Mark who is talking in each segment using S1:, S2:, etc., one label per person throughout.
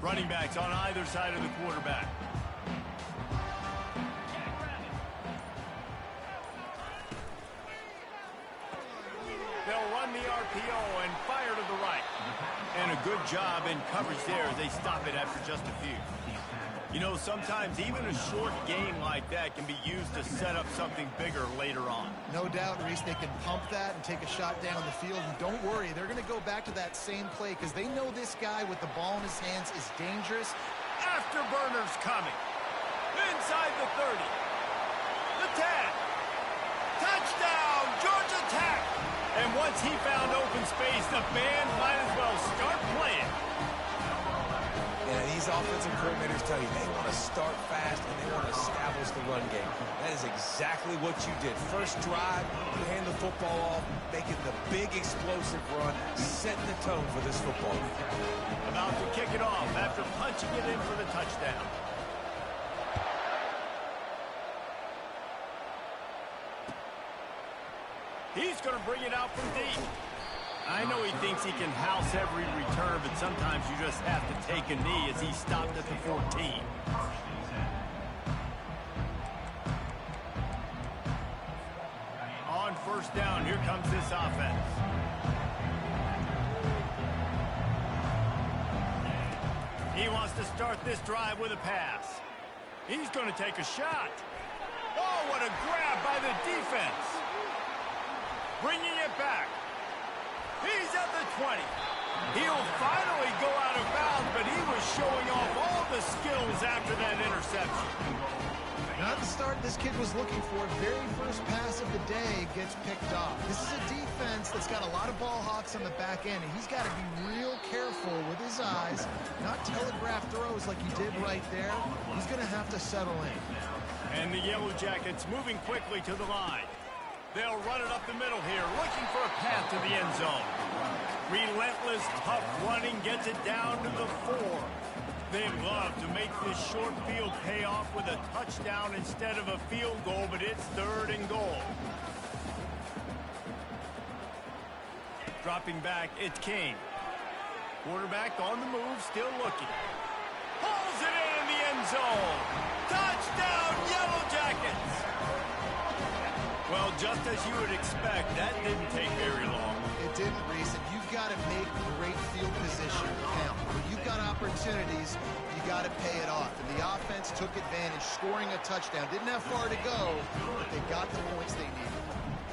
S1: Running backs on either side of the quarterback. They'll run the RPO and fire to the right. And a good job in coverage there as they stop it after just a few. You know, sometimes even a short game like that can be used to set up something bigger later on.
S2: No doubt, Reese, they can pump that and take a shot down the field. And don't worry, they're going to go back to that same play because they know this guy with the ball in his hands is dangerous.
S1: Afterburners coming. Inside the 30. The 10. Touchdown, Georgia Tech. And once he found open space, the band might as well start playing.
S3: Yeah, these offensive coordinators tell you they want to start fast and they want to establish the run game. That is exactly what you did. First drive, you hand the football off, making the big explosive run, setting the tone for this football game.
S1: About to kick it off after punching it in for the touchdown. He's going to bring it out from deep. I know he thinks he can house every return, but sometimes you just have to take a knee as he stopped at the 14. On first down, here comes this offense. He wants to start this drive with a pass. He's going to take a shot. Oh, what a grab by the defense. Bringing it back. He's at the 20. He'll finally go out of bounds, but he was showing off all the skills after that interception.
S2: Not the start this kid was looking for. Very first pass of the day gets picked off. This is a defense that's got a lot of ball hawks on the back end, and he's got to be real careful with his eyes, not telegraph throws like he did right there. He's going to have to settle in.
S1: And the Yellow Jackets moving quickly to the line. They'll run it up the middle here, looking for a path to the end zone. Relentless, tough running gets it down to the 4. They love to make this short field pay off with a touchdown instead of a field goal, but it's 3rd and goal. Dropping back, it's King. Quarterback on the move, still looking. Pulls it in the end zone. Touchdown, Yellow Jackets! Well, just as you would expect, that didn't take very long.
S2: It didn't, Reese, and you've got to make great field position count. When you've got opportunities, you got to pay it off. And the offense took advantage, scoring a touchdown. Didn't have far to go, but they got the points they needed.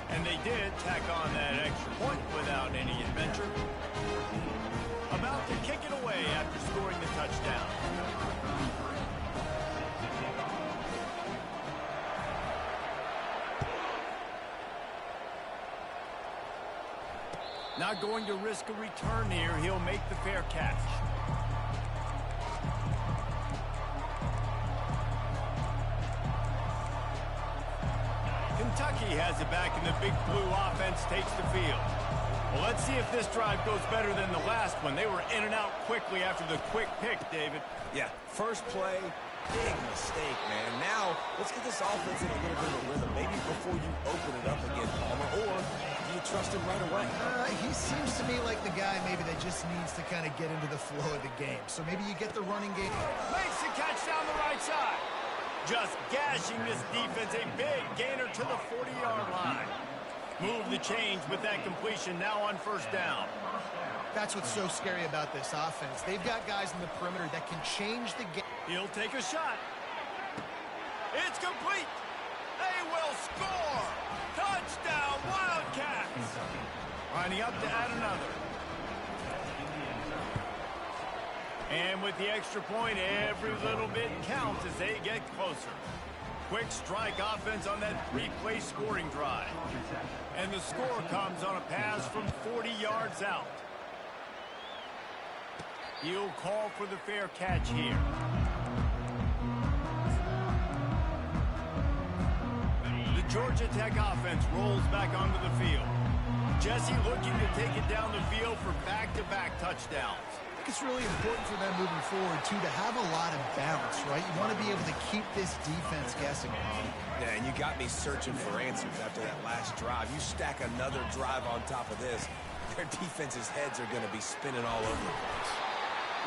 S1: And they did tack on that extra point without any adventure. About to kick it away after scoring the touchdown. Not going to risk a return here. He'll make the fair catch. Kentucky has it back, and the big blue offense takes the field. Well, let's see if this drive goes better than the last one. They were in and out quickly after the quick pick, David.
S3: Yeah, first play, big mistake, man. Now, let's get this offense in a little bit of a rhythm. Maybe before you open it up again, Palmer, or do you trust him right away?
S2: He seems to me like the guy maybe that just needs to kind of get into the flow of the game. So maybe you get the running game.
S1: Makes the catch down the right side. Just gashing this defense, a big gainer to the 40-yard line. Move the change with that completion now on first down.
S2: That's what's so scary about this offense. They've got guys in the perimeter that can change the game.
S1: He'll take a shot. It's complete. They will score. Touchdown, Wildcats. Lining up to add another. And with the extra point, every little bit counts as they get closer. Quick strike offense on that 3-play scoring drive. And the score comes on a pass from 40 yards out. He'll call for the fair catch here. The Georgia Tech offense rolls back onto the field. Jesse looking to take it down the field for back-to-back touchdowns.
S2: I think it's really important for them moving forward, too, to have a lot of balance, right? You want to be able to keep this defense guessing.
S3: Yeah, and you got me searching for answers after that last drive. You stack another drive on top of this, their defense's heads are going to be spinning all over the place.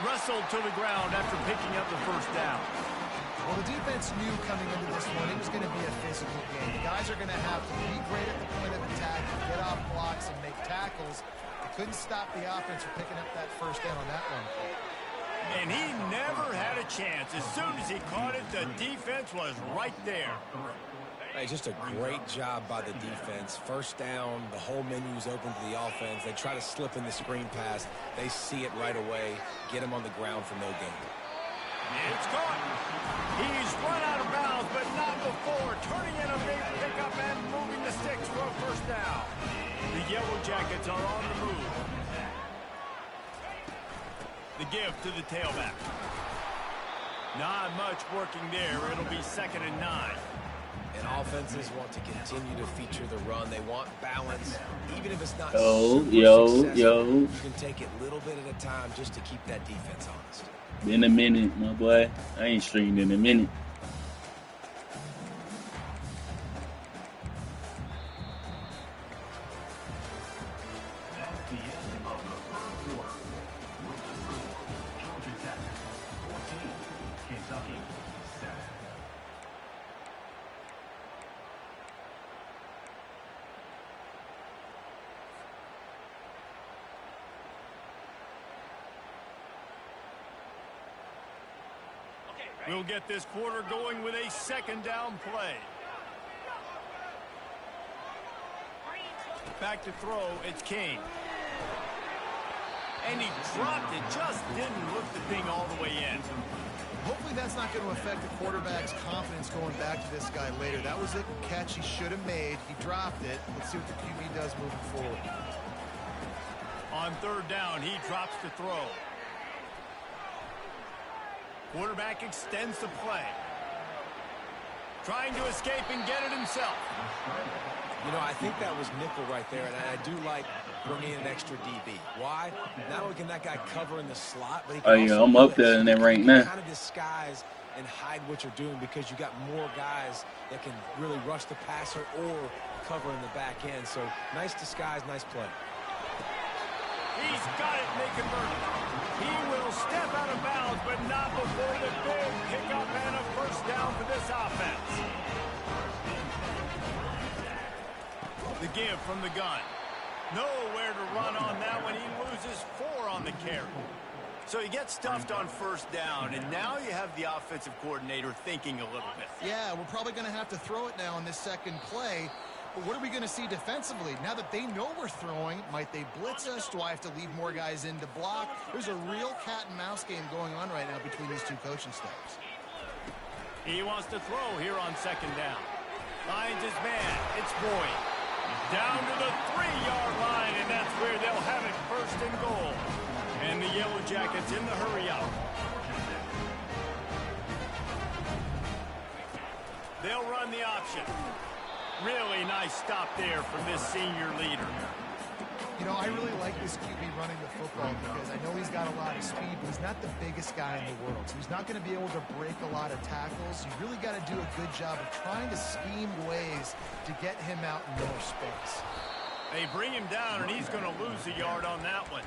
S1: wrestled to the ground after picking up the first down.
S2: Well, the defense knew coming into this one it was going to be a physical game. The guys are going to have to be great at the point of attack, get off blocks, and make tackles. They couldn't stop the offense from picking up that first down on that one.
S1: And he never had a chance. As soon as he caught it, the defense was right there.
S3: Hey, just a great job by the defense. First down, the whole menu is open to the offense. They try to slip in the screen pass. They see it right away, get him on the ground for no gain.
S1: It's caught. He's run out of bounds, but not before. Turning in a big pickup and moving the sticks for a first down. The Yellow Jackets are on the move. The give to the tailback. Not much working there. It'll be 2nd and 9.
S3: And offenses want to continue to feature the run. They want balance. Even if it's not
S4: Yo.
S3: you can take it a little bit at a time just to keep that defense honest.
S4: Been a minute, my boy. I ain't streamed in a minute.
S1: We'll get this quarter going with a 2nd down play. Back to throw, it's Kane. And he dropped it, just didn't look the thing all the way in.
S2: Hopefully that's not going to affect the quarterback's confidence going back to this guy later. That was a catch he should have made. He dropped it. Let's see what the QB does moving forward.
S1: On 3rd down, he drops to throw. Quarterback extends the play. Trying to escape and get it himself.
S3: You know, I think that was nickel right there, and I do like bringing in an extra DB. Why? Not only can that guy cover in the slot, but he can also
S4: I'm up there in that right now.
S3: kind of disguise and hide what you're doing because you got more guys that can really rush the passer or cover in the back end. So nice disguise, nice play.
S1: He's got it, making murder. He will step out of bounds, but not before the big pickup and a first down for this offense. The give from the gun. Nowhere to run on that one. He loses 4 on the carry. So he gets stuffed on first down, and now you have the offensive coordinator thinking a little bit.
S2: Yeah, we're probably going to have to throw it now on this second play. But what are we going to see defensively? Now that they know we're throwing, might they blitz us? Do I have to leave more guys in to block? There's a real cat-and-mouse game going on right now between these two coaching staffs.
S1: He wants to throw here on 2nd down. Finds his man. It's Boyd. Down to the 3-yard line, and that's where they'll have it 1st and goal. And the Yellow Jackets in the hurry up. They'll run the option. Really nice stop there from this senior leader.
S2: You know, I really like this QB running the football because I know he's got a lot of speed, but he's not the biggest guy in the world. So he's not going to be able to break a lot of tackles. You really got to do a good job of trying to scheme ways to get him out in more space.
S1: They bring him down, and he's going to lose a yard on that one.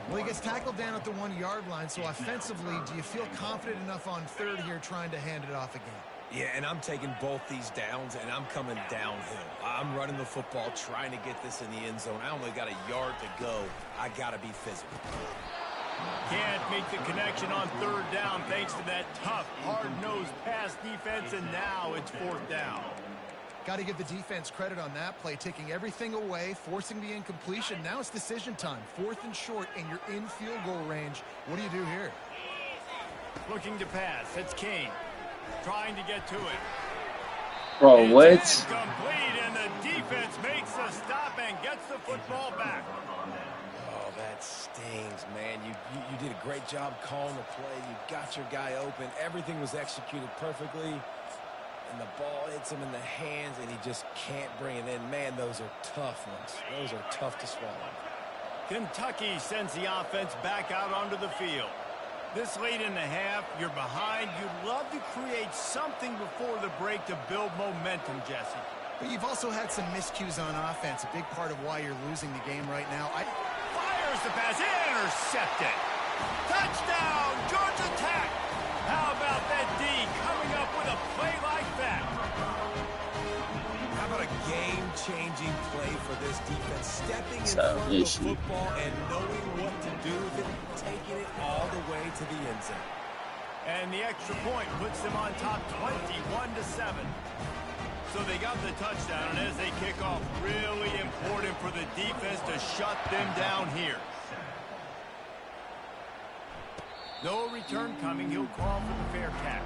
S2: Well, he gets tackled down at the 1-yard line, so offensively, do you feel confident enough on 3rd here trying to hand it off again?
S3: Yeah, and I'm taking both these downs, and I'm coming downhill. I'm running the football, trying to get this in the end zone. I only got a yard to go. I got to be physical.
S1: Can't make the connection on 3rd down thanks to that tough, hard-nosed pass defense, and now it's 4th down.
S2: Got to give the defense credit on that play, taking everything away, forcing the incompletion. Now it's decision time. 4th and short, and you're in field goal range. What do you do here?
S1: Looking to pass. It's Kane. Trying to get to it.
S4: Bro, what?
S1: It's complete, and the defense makes a stop and gets the football back.
S3: Oh, that stings, man. You did a great job calling the play. You got your guy open. Everything was executed perfectly. And the ball hits him in the hands, and he just can't bring it in. Man, those are tough ones. Those are tough to swallow.
S1: Kentucky sends the offense back out onto the field. This late in the half, you're behind. You'd love to create something before the break to build momentum, Jesse.
S2: But you've also had some miscues on offense, a big part of why you're losing the game right now.
S1: Fires the pass, intercepted. Touchdown, Georgia Tech! How about that D coming up with a play like that?
S3: How about a game-changing play for this defense? Stepping in
S4: So,
S3: front of the football and knowing what to do with it, taking it all the way to the end zone.
S1: And the extra point puts them on top 21-7. So they got the touchdown, and as they kick off, really important for the defense to shut them down here. No return coming. He'll call for the fair catch.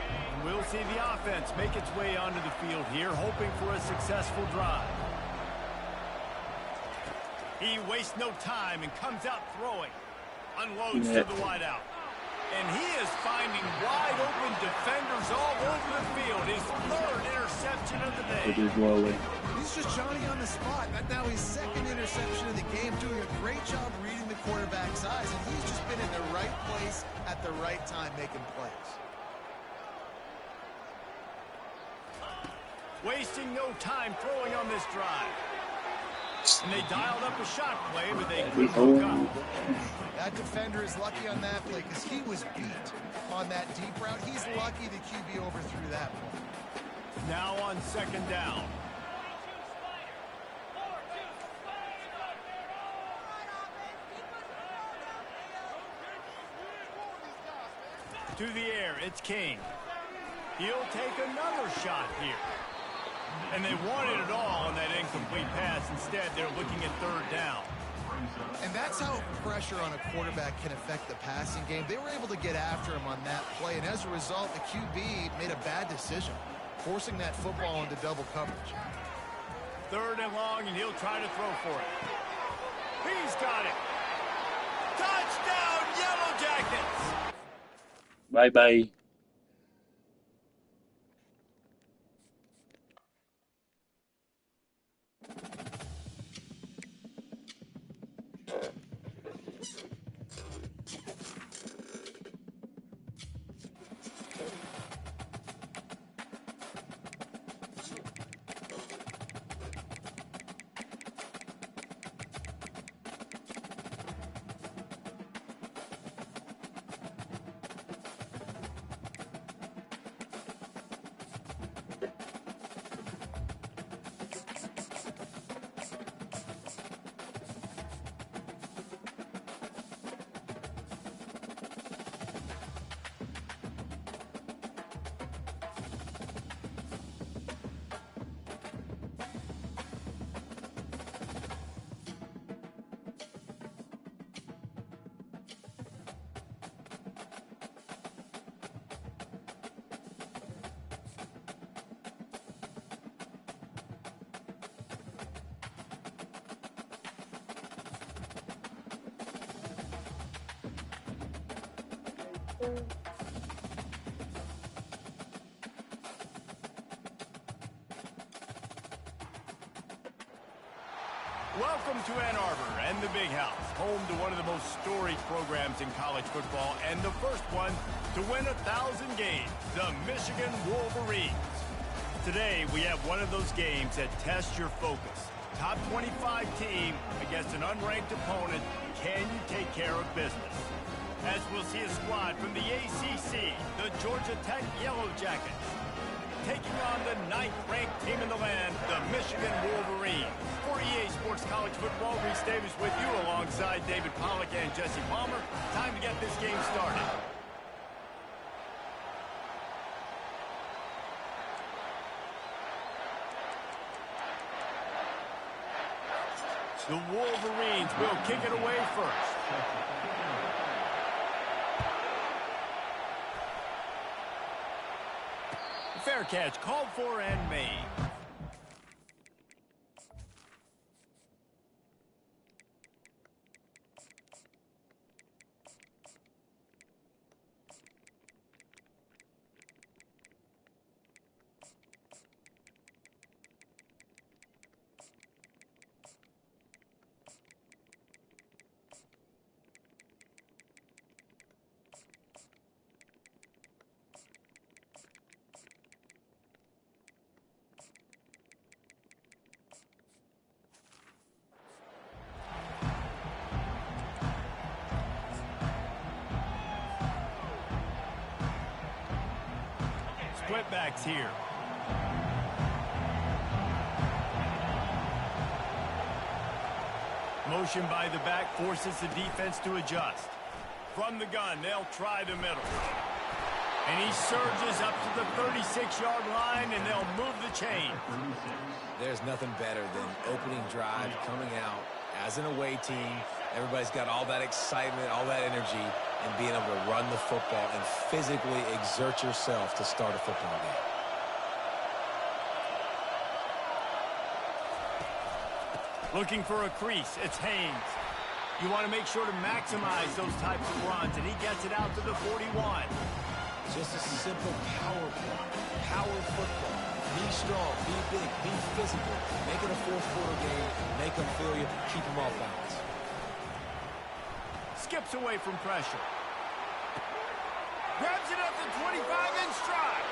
S1: And we'll see the offense make its way onto the field here, hoping for a successful drive. He wastes no time and comes out throwing. Unloads to the wideout. And he is finding wide-open defenders all over the field. His third interception of the day.
S2: He's just Johnny on the spot. Now his second interception of the game, doing a great job reading the quarterback's eyes, and he's just been in the right place at the right time making plays.
S1: Wasting no time throwing on this drive. And they dialed up a shot play, but they couldn't hook up.
S2: That defender is lucky on that play because he was beat on that deep route. He's lucky the QB overthrew that one.
S1: Now on second down. To the air, it's King. He'll take another shot here. And they wanted it all on that incomplete pass. Instead, they're looking at third down.
S2: And that's how pressure on a quarterback can affect the passing game. They were able to get after him on that play, and as a result, the QB made a bad decision, forcing that football into double coverage.
S1: Third and long, and he'll try to throw for it. He's got it. Touchdown, Yellow Jackets!
S4: Bye-bye.
S1: Welcome to Ann Arbor and the Big House, home to one of the most storied programs in college football and the first one to win 1,000 games, the Michigan Wolverines. Today, we have one of those games that tests your focus. Top 25 team against an unranked opponent. Can you take care of business? As we'll see a squad from the ACC, the Georgia Tech Yellow Jackets, taking on the 9th-ranked team in the land, the Michigan Wolverines. For EA Sports College Football, Reese Davis with you alongside David Pollack and Jesse Palmer. Time to get this game started. The Wolverines will kick it away first. Fair catch called for and made. wetbacks here. Motion by the back forces the defense to adjust. From the gun, they'll try the middle. And he surges up to the 36-yard line, and they'll move the chain.
S3: There's nothing better than opening drive, coming out as an away team. Everybody's got all that excitement, all that energy, and being able to run the football and physically exert yourself to start a football game.
S1: Looking for a crease, it's Haynes. You want to make sure to maximize those types of runs, and he gets it out to the 41.
S3: Just a simple power play. Power football. Be strong, be big, be physical. Make it a fourth-quarter game. Make them feel you. Keep them off balance.
S1: Skips away from pressure. Grabs it up to 25 in stride.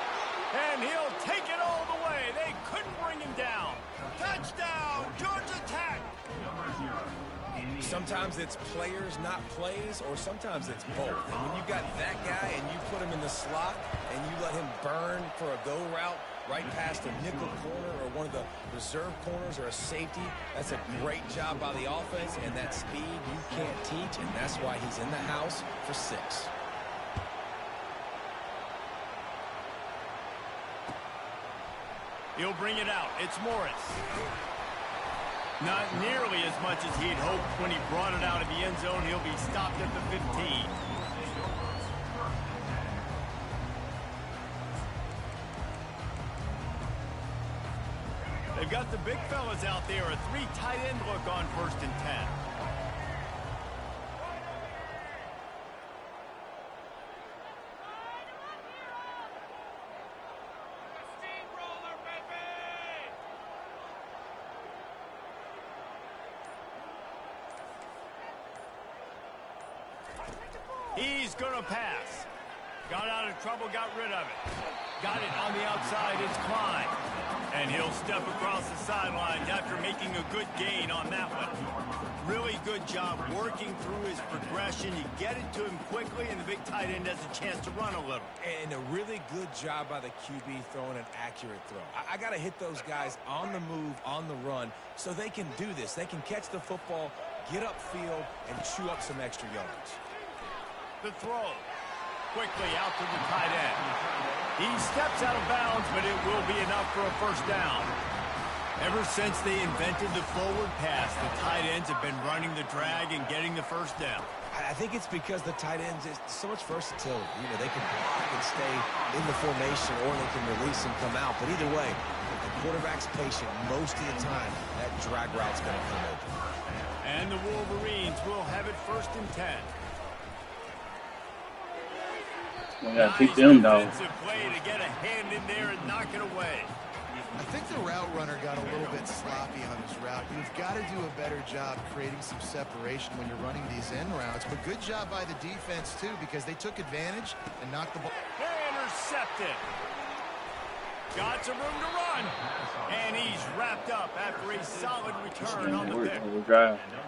S1: And he'll take it all the way. They couldn't bring him down. Touchdown, Georgia Tech.
S3: Sometimes it's players, not plays, or sometimes it's both. And when you got that guy and you put him in the slot and you let him burn for a go route right past a nickel corner or one of the reserve corners or a safety, that's a great job by the offense, and that speed you can't teach, and that's why he's in the house for 6.
S1: He'll bring it out. It's Morris. Not nearly as much as he'd hoped when he brought it out of the end zone. He'll be stopped at the 15. They've got the big fellas out there. A 3 tight end look on 1st and 10. He's going to pass. Got out of trouble, got rid of it. Got it on the outside, it's Klein. And he'll step across the sidelines after making a good gain on that one. Really good job working through his progression. You get it to him quickly, and the big tight end has a chance to run a little.
S3: And a really good job by the QB throwing an accurate throw. I got to hit those guys on the move, on the run, so they can do this. They can catch the football, get upfield, and chew up some extra yards.
S1: The throw. Quickly out to the tight end. He steps out of bounds, but it will be enough for a first down. Ever since they invented the forward pass, the tight ends have been running the drag and getting the first down.
S3: I think it's because the tight ends is so much versatility. You know, they can block and stay in the formation, or they can release and come out. But either way, if the quarterback's patient most of the time, that drag route's going to come open.
S1: And the Wolverines will have it 1st and 10.
S4: We gotta pick them, though.
S1: Defensive play to get a hand in there and knock it away.
S2: I think the route runner got a little bit sloppy on his route. You've got to do a better job creating some separation when you're running these end routes. But good job by the defense, too, because they took advantage and knocked the ball.
S1: Intercepted. Got some room to run. And he's wrapped up after a solid return on the pick.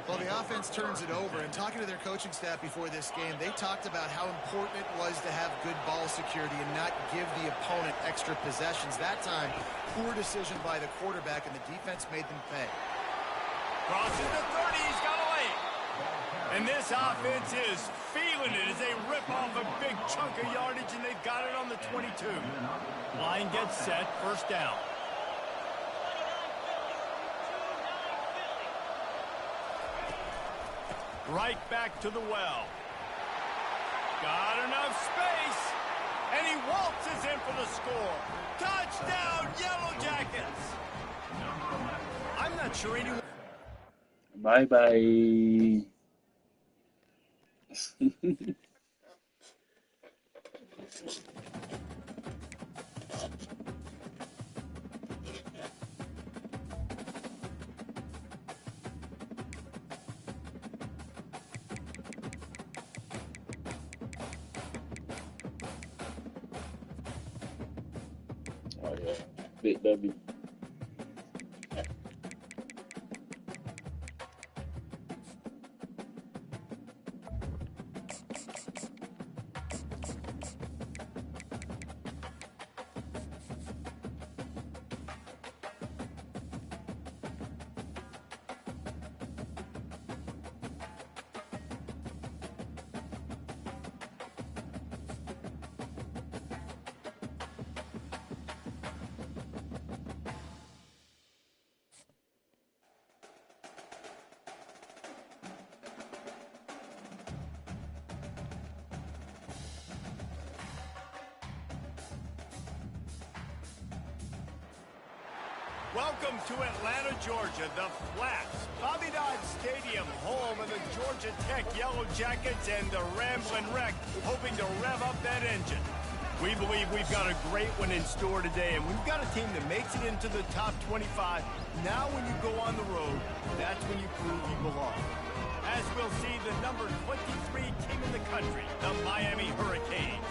S2: Well, the offense turns it over. And talking to their coaching staff before this game, they talked about how important it was to have good ball security and not give the opponent extra possessions. That time, poor decision by the quarterback, and the defense made them pay.
S1: Crosses the 30. He's got a lane. And this offense is feeling it as they rip off a big chunk of yardage, and they've got it on the 22. Line gets set, first down. Right back to the well. Got enough space, and he waltzes in for the score. Touchdown, Yellow Jackets! I'm not sure anyone...
S4: Bye-bye. Oh yeah, big W.
S1: Welcome to Atlanta, Georgia, the Flats. Bobby Dodd Stadium, home of the Georgia Tech Yellow Jackets and the Ramblin' Wreck, hoping to rev up that engine. We believe we've got a great one in store today, and we've got a team that makes it into the top 25. Now when you go on the road, that's when you prove you belong. As we'll see, the number 23 team in the country, the Miami Hurricanes,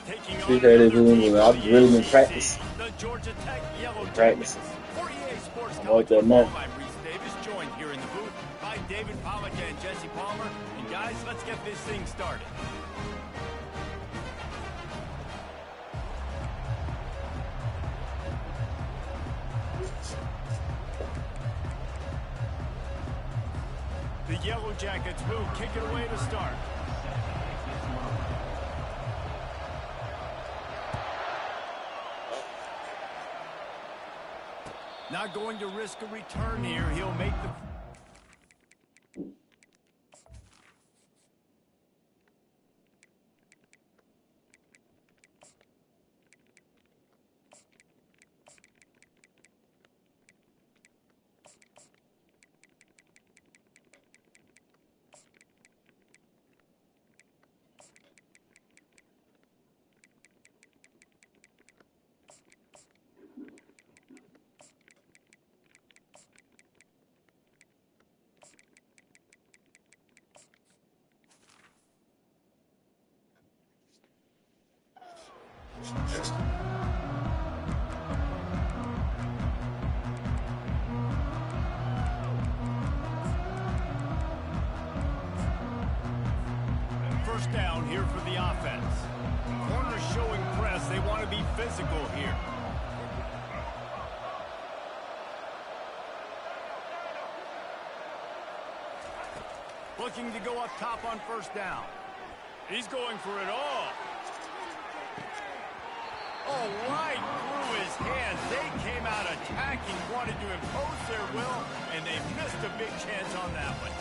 S1: taking on
S4: I've really been practicing.
S1: the Georgia Tech Yellow Jackets.
S4: Practicing.
S1: For EA Sports
S4: I
S1: College
S4: like that
S1: Football,
S4: now.
S1: I'm Reese Davis, joined here in the booth by David Pollack and Jesse Palmer. And guys, let's get this thing started. The Yellow Jackets will kick it away to start. Not going to risk a return here. He'll make the... First down here for the offense. Corners showing press. They want to be physical here. Looking to go up top on first down. He's going for it all. Oh, right through his hands. They came out attacking, wanted to impose their will, and they missed a big chance on that one.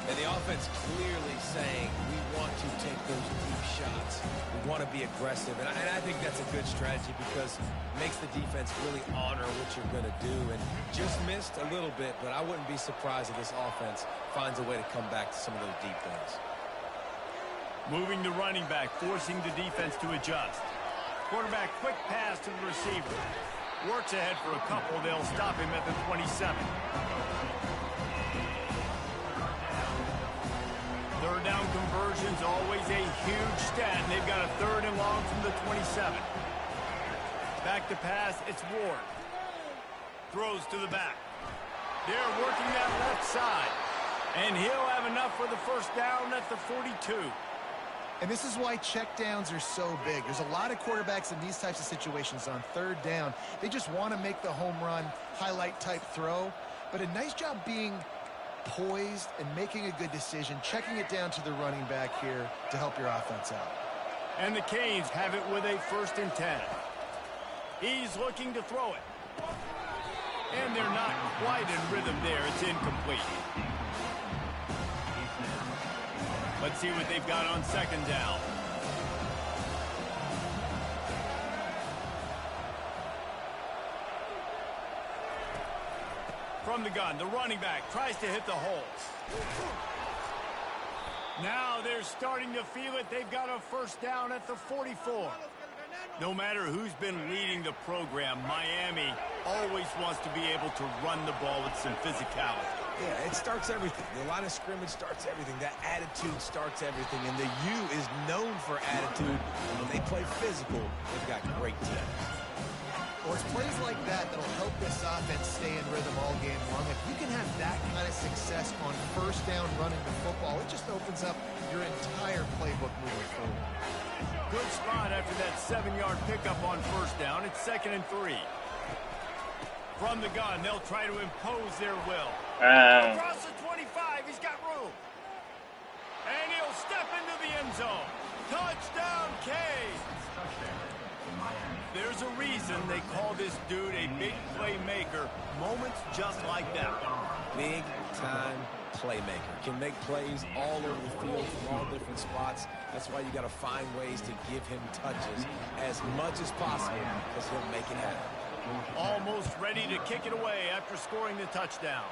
S3: And the offense clearly saying, we want to take those deep shots. We want to be aggressive. And I think that's a good strategy because it makes the defense really honor what you're going to do. And just missed a little bit, but I wouldn't be surprised if this offense finds a way to come back to some of those deep things.
S1: Moving the running back, forcing the defense to adjust. Quarterback, quick pass to the receiver. Works ahead for a couple. They'll stop him at the 27. Third down conversions, always a huge stat. And they've got a third and long from the 27. Back to pass, it's Ward. Throws to the back. They're working that left side. And he'll have enough for the first down at the 42.
S2: And this is why checkdowns are so big. There's a lot of quarterbacks in these types of situations on third down. They just want to make the home run, highlight type throw. But a nice job being poised and making a good decision, checking it down to the running back here to help your offense out.
S1: And the Canes have it with a 1st and 10. He's looking to throw it. And they're not quite in rhythm there. It's incomplete. Let's see what they've got on second down. From the gun, the running back tries to hit the hole. Now they're starting to feel it. They've got a first down at the 44. No matter who's been leading the program, Miami always wants to be able to run the ball with some physicality.
S3: Yeah, it starts everything. The line of scrimmage starts everything. That attitude starts everything. And the U is known for attitude. And when they play physical, they've got great teams.
S2: Well, it's plays like that that'll help this offense stay in rhythm all game long. If you can have that kind of success on first down running the football, it just opens up your entire playbook moving forward.
S1: Good spot after that 7-yard pickup on first down. It's 2nd and 3. From the gun, they'll try to impose their will. Across the 25, he's got room. And he'll step into the end zone. Touchdown, Canes. There's a reason they call this dude a big playmaker. Moments just like that one.
S3: Big-time playmaker. Can make plays all over the field from all different spots. That's why you got to find ways to give him touches as much as possible because he'll make it happen.
S1: Almost ready to kick it away after scoring the touchdown.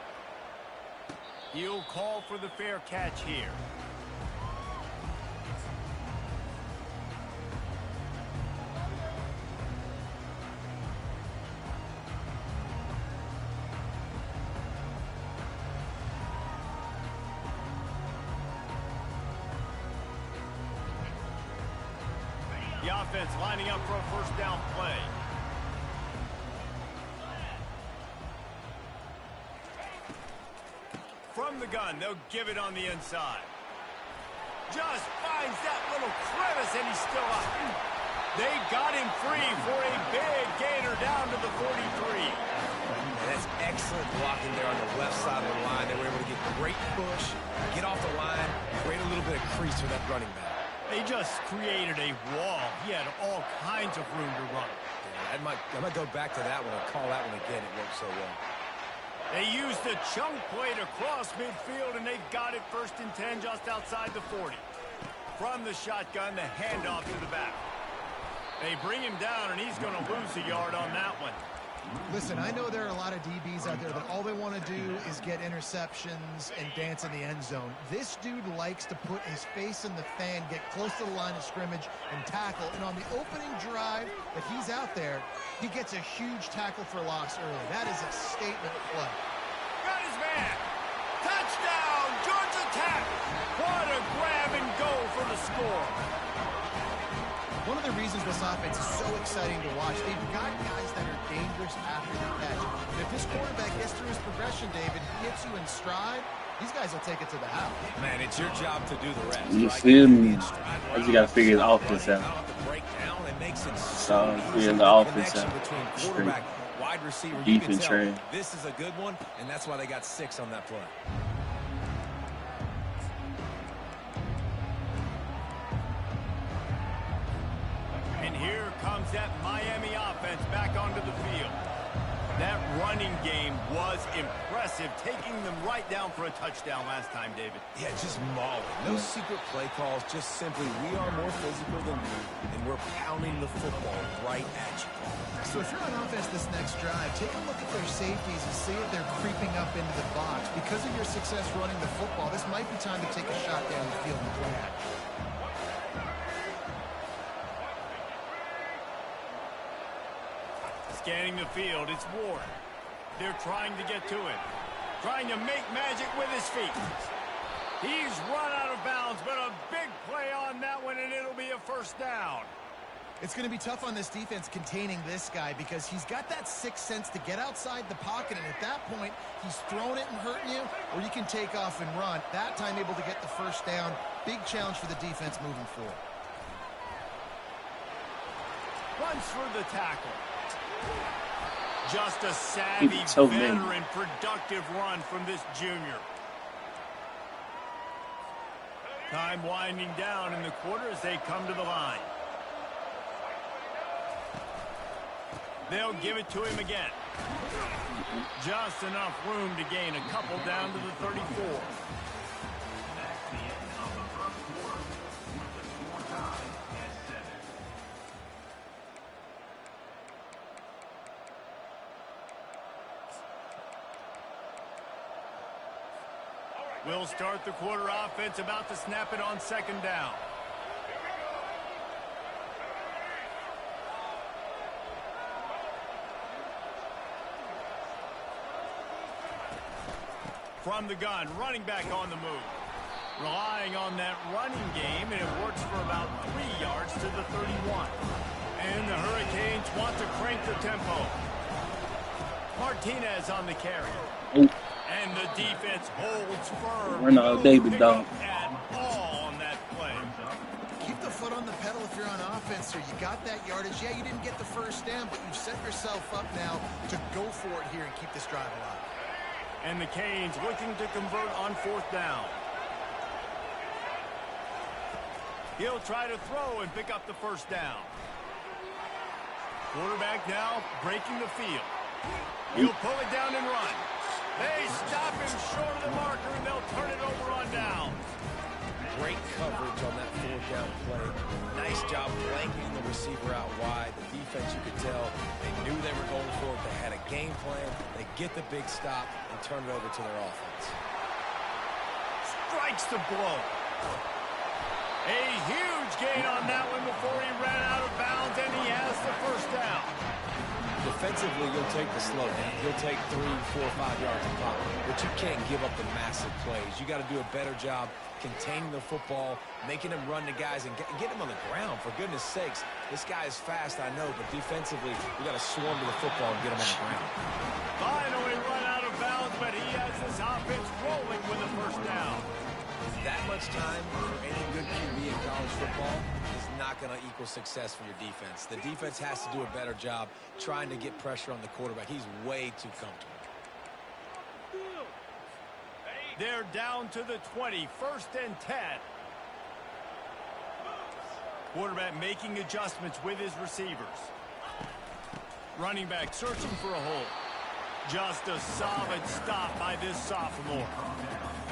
S1: He'll call for the fair catch here. The offense lining up for a first down play. From the gun, they'll give it on the inside. Just finds that little crevice, and he's still up. They got him free for a big gainer down to the 43.
S3: And that's excellent blocking there on the left side of the line. They were able to get great push, get off the line, create a little bit of crease for that running back.
S1: They just created a wall. He had all kinds of room to run.
S3: Yeah, I might go back to that one and call that one again. It worked so well.
S1: They used the chunk play to cross midfield, and they've got it 1st and 10 just outside the 40. From the shotgun, the handoff to the back. They bring him down, and he's going to lose a yard on that one.
S2: Listen, I know there are a lot of DBs out there that all they want to do is get interceptions and dance in the end zone. This dude likes to put his face in the fan, get close to the line of scrimmage, and tackle. And on the opening drive that he's out there, he gets a huge tackle for loss early. That is a statement play.
S1: Got his man. Touchdown, Georgia Tech. What a grab and go for the score.
S2: One of the reasons this offense is so exciting to watch, they've got guys that are dangerous after the catch. And if this quarterback gets through his progression, David, hits you in stride, these guys will take it to the house.
S3: Man, it's your job to do the rest.
S4: You
S3: right?
S4: feel me? I just got to figure his offense out.
S3: So,
S4: figure the offense out.
S3: Between quarterback, wide receiver,
S4: Deep
S3: you can
S4: and
S3: tell
S4: train.
S3: this is a good one, and that's why they got 6 on that play.
S1: And here comes that Miami offense back onto the field. That running game was impressive, taking them right down for a touchdown last time, David.
S3: Yeah, just mauling. No secret play calls, just simply we are more physical than you, and we're pounding the football right at you.
S2: So if you're on offense this next drive, take a look at their safeties and see if they're creeping up into the box. Because of your success running the football, this might be time to take a shot down the field and play action.
S1: Scanning the field, it's Ward. They're trying to get to him. Trying to make magic with his feet. He's run out of bounds, but a big play on that one, and it'll be a first down.
S2: It's going to be tough on this defense containing this guy because he's got that sixth sense to get outside the pocket, and at that point, he's throwing it and hurting you, or you can take off and run. That time able to get the first down. Big challenge for the defense moving forward.
S1: Runs for the tackle. Just a savvy, veteran, productive run from this junior. Time winding down in the quarter as they come to the line. They'll give it to him again. Just enough room to gain a couple down to the 34. We'll start the quarter offense, about to snap it on second down. From the gun, running back on the move. Relying on that running game, and it works for about 3 yards to the 31. And the Hurricanes want to crank the tempo. Martinez on the carry.
S4: Ooh.
S1: And the defense holds firm.
S4: We're not David, dog.
S1: At all on that play.
S2: Keep the foot on the pedal if you're on offense, sir. You got that yardage. Yeah, you didn't get the first down, but you've set yourself up now to go for it here and keep this drive alive.
S1: And the Canes looking to convert on fourth down. He'll try to throw and pick up the first down. Quarterback now breaking the field. He'll pull it down and run. They stop him short of the marker, and they'll turn it over on down.
S3: Great coverage on that fourth down play. Nice job blanking the receiver out wide. The defense, you could tell, they knew they were going for it. They had a game plan, they get the big stop, and turn it over to their offense.
S1: Strikes the blow. A huge gain on that one before he ran out of bounds, and he has the first down.
S3: Defensively, you'll take the slow down. You'll take 3, 4, 5 yards of pop, but you can't give up the massive plays. You got to do a better job containing the football, making him run to guys, and get him on the ground. For goodness sakes, this guy is fast, I know, but defensively, we got to swarm to the football and get him on the ground.
S1: Finally run out of bounds, but he has this offense rolling with a first down.
S3: That much time for any good QB in college football is not going to equal success for your defense. The defense has to do a better job trying to get pressure on the quarterback. He's way too comfortable.
S1: They're down to the 20, 1st and 10. Quarterback making adjustments with his receivers. Running back searching for a hole. Just a solid stop by this sophomore.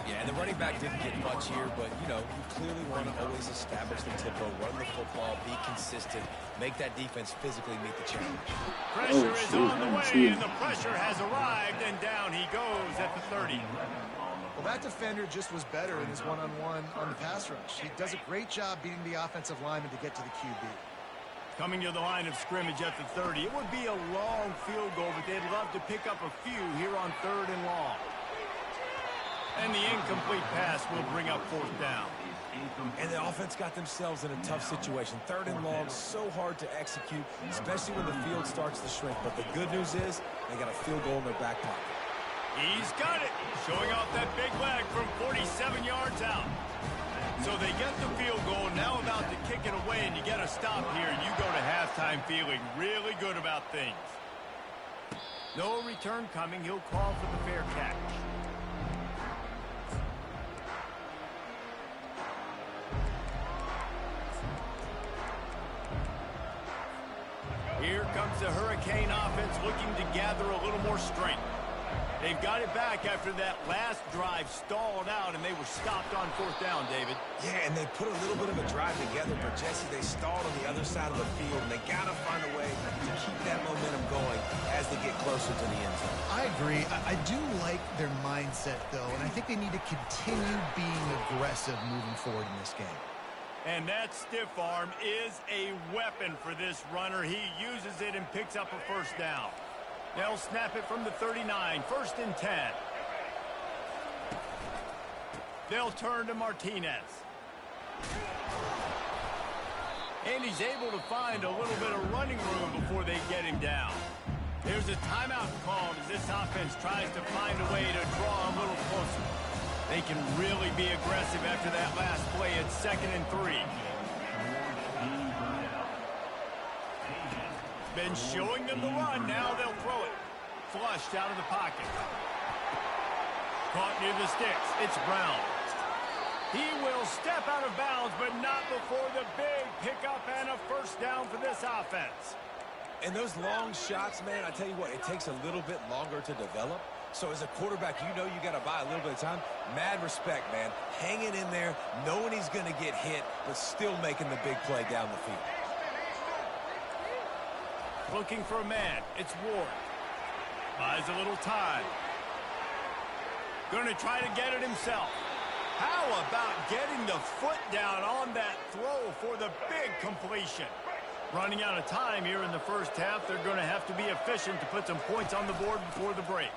S3: Yeah, and the running back didn't get much here, but, you know, you clearly want to always establish the tempo, run the football, be consistent, make that defense physically meet the challenge.
S1: Pressure is on the way, and the pressure has arrived, and down he goes at the 30.
S2: Well, that defender just was better in his one-on-one on the pass rush. He does a great job beating the offensive lineman to get to the QB.
S1: Coming to the line of scrimmage at the 30. It would be a long field goal, but they'd love to pick up a few here on 3rd and long. And the incomplete pass will bring up 4th down.
S3: And the offense got themselves in a tough situation. 3rd and long, so hard to execute, especially when the field starts to shrink. But the good news is they got a field goal in their back pocket.
S1: He's got it, showing off that big leg from 47 yards out. So they get the field goal, now about to kick it away, and you get a stop here, and you go to halftime feeling really good about things. No return coming. He'll call for the fair catch. Here comes the Hurricane offense looking to gather a little more strength. They've got it back after that last drive stalled out, and they were stopped on 4th down, David.
S3: Yeah, and they put a little bit of a drive together, but, Jesse, they stalled on the other side of the field, and they got to find a way to keep that momentum going as they get closer to the end zone.
S2: I agree. I do like their mindset, though, and I think they need to continue being aggressive moving forward in this game.
S1: And that stiff arm is a weapon for this runner. He uses it and picks up a 1st down. They'll snap it from the 39, 1st and 10. They'll turn to Martinez. And he's able to find a little bit of running room before they get him down. There's a timeout called as this offense tries to find a way to draw a little closer. They can really be aggressive after that last play at 2nd and 3. Been showing them the run. Now they'll throw it. Flushed out of the pocket. Caught near the sticks. It's Brown. He will step out of bounds, but not before the big pickup and a 1st down for this offense.
S3: And those long shots, man, I tell you what, it takes a little bit longer to develop. So as a quarterback, you know you got to buy a little bit of time. Mad respect, man. Hanging in there, knowing he's going to get hit, but still making the big play down the field.
S1: Looking for a man. It's Ward. Buys a little time. Going to try to get it himself. How about getting the foot down on that throw for the big completion? Running out of time here in the 1st half. They're going to have to be efficient to put some points on the board before the break.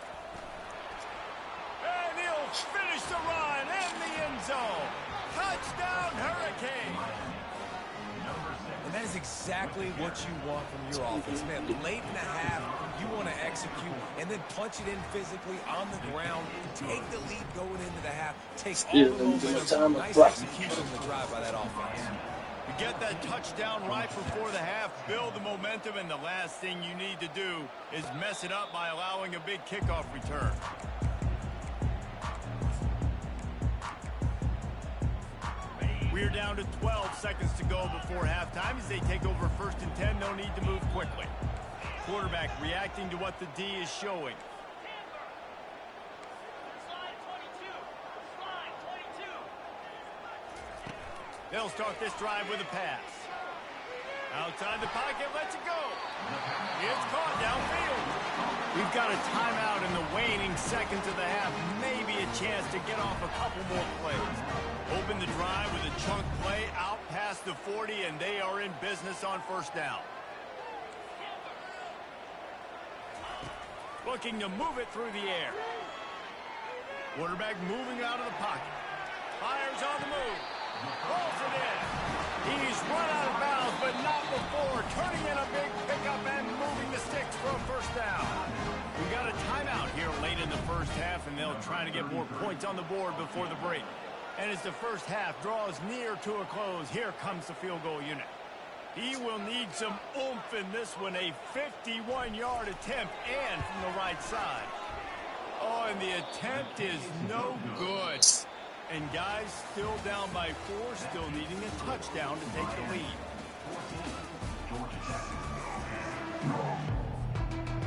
S1: And he'll finish the run in the end zone. Touchdown, Hurricane.
S3: And that is exactly what you want from your offense, man. Late in the half, you want to execute and then punch it in physically on the ground, take the lead going into the half, take all the momentum. Nice execution in the drive by that offense.
S1: You get that touchdown right before the half, build the momentum, and the last thing you need to do is mess it up by allowing a big kickoff return. We're down to 12 seconds to go before halftime as they take over 1st and 10. No need to move quickly. Quarterback reacting to what the D is showing. They'll start this drive with a pass. Outside the pocket, lets it go. It's caught downfield. We've got a timeout in the waning seconds of the half. Maybe a chance to get off a couple more plays. Open the drive with a chunk play out past the 40, and they are in business on first down. Looking to move it through the air. Quarterback moving out of the pocket. Fires on the move. Rolls it in. He's run out of bounds, but not before. Turning in a big pickup and moving the sticks for a first down. We got a timeout here late in the first half, and they'll try to get more points on the board before the break. And as the first half draws near to a close, here comes the field goal unit. He will need some oomph in this one, a 51-yard attempt, and from the right side. Oh, and the attempt is no good. And guys, still down by 4, still needing a touchdown to take the lead.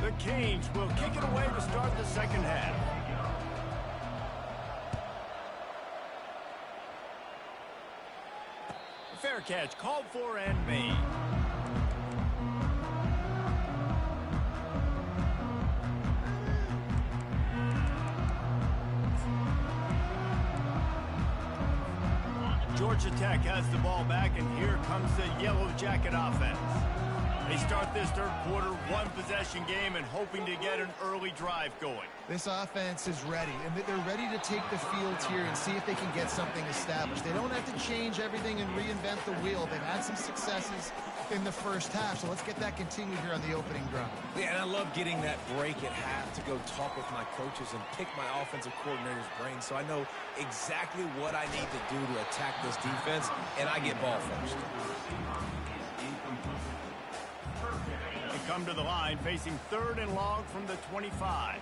S1: The Canes will kick it away to start the second half. Fair catch called for and made. Georgia Tech has the ball back, and here comes the Yellow Jacket offense. They start this third quarter one-possession game and hoping to get an early drive going.
S2: This offense is ready, and they're ready to take the field here and see if they can get something established. They don't have to change everything and reinvent the wheel. They've had some successes in the first half, so let's get that continued here on the opening drive.
S3: Yeah, and I love getting that break at half to go talk with my coaches and pick my offensive coordinator's brain so I know exactly what I need to do to attack this defense, and I get ball first.
S1: They come to the line facing 3rd and long from the 25.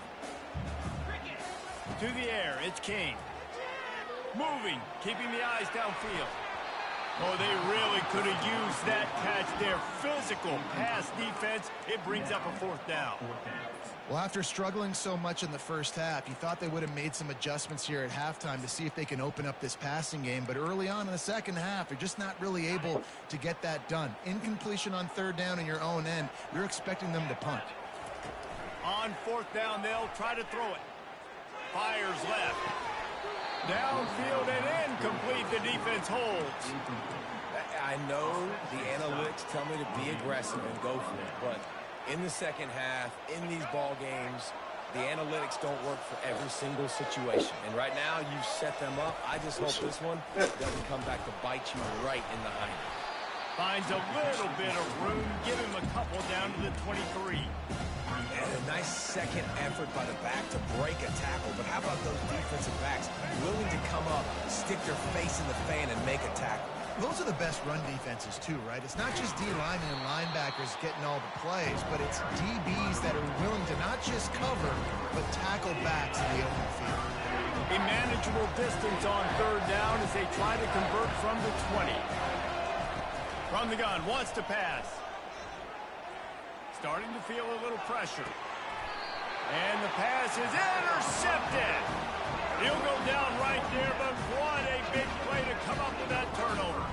S1: To the air, it's King. Moving, keeping the eyes downfield. Oh, they really could have used that catch there. Physical pass defense. It brings up a 4th down.
S2: Well, after struggling so much in the first half, you thought they would have made some adjustments here at halftime to see if they can open up this passing game. But early on in the second half, they're just not really able to get that done. Incompletion on 3rd down in your own end. You're expecting them to punt.
S1: On 4th down, they'll try to throw it. Fires left. Downfield and incomplete. The defense holds.
S3: I know the analytics tell me to be aggressive and go for it, but in the second half, in these ball games, the analytics don't work for every single situation. And right now, you've set them up. I just hope this one doesn't come back to bite you right in the hind.
S1: Finds a little bit of room. Give him a couple down to the 23.
S3: And a nice second effort by the back to break a tackle. But how about those defensive backs willing to come up, stick their face in the fan, and make a tackle?
S2: Those are the best run defenses, too, right? It's not just D-linemen and linebackers getting all the plays, but it's DBs that are willing to not just cover, but tackle backs in the open field.
S1: A manageable distance on 3rd down as they try to convert from the 20. From the gun, wants to pass. Starting to feel a little pressure. And the pass is intercepted. He'll go down right there, but what a big play to come up with that turnover.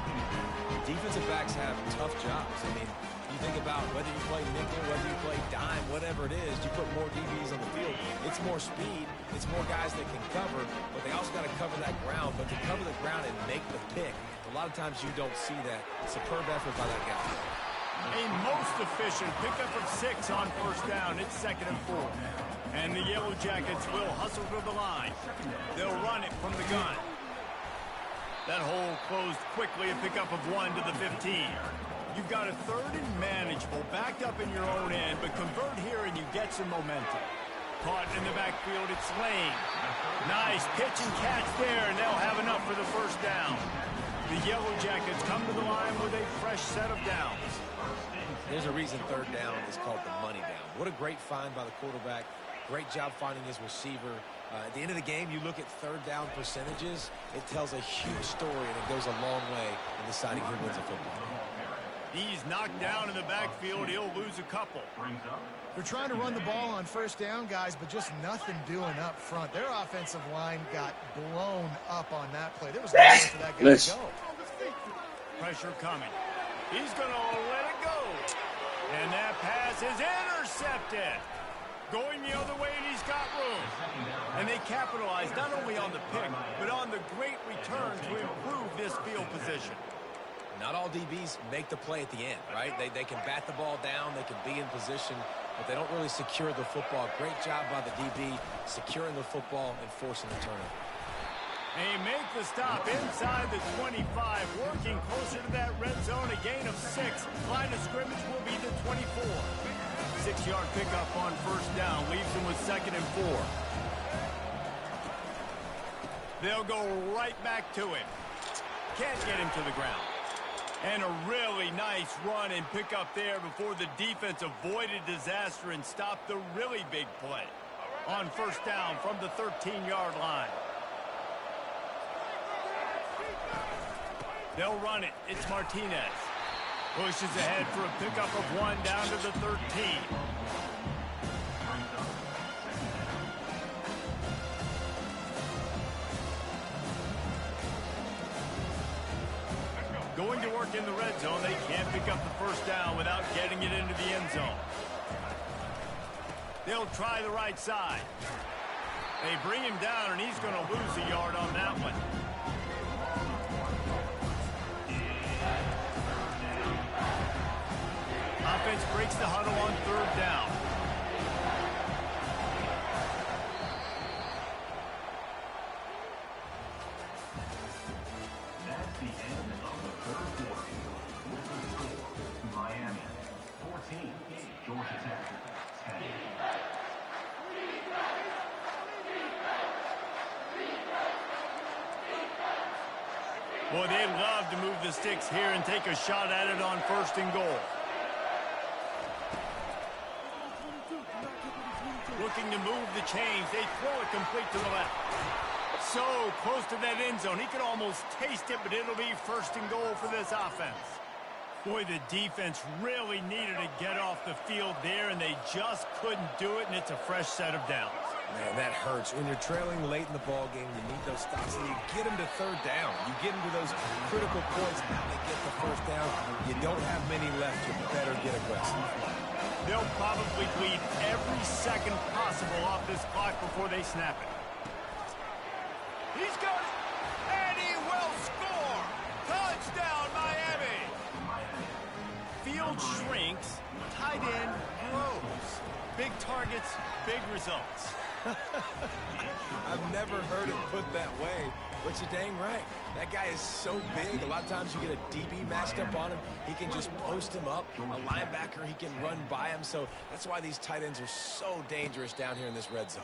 S3: Defensive backs have tough jobs. I mean, you think about whether you play nickel, whether you play dime, whatever it is, you put more DBs on the field. It's more speed. It's more guys that can cover, but they also got to cover that ground. But to cover the ground and make the pick, a lot of times you don't see that. Superb effort by that guy.
S1: A most efficient pickup of 6 on 1st down. It's 2nd and 4. And the Yellow Jackets will hustle to the line. They'll run it from the gun. That hole closed quickly, a pickup of 1 to the 15. You've got a 3rd and manageable, backed up in your own end, but convert here and you get some momentum. Caught in the backfield, it's Lane. Nice pitch and catch there, and they'll have enough for the 1st down. The Yellow Jackets come to the line with a fresh set of downs.
S3: There's a reason 3rd down is called the money down. What a great find by the quarterback. Great job finding his receiver. At the end of the game, you look at 3rd down percentages. It tells a huge story, and it goes a long way in deciding who wins a football.
S1: He's knocked down in the backfield. He'll lose a couple.
S2: They're trying to run the ball on 1st down, guys, but just nothing doing up front. Their offensive line got blown up on that play. There was nowhere for that guy to go.
S1: Pressure coming. He's going to let it go. And that pass is intercepted. Going the other way, and he's got room. And they capitalize not only on the pick, but on the great return to improve this field position.
S3: Not all DBs make the play at the end, right? They can bat the ball down, they can be in position, but they don't really secure the football. Great job by the DB securing the football and forcing the turnover.
S1: They make the stop inside the 25, working closer to that red zone, a gain of 6. Line of scrimmage will be the 24. 6-yard pickup on first down, leaves them with 2nd and 4. They'll go right back to him. Can't get him to the ground. And a really nice run and pick up there before the defense avoided disaster and stopped the really big play. On first down from the 13-yard line. They'll run it. It's Martinez. Pushes ahead for a pickup of 1 down to the 13. Going to work in the red zone. They can't pick up the first down without getting it into the end zone. They'll try the right side. They bring him down, and he's going to lose a yard on that one. Offense breaks the huddle on 3rd down.
S5: That's the end of the 3rd quarter. With the score, Miami 14, Georgia Tech 10.
S1: Boy, they love to move the sticks here and take a shot at it on 1st and goal. Looking to move the chains. They throw it complete to the left. So close to that end zone. He could almost taste it, but it'll be 1st and goal for this offense. Boy, the defense really needed to get off the field there, and they just couldn't do it, and it's a fresh set of downs.
S3: Man, that hurts. When you're trailing late in the ball game, you need those stops, and you get them to 3rd down. You get them to those critical points. Now they get the 1st down. You don't have many left. You better get aggressive.
S1: They'll probably bleed every second possible off this clock before they snap it. He's got it, and he will score! Touchdown, Miami! Field shrinks, tight end grows. Big targets, big results.
S3: I've never heard it put that way, but you're dang right. That guy is so big. A lot of times you get a DB matched up on him. He can just post him up. A linebacker, he can run by him. So that's why these tight ends are so dangerous down here in this red zone.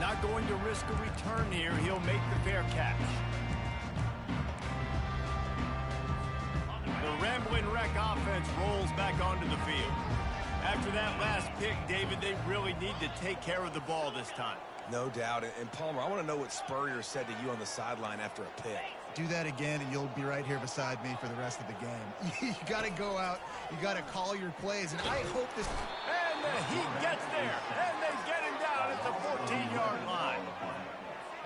S1: Not going to risk a return here. He'll make the fair catch. The Rambling Wreck offense rolls back onto the field. After that last pick, David, they really need to take care of the ball this time.
S3: No doubt. And Palmer, I want to know what Spurrier said to you on the sideline after a pick.
S2: Do that again, and you'll be right here beside me for the rest of the game. You got to go out. You got to call your plays, and I hope this...
S1: And the Heat gets there, and they get him down at the 14-yard line.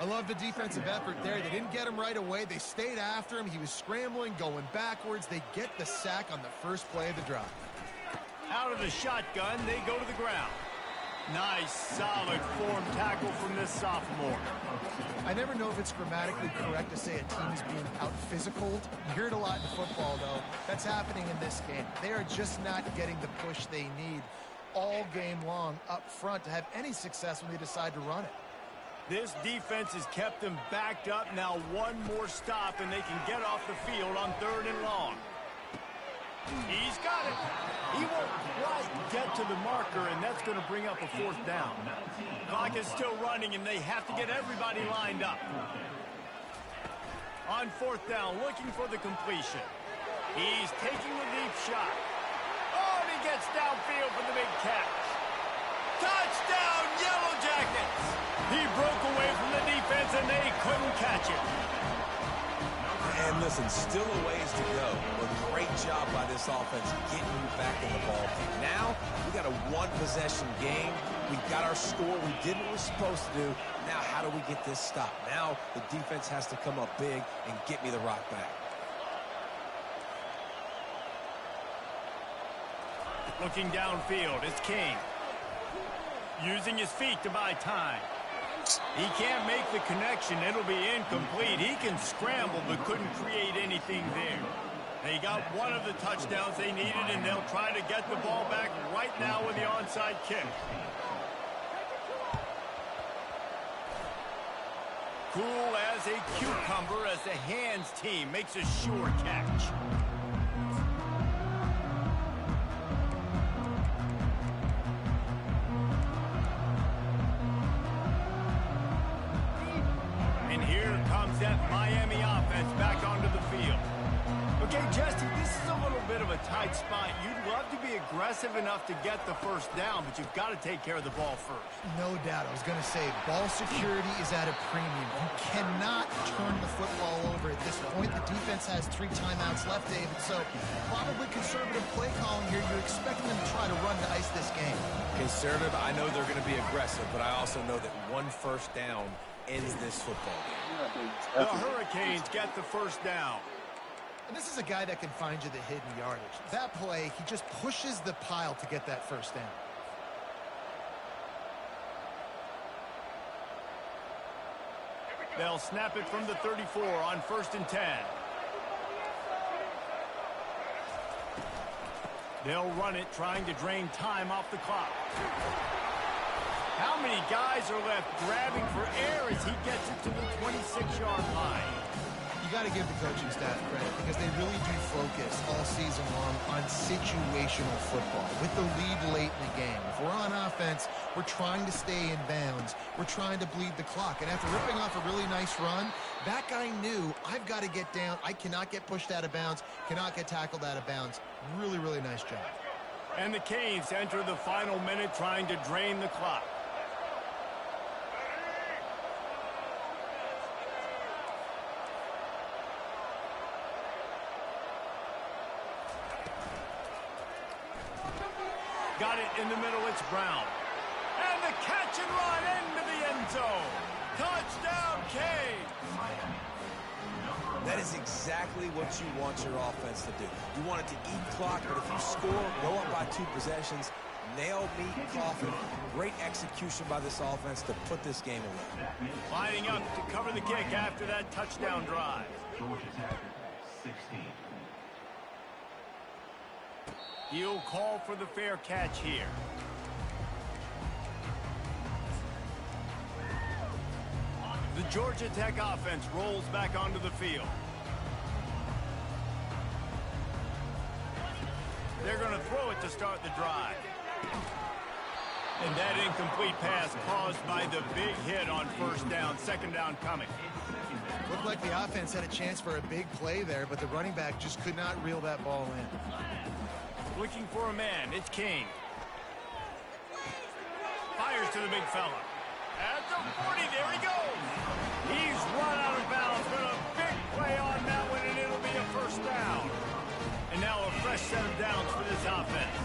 S2: I love the defensive effort there. They didn't get him right away. They stayed after him. He was scrambling, going backwards. They get the sack on the first play of the drive.
S1: Out of the shotgun, they go to the ground. Nice, solid form tackle from this sophomore.
S2: I never know if it's grammatically correct to say a team is being out-physicaled. You hear it a lot in football, though. That's happening in this game. They are just not getting the push they need all game long up front to have any success when they decide to run it.
S1: This defense has kept them backed up. Now one more stop, and they can get off the field on 3rd and long. He's got it. He won't quite get to the marker, and that's going to bring up a 4th down. Clock is still running, and they have to get everybody lined up. On 4th down, looking for the completion. He's taking the deep shot. Oh, and he gets downfield for the big catch. Touchdown, Yellow Jackets! He broke away from the defense, and they couldn't catch it.
S3: And listen, still a ways to go. A great job by this offense getting you back in the ball. Now, we got a one-possession game. We got our score. We did what we're supposed to do. Now, how do we get this stop? Now, the defense has to come up big and get me the rock back.
S1: Looking downfield, it's King. Using his feet to buy time. He can't make the connection. It'll be incomplete. He can scramble but couldn't create anything there. They got one of the touchdowns they needed, and they'll try to get the ball back right now with the onside kick. Cool as a cucumber as the hands team makes a sure catch. And here comes that Miami offense back onto the field. Okay, Justy, this is a little bit of a tight spot. You'd love to be aggressive enough to get the first down, but you've got to take care of the ball first.
S2: No doubt. I was going to say, ball security is at a premium. You cannot turn the football over at this point. The defense has 3 timeouts left, David, so probably conservative play calling here. You're expecting them to try to run to ice this game.
S3: Conservative, I know they're going to be aggressive, but I also know that one first down ends this football game.
S1: The Hurricanes get the first down.
S2: And this is a guy that can find you the hidden yardage. That play, he just pushes the pile to get that first down.
S1: They'll snap it from the 34 on 1st and 10. They'll run it, trying to drain time off the clock. How many guys are left grabbing for air as he gets it to the 26-yard line?
S2: You got to give the coaching staff credit because they really do focus all season long on situational football with the lead late in the game. If we're on offense, we're trying to stay in bounds. We're trying to bleed the clock. And after ripping off a really nice run, that guy knew, I've got to get down. I cannot get pushed out of bounds, cannot get tackled out of bounds. Really, really nice job.
S1: And the Canes enter the final minute trying to drain the clock. Got it in the middle, it's Brown. And the catch and run into the end zone. Touchdown, Canes!
S3: That is exactly what you want your offense to do. You want it to eat clock, but if you score, go up by 2 possessions, nail, meet, coffin. Great execution by this offense to put this game away.
S1: Lining up to cover the kick after that touchdown drive.
S5: Georgia Tech, 16.
S1: He'll call for the fair catch here. The Georgia Tech offense rolls back onto the field. They're going to throw it to start the drive. And that incomplete pass caused by the big hit on 1st down, 2nd down coming.
S2: Looked like the offense had a chance for a big play there, but the running back just could not reel that ball in.
S1: Looking for a man, it's King. Fires to the big fella. At the 40, there he goes. He's run out of bounds, but a big play on that one, and it'll be a 1st down. And now a fresh set of downs for this offense.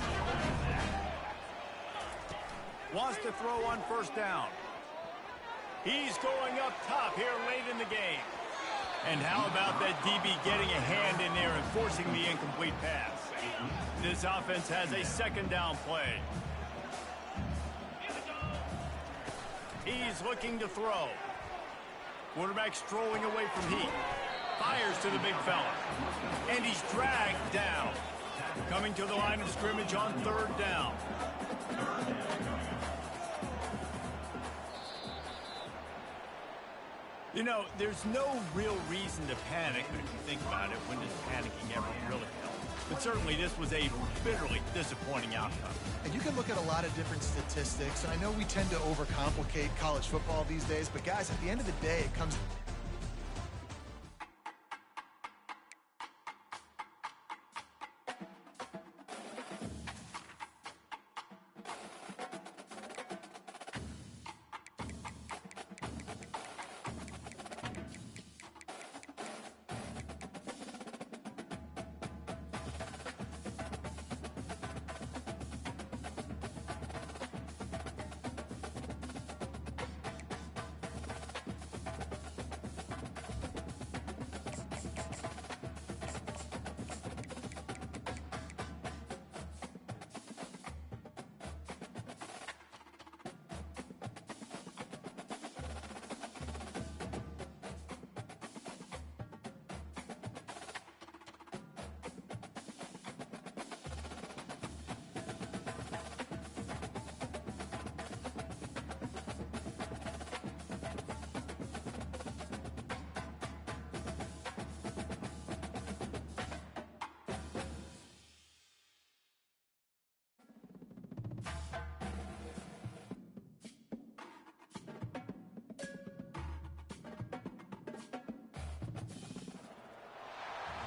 S1: Wants to throw on 1st down. He's going up top here late in the game. And how about that DB getting a hand in there and forcing the incomplete pass? This offense has a 2nd down play. He's looking to throw. Quarterback strolling away from heat. Fires to the big fella. And he's dragged down. Coming to the line of scrimmage on 3rd down. You know, there's no real reason to panic, but if you think about it, when does panicking ever really help? But certainly this was a bitterly disappointing outcome.
S2: And you can look at a lot of different statistics. I know we tend to overcomplicate college football these days, but guys, at the end of the day, it comes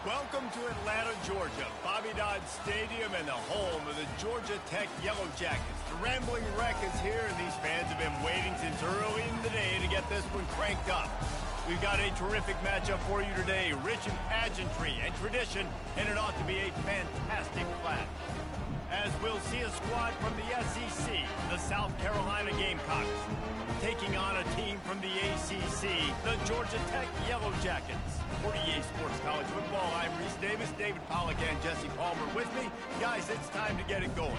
S1: Welcome to Atlanta, Georgia, Bobby Dodd Stadium and the home of the Georgia Tech Yellow Jackets. The Rambling Wreck is here, and these fans have been waiting since early in the day to get this one cranked up. We've got a terrific matchup for you today, rich in pageantry and tradition, and it ought to be a fantastic clash. As we'll see a squad from the SEC, the South Carolina Gamecocks, taking on a team from the ACC, the Georgia Tech Yellow Jackets. For EA Sports College Football, I'm Reese Davis, David Pollack, and Jesse Palmer with me. Guys, it's time to get it going.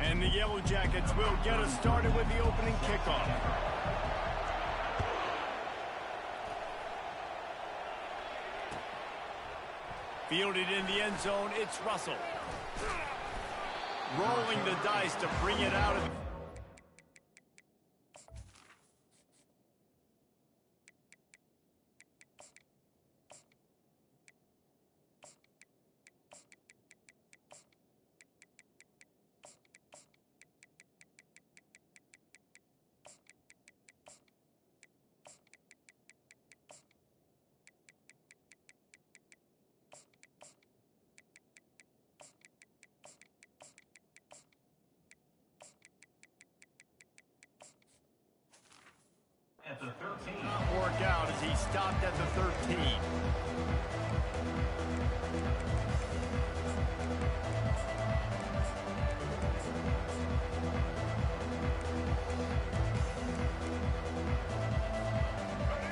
S1: And the Yellow Jackets will get us started with the opening kickoff. Fielded in the end zone, it's Russell. Rolling the dice to bring it out of...
S5: At the 13.
S1: Work out as he stopped at the 13.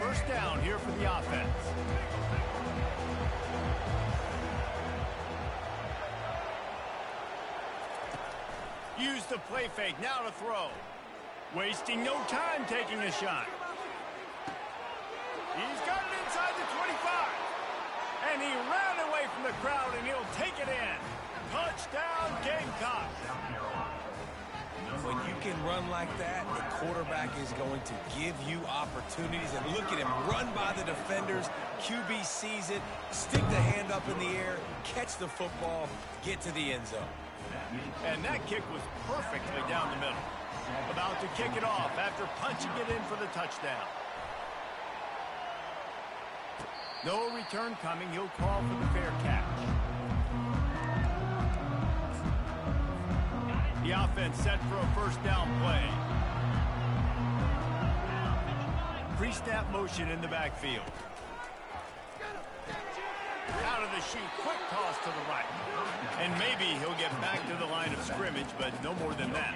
S1: First down here for the offense. Use the play fake, now to throw. Wasting no time taking a shot. He's got it inside the 25. And he ran away from the crowd, and he'll take it in. Touchdown, Gamecocks.
S3: When you can run like that, the quarterback is going to give you opportunities. And look at him run by the defenders. QB sees it, stick the hand up in the air, catch the football, get to the end zone.
S1: And that kick was perfectly down the middle. About to kick it off after punching it in for the touchdown. No return coming. He'll call for the fair catch. The offense set for a first down play. Pre-snap motion in the backfield. Out of the sheet, quick toss to the right. And maybe he'll get back to the line of scrimmage, but no more than that.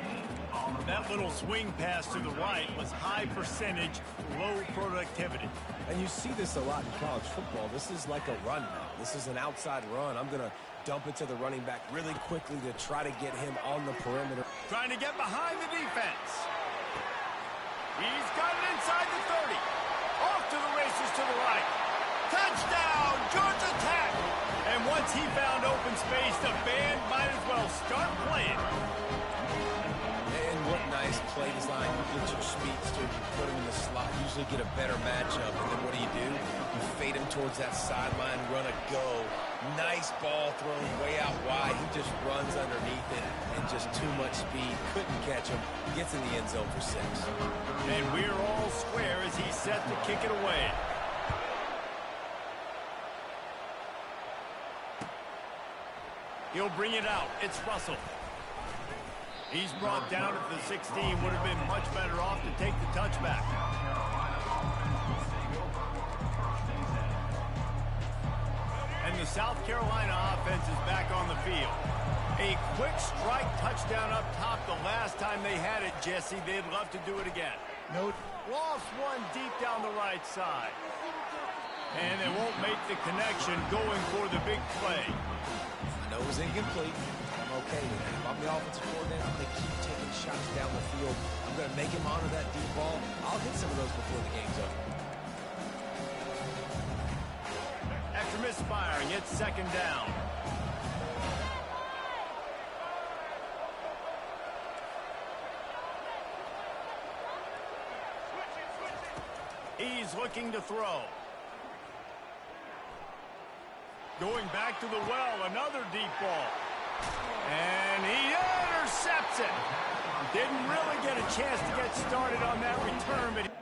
S1: That little swing pass to the right was high percentage, low productivity.
S3: And you see this a lot in college football. This is like a run now. This is an outside run. I'm going to dump it to the running back really quickly to try to get him on the perimeter.
S1: Trying to get behind the defense. He's got it inside the 30. Off to the races to the right. Touchdown, Georgia Tech! And once he found open space, the band might as well start playing.
S3: And what nice play design. You get your speedster, you put him in the slot, usually get a better matchup. And then what do? You fade him towards that sideline, run a go. Nice ball thrown way out wide. He just runs underneath it and just too much speed. Couldn't catch him. Gets in the end zone for 6.
S1: And we're all square as he's set to kick it away. He'll bring it out. It's Russell. He's brought down at the 16. Would have been much better off to take the touchback. And the South Carolina offense is back on the field. A quick strike touchdown up top the last time they had it, Jesse. They'd love to do it again.
S2: Note.
S1: Lost one deep down the right side. And they won't make the connection going for the big play.
S3: I know it was incomplete. I'm okay with it. If I'm the offensive coordinator, I'm going to keep taking shots down the field. I'm going to make him honor that deep ball. I'll hit some of those before the game's over.
S1: After misfiring, it's second down. He's looking to throw. Going back to the well, another deep ball. And he intercepts it. Didn't really get a chance to get started on that return, but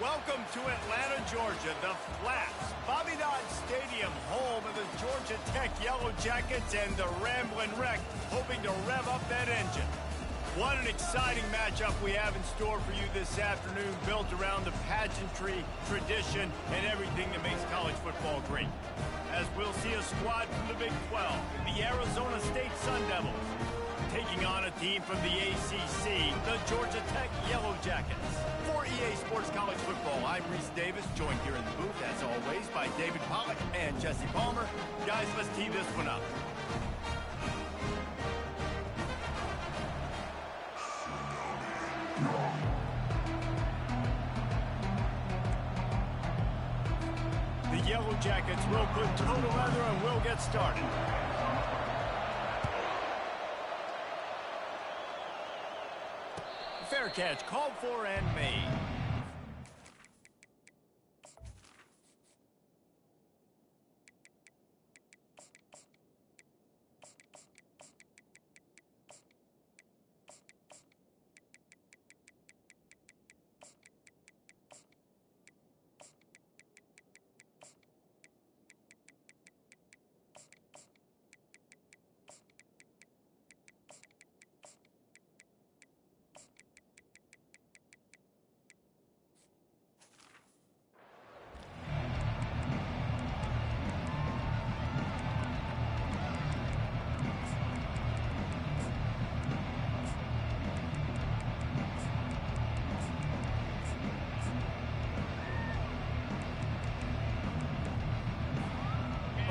S1: welcome to Atlanta, Georgia, the Flats. Bobby Dodd Stadium, home of the Georgia Tech Yellow Jackets and the Ramblin' Wreck, hoping to rev up that engine. What an exciting matchup we have in store for you this afternoon, built around the pageantry, tradition, and everything that makes college football great. As we'll see a squad from the Big 12, the Arizona State Sun Devils, taking on a team from the ACC, the Georgia Tech Yellow Jackets. For EA Sports College Football, I'm Reese Davis, joined here in the booth, as always, by David Pollack and Jesse Palmer. Guys, let's tee this one up. The Yellow Jackets will put toe to leather and we'll get started. Fair catch, called for and made.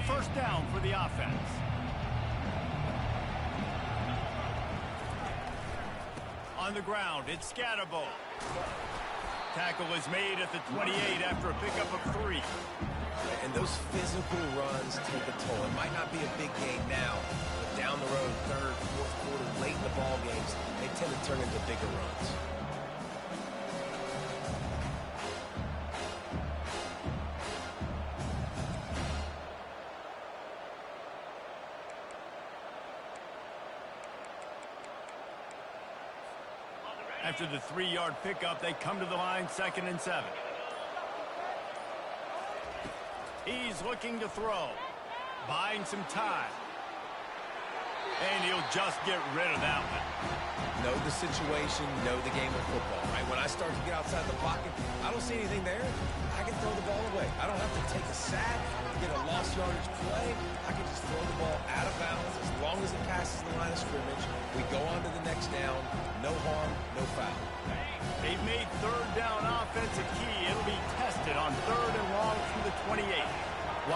S1: First down for the offense. On the ground, it's Scatterbo. Tackle is made at the 28 after a pickup of 3.
S3: And those physical runs take a toll. It might not be a big game now, but down the road, third, fourth quarter, late in the ball games, they tend to turn into bigger runs.
S1: After the 3-yard pickup, they come to the line, 2nd and 7. He's looking to throw, buying some time. And he'll just get rid of that one.
S3: Know the situation, know the game of football, right? When I start to get outside the pocket, I don't see anything there. I can throw the ball away. I don't have to take a sack, get a lost yardage play. I can just throw the ball out of bounds as long as it passes the line of scrimmage. We go on to the next down. No harm, no foul.
S1: They've made 3rd down offense a key. It'll be tested on 3rd and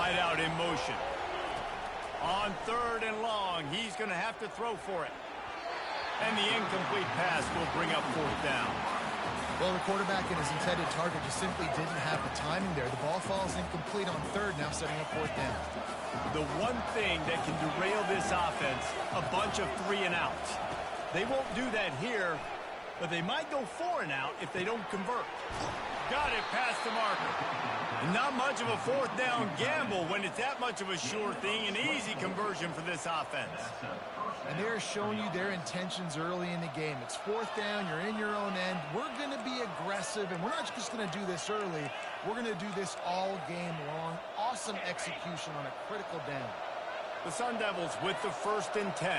S1: wideout in motion. On 3rd and long, he's going to have to throw for it. And the incomplete pass will bring up 4th down.
S2: Well, the quarterback and his intended target just simply didn't have the timing there. The ball falls incomplete on 3rd, now setting up 4th down.
S1: The one thing that can derail this offense, a bunch of 3 and outs. They won't do that here, but they might go 4 and out if they don't convert. Got it past the marker. And not much of a 4th down gamble when it's that much of a sure thing, an easy conversion for this offense.
S2: And they're showing you their intentions early in the game. It's 4th down, you're in your own end. We're going to be aggressive, and we're not just going to do this early. We're going to do this all game long. Awesome execution on a critical down.
S1: The Sun Devils with the 1st and 10.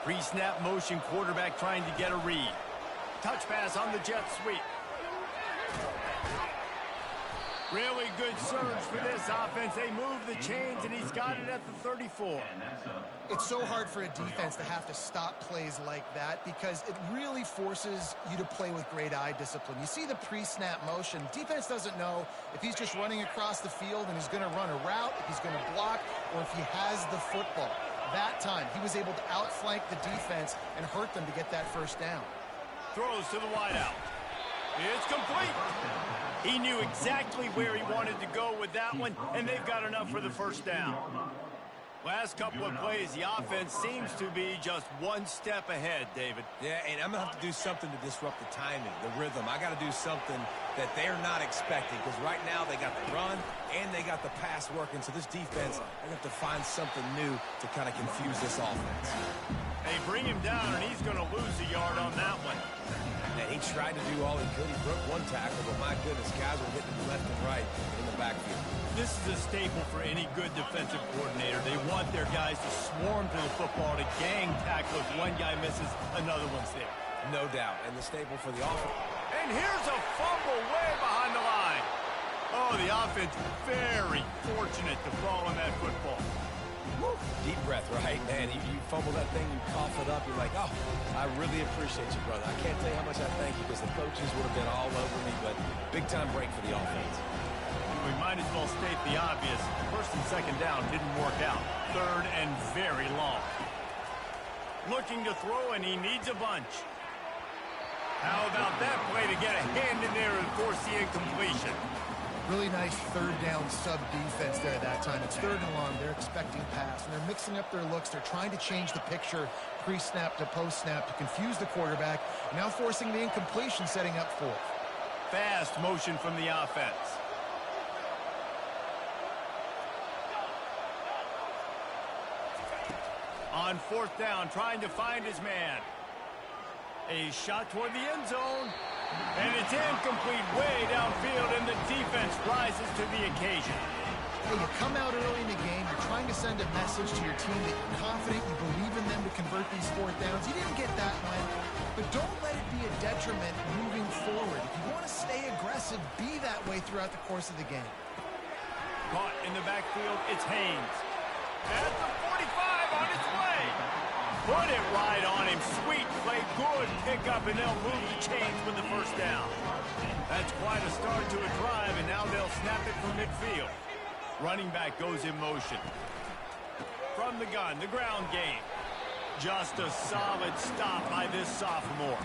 S1: Pre-snap motion, quarterback trying to get a read. Touch pass on the jet sweep. Really good surge for this offense. They move the chains, and he's got it at the 34.
S2: It's so hard for a defense to have to stop plays like that because it really forces you to play with great eye discipline. You see the pre-snap motion. Defense doesn't know if he's just running across the field and he's going to run a route, if he's going to block, or if he has the football. That time, he was able to outflank the defense and hurt them to get that 1st down.
S1: Throws to the wideout. It's complete. He knew exactly where he wanted to go with that one, and they've got enough for the 1st down. Last couple of plays, the offense seems to be just one step ahead, David.
S3: Yeah, and I'm going to have to do something to disrupt the timing, the rhythm. I got to do something that they're not expecting because right now they got the run and they got the pass working. So this defense, they're going to have to find something new to kind of confuse this offense.
S1: They bring him down, and he's going to lose a yard on that one.
S3: And he tried to do all he could. He broke one tackle, but my goodness, guys are hitting him left and right in the backfield.
S1: This is a staple for any good defensive coordinator. They want their guys to swarm to the football, to gang tackle. If one guy misses, another one's there.
S3: No doubt. And the staple for the offense.
S1: And here's a fumble way behind the line. Oh, the offense very fortunate to fall on that football.
S3: Woo. Deep breath, right? Man, you fumble that thing, you cough it up, you're like, oh, I really appreciate you, brother. I can't tell you how much I thank you because the coaches would have been all over me, but big-time break for the offense.
S1: We might as well state the obvious. 1st and 2nd down didn't work out. 3rd and very long. Looking to throw, and he needs a bunch. How about that play to get a hand in there and force the incompletion?
S2: Really nice 3rd down sub-defense there that time. It's 3rd and long. They're expecting pass, and they're mixing up their looks. They're trying to change the picture pre-snap to post-snap to confuse the quarterback, now forcing the incompletion, setting up 4th.
S1: Fast motion from the offense. On 4th down, trying to find his man. A shot toward the end zone. And it's incomplete way downfield, and the defense rises to the occasion.
S2: Hey, you come out early in the game, you're trying to send a message to your team that you're confident, you believe in them to convert these 4th downs. You didn't get that one, but don't let it be a detriment moving forward. If you want to stay aggressive, be that way throughout the course of the game.
S1: Caught in the backfield, it's Haynes. At the 45 on its way. Put it right on him. Sweet play, good pickup, and they'll move the chains with the 1st down. That's quite a start to a drive, and now they'll snap it from midfield. Running back goes in motion. From the gun, the ground game. Just a solid stop by this sophomore.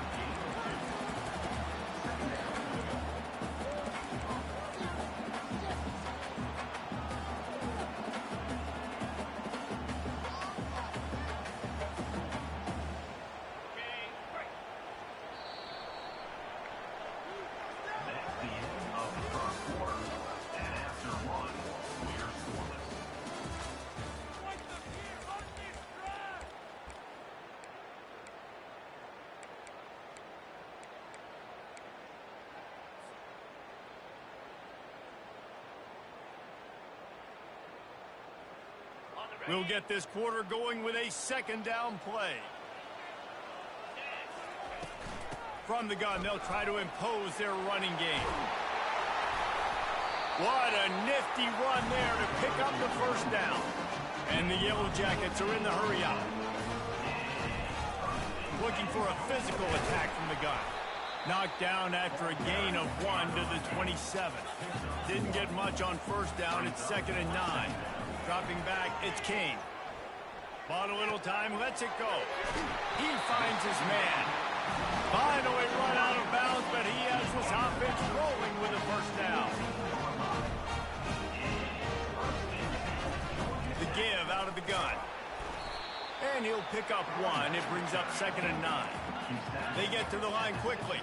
S1: We'll get this quarter going with a 2nd down play. From the gun, they'll try to impose their running game. What a nifty run there to pick up the 1st down. And the Yellow Jackets are in the hurry out. Looking for a physical attack from the gun. Knocked down after a gain of 1 to the 27. Didn't get much on first down. It's 2nd and 9. Dropping back, it's Kane. Bought a little time, lets it go. He finds his man. Finally run out of bounds, but he has this offense rolling with a first down. The give out of the gun. And he'll pick up 1. It brings up 2nd and 9. They get to the line quickly.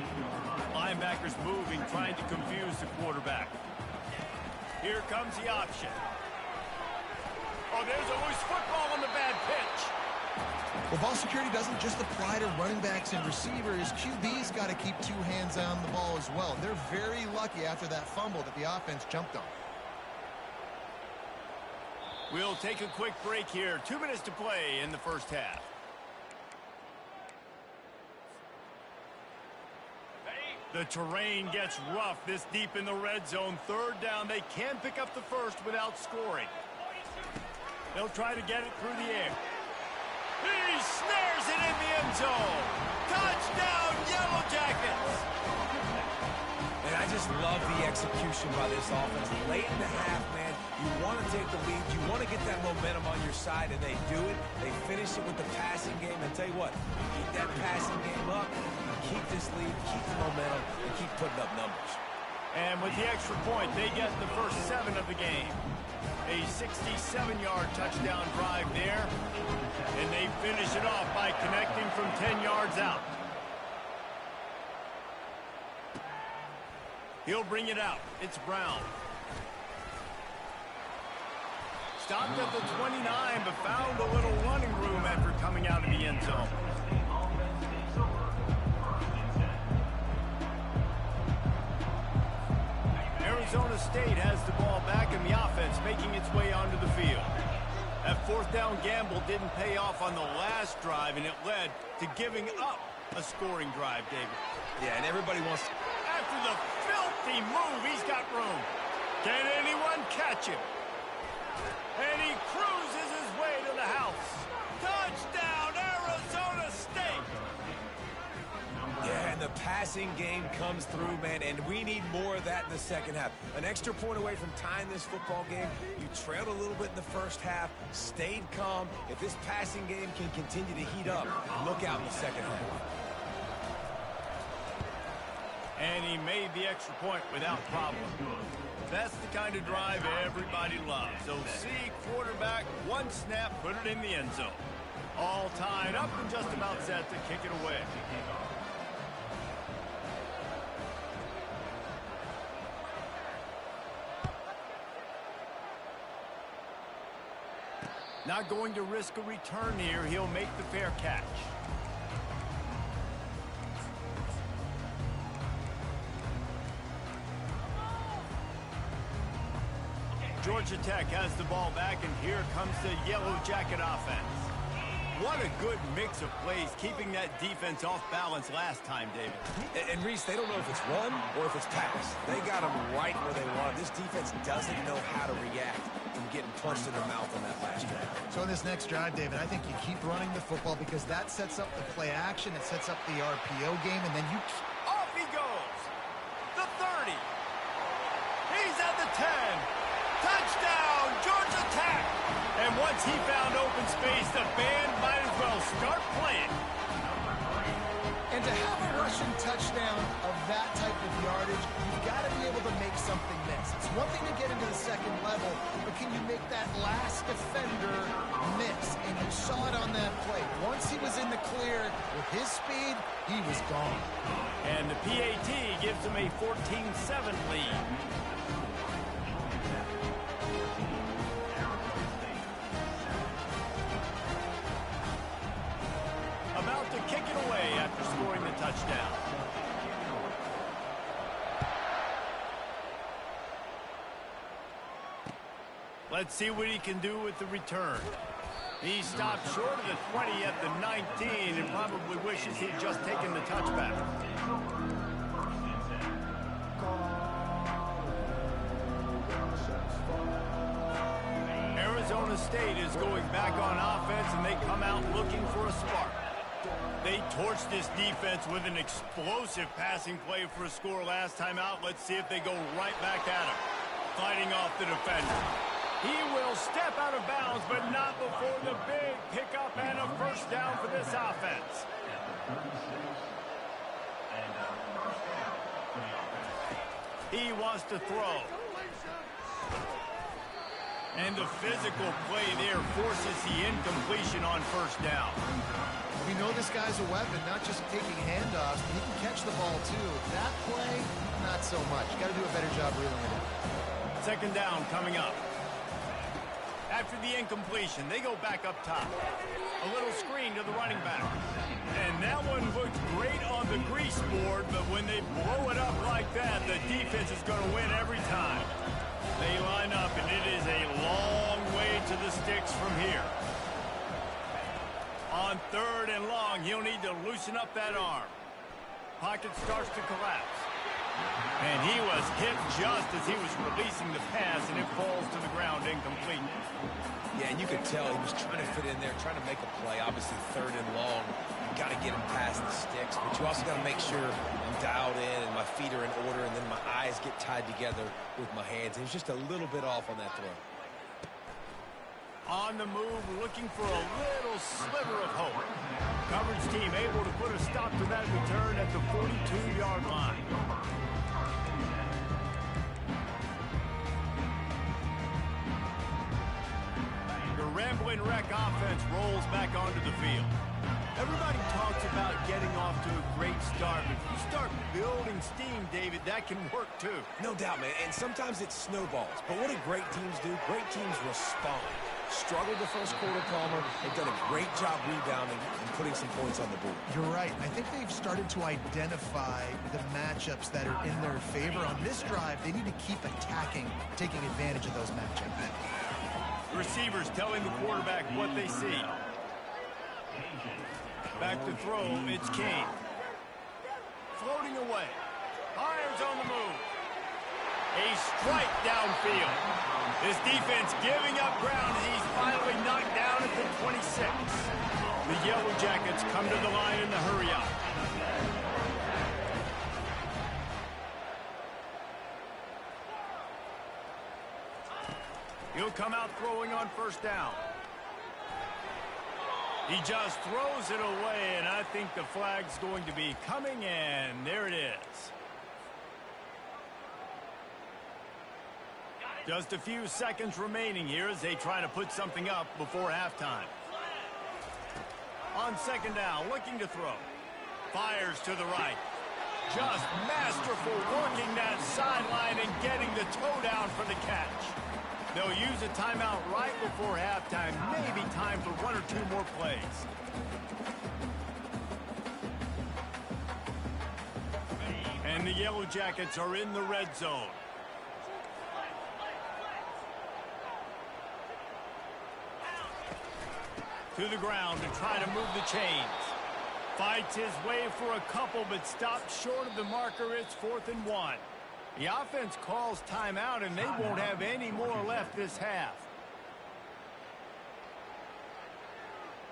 S1: Linebackers moving, trying to confuse the quarterback. Here comes the option. Oh, there's a loose football on the bad pitch.
S2: Well, ball security doesn't just apply to running backs and receivers. QB's got to keep 2 hands on the ball as well. They're very lucky after that fumble that the offense jumped on.
S1: We'll take a quick break here. 2 minutes to play in the first half. The terrain gets rough this deep in the red zone. 3rd down. They can pick up the first without scoring. They'll try to get it through the air. He snares it in the end zone. Touchdown, Yellow Jackets.
S3: And I just love the execution by this offense. Late in the half, man, you want to take the lead. You want to get that momentum on your side, and they do it. They finish it with the passing game. And tell you what, keep that passing game up, keep this lead, keep the momentum, and keep putting up numbers.
S1: And with the extra point, they get the first 7 of the game. A 67-yard touchdown drive there. And they finish it off by connecting from 10 yards out. He'll bring it out. It's Brown. Stopped at the 29, but found a little running room after coming out of the end zone. Arizona State has the ball back in the offense, making its way onto the field. That 4th down gamble didn't pay off on the last drive, and it led to giving up a scoring drive, David.
S3: Yeah, and everybody wants to...
S1: After the filthy move, he's got room. Can anyone catch him? And he cruises his way to the house. Touchdown, Arizona State!
S3: Yeah, and the passing game comes through, man, and we need more of that in the second half. An extra point away from tying this football game. You trailed a little bit in the first half, stayed calm. If this passing game can continue to heat up, look out in the second half.
S1: And he made the extra point without problem. That's the kind of drive everybody loves. So see, quarterback, 1 snap, put it in the end zone. All tied up and just about set to kick it away. Not going to risk a return here. He'll make the fair catch. Georgia Tech has the ball back, and here comes the Yellow Jacket offense. What a good mix of plays, keeping that defense off balance last time, David.
S3: And Reese, they don't know if it's run or if it's pass. They got them right where they want. This defense doesn't know how to react from getting punched in the mouth on that last drive.
S2: So in this next drive, David, I think you keep running the football because that sets up the play action. It sets up the RPO game, and then you...
S1: Off he goes. The 30. He's at the 10. Touchdown, Georgia Tech! And once he found open space, the band might as well start playing.
S2: And to have a rushing touchdown of that type of yardage, you've got to be able to make something miss. It's one thing to get into the second level, but can you make that last defender miss? And you saw it on that play. Once he was in the clear with his speed, he was gone.
S1: And the PAT gives him a 14-7 lead. About to kick it away after scoring the touchdown. Let's see what he can do with the return. He stopped short of the 20 at the 19 and probably wishes he'd just taken the touchback. Arizona State is going back on offense, and they come out looking for a spark. They torched this defense with an explosive passing play for a score last time out. Let's see if they go right back at him. Fighting off the defender. He will step out of bounds, but not before the big pickup and a first down for this offense. He wants to throw. And the physical play there forces the incompletion on first down.
S2: We know this guy's a weapon, not just taking handoffs, but he can catch the ball too. That play, not so much. Got to do a better job reeling it in.
S1: Second down coming up. After the incompletion, they go back up top. A little screen to the running back. And that one looked great on the grease board, but when they blow it up like that, the defense is going to win every time. They line up, and it is a long way to the sticks from here. On third and long, he'll need to loosen up that arm. Pocket starts to collapse. And he was hit just as he was releasing the pass, and it falls to the ground incomplete.
S3: Yeah, and you could tell he was trying to fit in there, trying to make a play. Obviously, third and long. You got to get him past the sticks, but you also got to make sure I'm dialed in and my feet are in order, and then my eyes get tied together with my hands. He was just a little bit off on that throw.
S1: On the move, looking for a little sliver of hope. Coverage team able to put a stop to that return at the 42-yard line. The Rambling Wreck offense rolls back onto the field. Everybody talks about getting off to a great start, but if you start building steam, David, that can work too.
S3: No doubt, man, and sometimes it snowballs. But what do great teams do? Great teams respond. Struggled the first quarter, Palmer. They've done a great job rebounding and putting some points on the board.
S2: You're right. I think they've started to identify the matchups that are in their favor. On this drive, they need to keep attacking, taking advantage of those matchups.
S1: Receivers telling the quarterback what they see. Back to throw, it's Kane. Floating away. Fires on the move. A strike downfield. This defense giving up ground as he's finally knocked down at the 26. The Yellow Jackets come to the line in the hurry up. He'll come out throwing on first down. He just throws it away, and I think the flag's going to be coming, and there it is. Just a few seconds remaining here as they try to put something up before halftime. On second down, looking to throw. Fires to the right. Just masterful working that sideline and getting the toe down for the catch. They'll use a timeout right before halftime. Maybe time for one or two more plays. And the Yellow Jackets are in the red zone. To the ground to try to move the chains. Fights his way for a couple, but stops short of the marker. It's 4th and 1. The offense calls timeout, and they won't have any more left this half.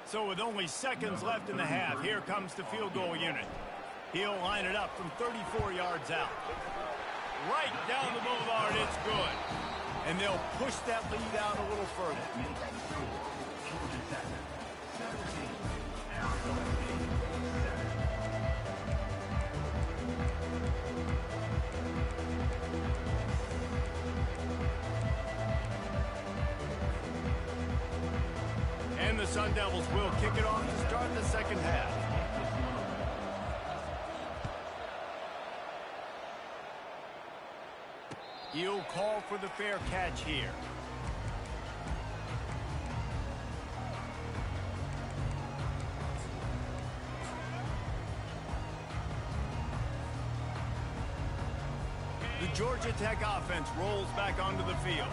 S1: So with only seconds left in the half, here comes the field goal unit. He'll line it up from 34 yards out. Right down the boulevard, it's good. And they'll push that lead out a little further. And the Sun Devils will kick it off to start the second half. He'll call for the fair catch here. The Georgia Tech offense rolls back onto the field.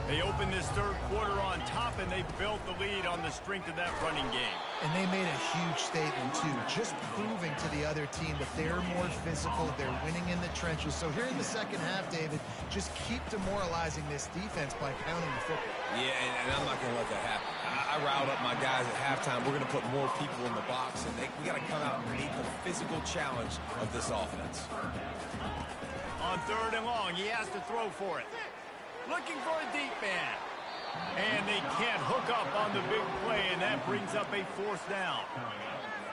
S1: They open this third quarter on top, and they built the lead on the strength of that running game.
S2: And they made a huge statement, too, just proving to the other team that they're more physical, they're winning in the trenches. So here in the second half, David, just keep demoralizing this defense by pounding the football.
S3: Yeah, and I'm not going to let that happen. I riled up my guys at halftime. We're going to put more people in the box, and we got to come out and meet the physical challenge of this offense.
S1: On 3rd and long, he has to throw for it. Looking for a deep man. And they can't hook up on the big play, and that brings up a 4th down.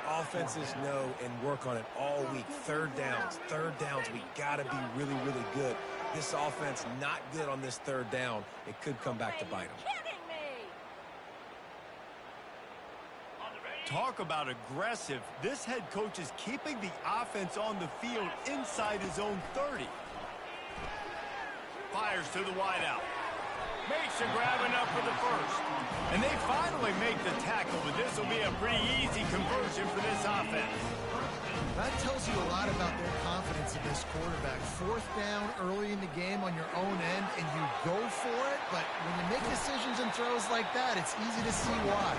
S3: Offenses know and work on it all week. Third downs. We got to be really, really good. This offense not good on this 3rd down. It could come back to bite them.
S1: Talk about aggressive. This head coach is keeping the offense on the field inside his own 30. Fires to the wideout. Makes a grab enough for the 1st. And they finally make the tackle, but this will be a pretty easy conversion for this offense.
S2: That tells you a lot about their confidence in this quarterback. 4th down early in the game on your own end, and you go for it, but when you make decisions and throws like that, it's easy to see why.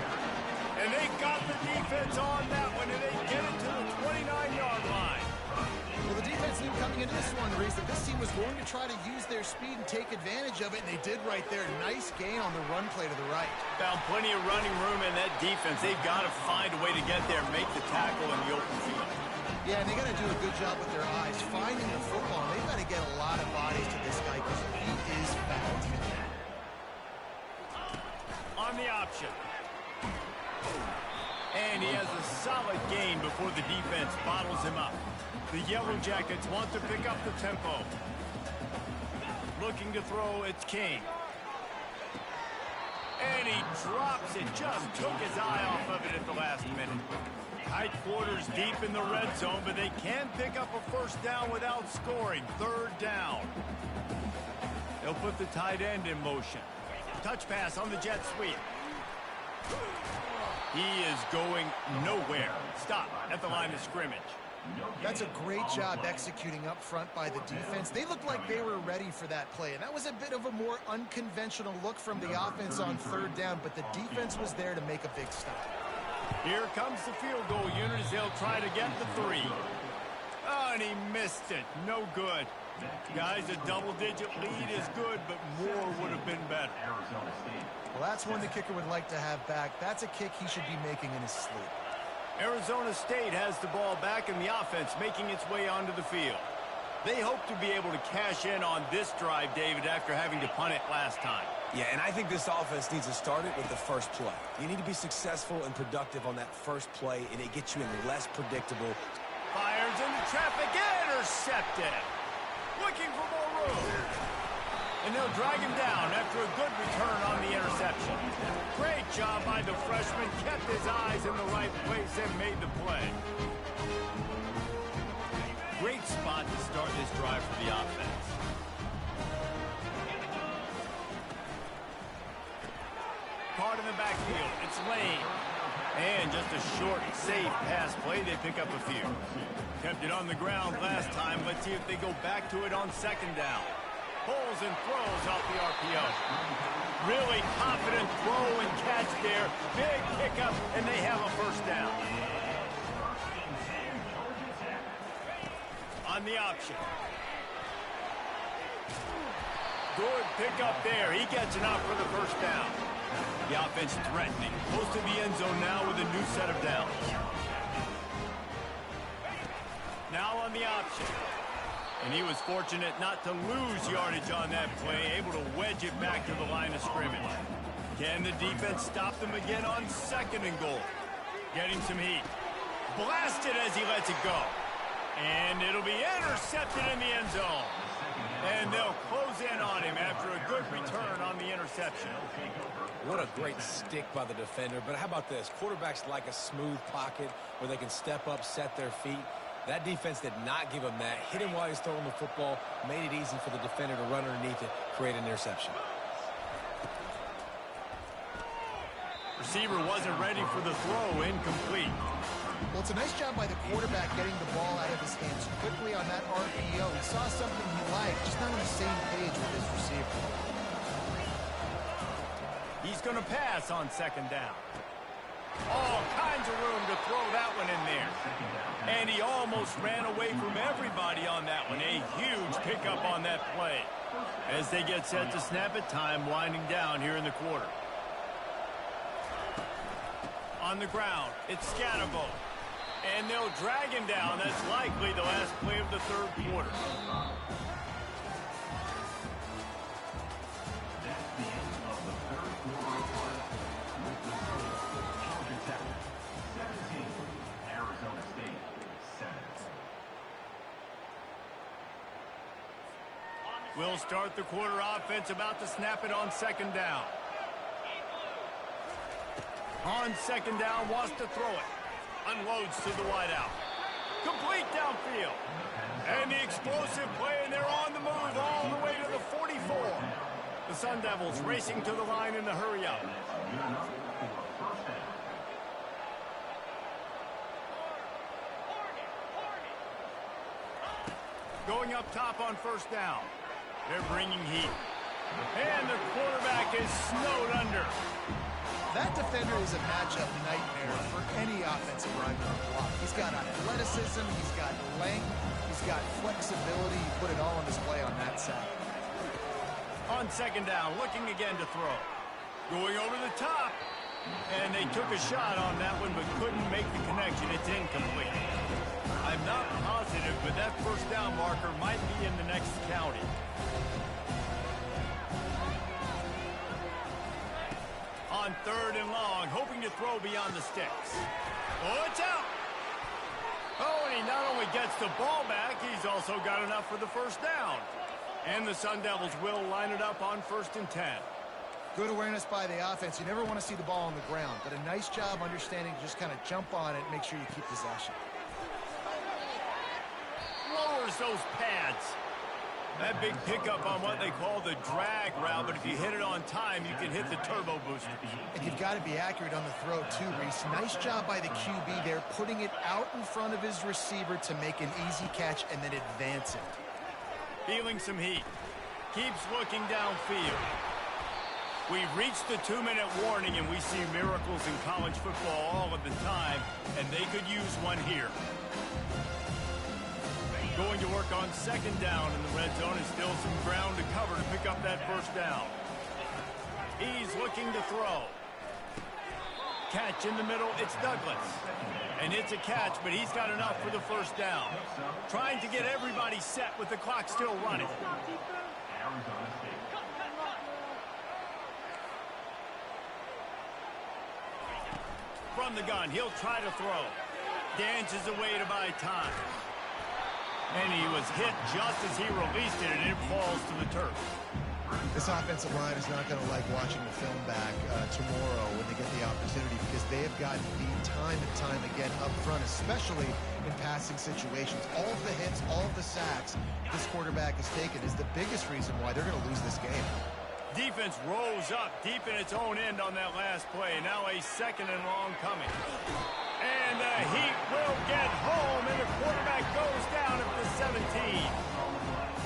S1: And they got the defense on that one, and they get it to the 29-yard line.
S2: Well, the defense knew coming into this one, Reese, that this team was going to try to use their speed and take advantage of it, and they did right there. Nice gain on the run play to the right.
S1: Found plenty of running room in that defense. They've got to find a way to get there and make the tackle in the open field.
S2: Yeah, and they got to do a good job with their eyes, finding the football. They've got to get a lot of bodies to this guy because he is fast.
S1: On the option. And he has a solid gain before the defense bottles him up. The Yellow Jackets want to pick up the tempo. Looking to throw, it's King. And he drops it, just took his eye off of it at the last minute. Tight quarters deep in the red zone, but they can pick up a 1st down without scoring. 3rd down. They'll put the tight end in motion. Touch pass on the jet sweep. He is going nowhere. Stop at the line of scrimmage.
S2: That's a great job executing up front by the defense. They looked like they were ready for that play, and that was a bit of a more unconventional look from the offense on 3rd down, but the defense was there to make a big stop.
S1: Here comes the field goal unit as they'll try to get the 3. Oh, and he missed it. No good. Guys, a double-digit lead is good, but more would have been better.
S2: Well, that's one the kicker would like to have back. That's a kick he should be making in his sleep.
S1: Arizona State has the ball back, and the offense making its way onto the field. They hope to be able to cash in on this drive, David, after having to punt it last time.
S3: Yeah, and I think this offense needs to start it with the 1st play. You need to be successful and productive on that 1st play, and it gets you in less predictable.
S1: Fires into traffic, intercepted. Looking for more room. And they'll drag him down after a good return on the interception. Great job by the freshman. Kept his eyes in the right place and made the play. Great spot to start this drive for the offense. Caught in the backfield. It's Lane. And just a short, safe pass play. They pick up a few. Kept it on the ground last time. Let's see if they go back to it on 2nd down. Pulls and throws off the RPO. Really confident throw and catch there. Big pickup, and they have a 1st down. On the option. Good pickup there. He gets enough for the 1st down. The offense threatening. Close to the end zone now with a new set of downs. Now on the option. And he was fortunate not to lose yardage on that play, able to wedge it back to the line of scrimmage. Can the defense stop them again on 2nd and goal? Getting some heat. Blasted as he lets it go. And it'll be intercepted in the end zone. And they'll close in on him after a good return on the interception.
S3: What a great stick by the defender. But how about this? Quarterbacks like a smooth pocket where they can step up, set their feet. That defense did not give him that. Hit him while he's throwing the football. Made it easy for the defender to run underneath it, create an interception.
S1: Receiver wasn't ready for the throw. Incomplete.
S2: Well, it's a nice job by the quarterback getting the ball out of his hands quickly on that RPO. He saw something he liked, just not on the same page with his receiver.
S1: He's going to pass on 2nd down. All kinds of room to throw that one in there. And he almost ran away from everybody on that one. A huge pickup on that play. As they get set to snap it, time winding down here in the quarter. On the ground, it's Scatterbo. And they'll drag him down. That's likely the last play of the third quarter.
S5: That's the end of the third quarter of play. With the score, Georgia Tech 17, Arizona State 7.
S1: We'll start the quarter offense, about to snap it on second down. On second down, wants to throw it. Unloads to the wideout. Complete downfield. And the explosive play, and they're on the move all the way to the 44. The Sun Devils racing to the line in the hurry-up. Going up top on first down. They're bringing heat. And the quarterback is snowed under.
S2: That defender is a matchup nightmare for any offensive lineman on the block. He's got athleticism, he's got length, he's got flexibility. You put it all on display on that side.
S1: On second down, looking again to throw. Going over the top. And they took a shot on that one, but couldn't make the connection. It's incomplete. I'm not positive, but that first down marker might be in the next county. On third and long, hoping to throw beyond the sticks. Oh, it's out. Oh, and he not only gets the ball back, he's also got enough for the first down. And the Sun Devils will line it up on 1st and 10.
S2: Good awareness by the offense. You never want to see the ball on the ground, but a nice job understanding to just kind of jump on it and make sure you keep possession.
S1: Lowers those pads. That big pickup on what they call the drag route, but if you hit it on time, you can hit the turbo booster.
S2: And you've got to be accurate on the throw, too, Reese. Nice job by the QB there, putting it out in front of his receiver to make an easy catch and then advance it.
S1: Feeling some heat. Keeps looking downfield. We've reached the 2-minute warning, and we see miracles in college football all of the time, and they could use one here. Going to work on second down in the red zone, and still some ground to cover to pick up that first down. He's looking to throw. Catch in the middle, it's Douglas. And it's a catch, but he's got enough for the first down. Trying to get everybody set with the clock still running. From the gun, he'll try to throw. Dances away to buy time. And he was hit just as he released it, and it falls to the turf.
S2: This offensive line is not going to like watching the film back tomorrow when they get the opportunity, because they have gotten beat time and time again up front, especially in passing situations. All of the hits, all of the sacks this quarterback has taken is the biggest reason why they're going to lose this game.
S1: Defense rose up deep in its own end on that last play. Now a second and long coming. And the Heat will get home, and the quarterback goes down at the 17.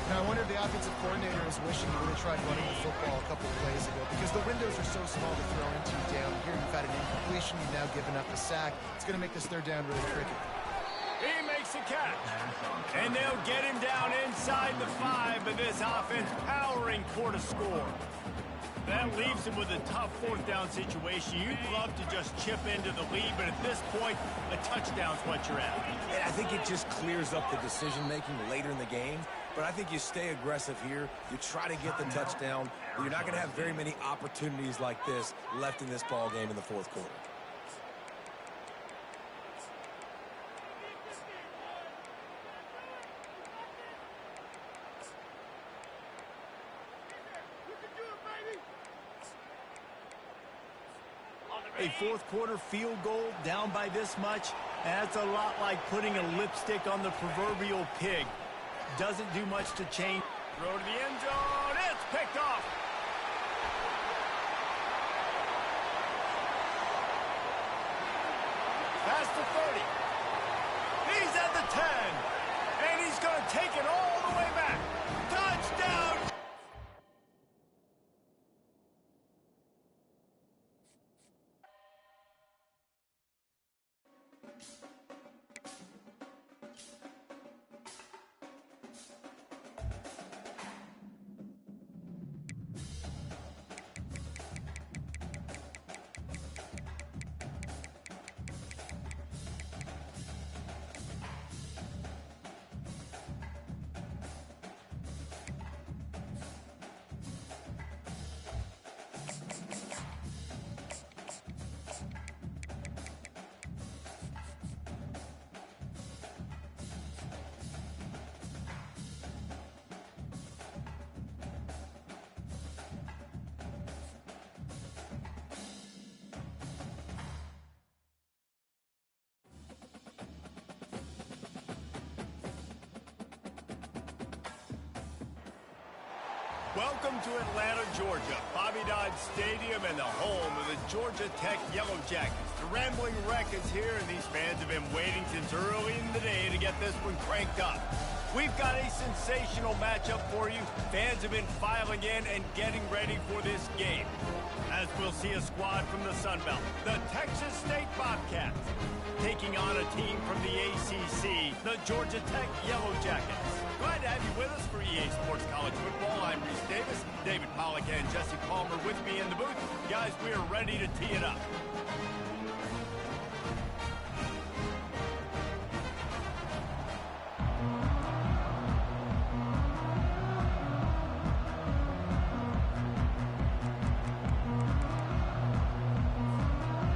S2: Now, I wonder if the offensive coordinator is wishing he would have tried running the football a couple of plays ago, because the windows are so small to throw into down here. You've had an incompletion. You've now given up a sack. It's going to make this third down really tricky.
S1: He makes a catch. And they'll get him down inside the 5, but this offense powering for to score. That leaves him with a tough fourth down situation. You'd love to just chip into the lead, but at this point, a touchdown's what you're at.
S3: And I think it just clears up the decision-making later in the game. But I think you stay aggressive here. You try to get the touchdown. You're not going to have very many opportunities like this left in this ball game in the fourth quarter.
S1: A fourth quarter field goal down by this much, that's a lot like putting a lipstick on the proverbial pig. Doesn't do much to change. Throw to the end zone. It's picked off. Past the 30. He's at the 10. And he's going to take it all the way back. Touchdown! Welcome to Atlanta, Georgia, Bobby Dodd Stadium and the home of the Georgia Tech Yellow Jackets. The Rambling Wreck is here, and these fans have been waiting since early in the day to get this one cranked up. We've got a sensational matchup for you. Fans have been filing in and getting ready for this game. As we'll see a squad from the Sun Belt, the Texas State Bobcats, taking on a team from the ACC, the Georgia Tech Yellow Jackets. Glad to have you with us for EA Sports College Football. I'm Reese Davis, David Pollack and Jesse Palmer with me in the booth. Guys, we are ready to tee it up.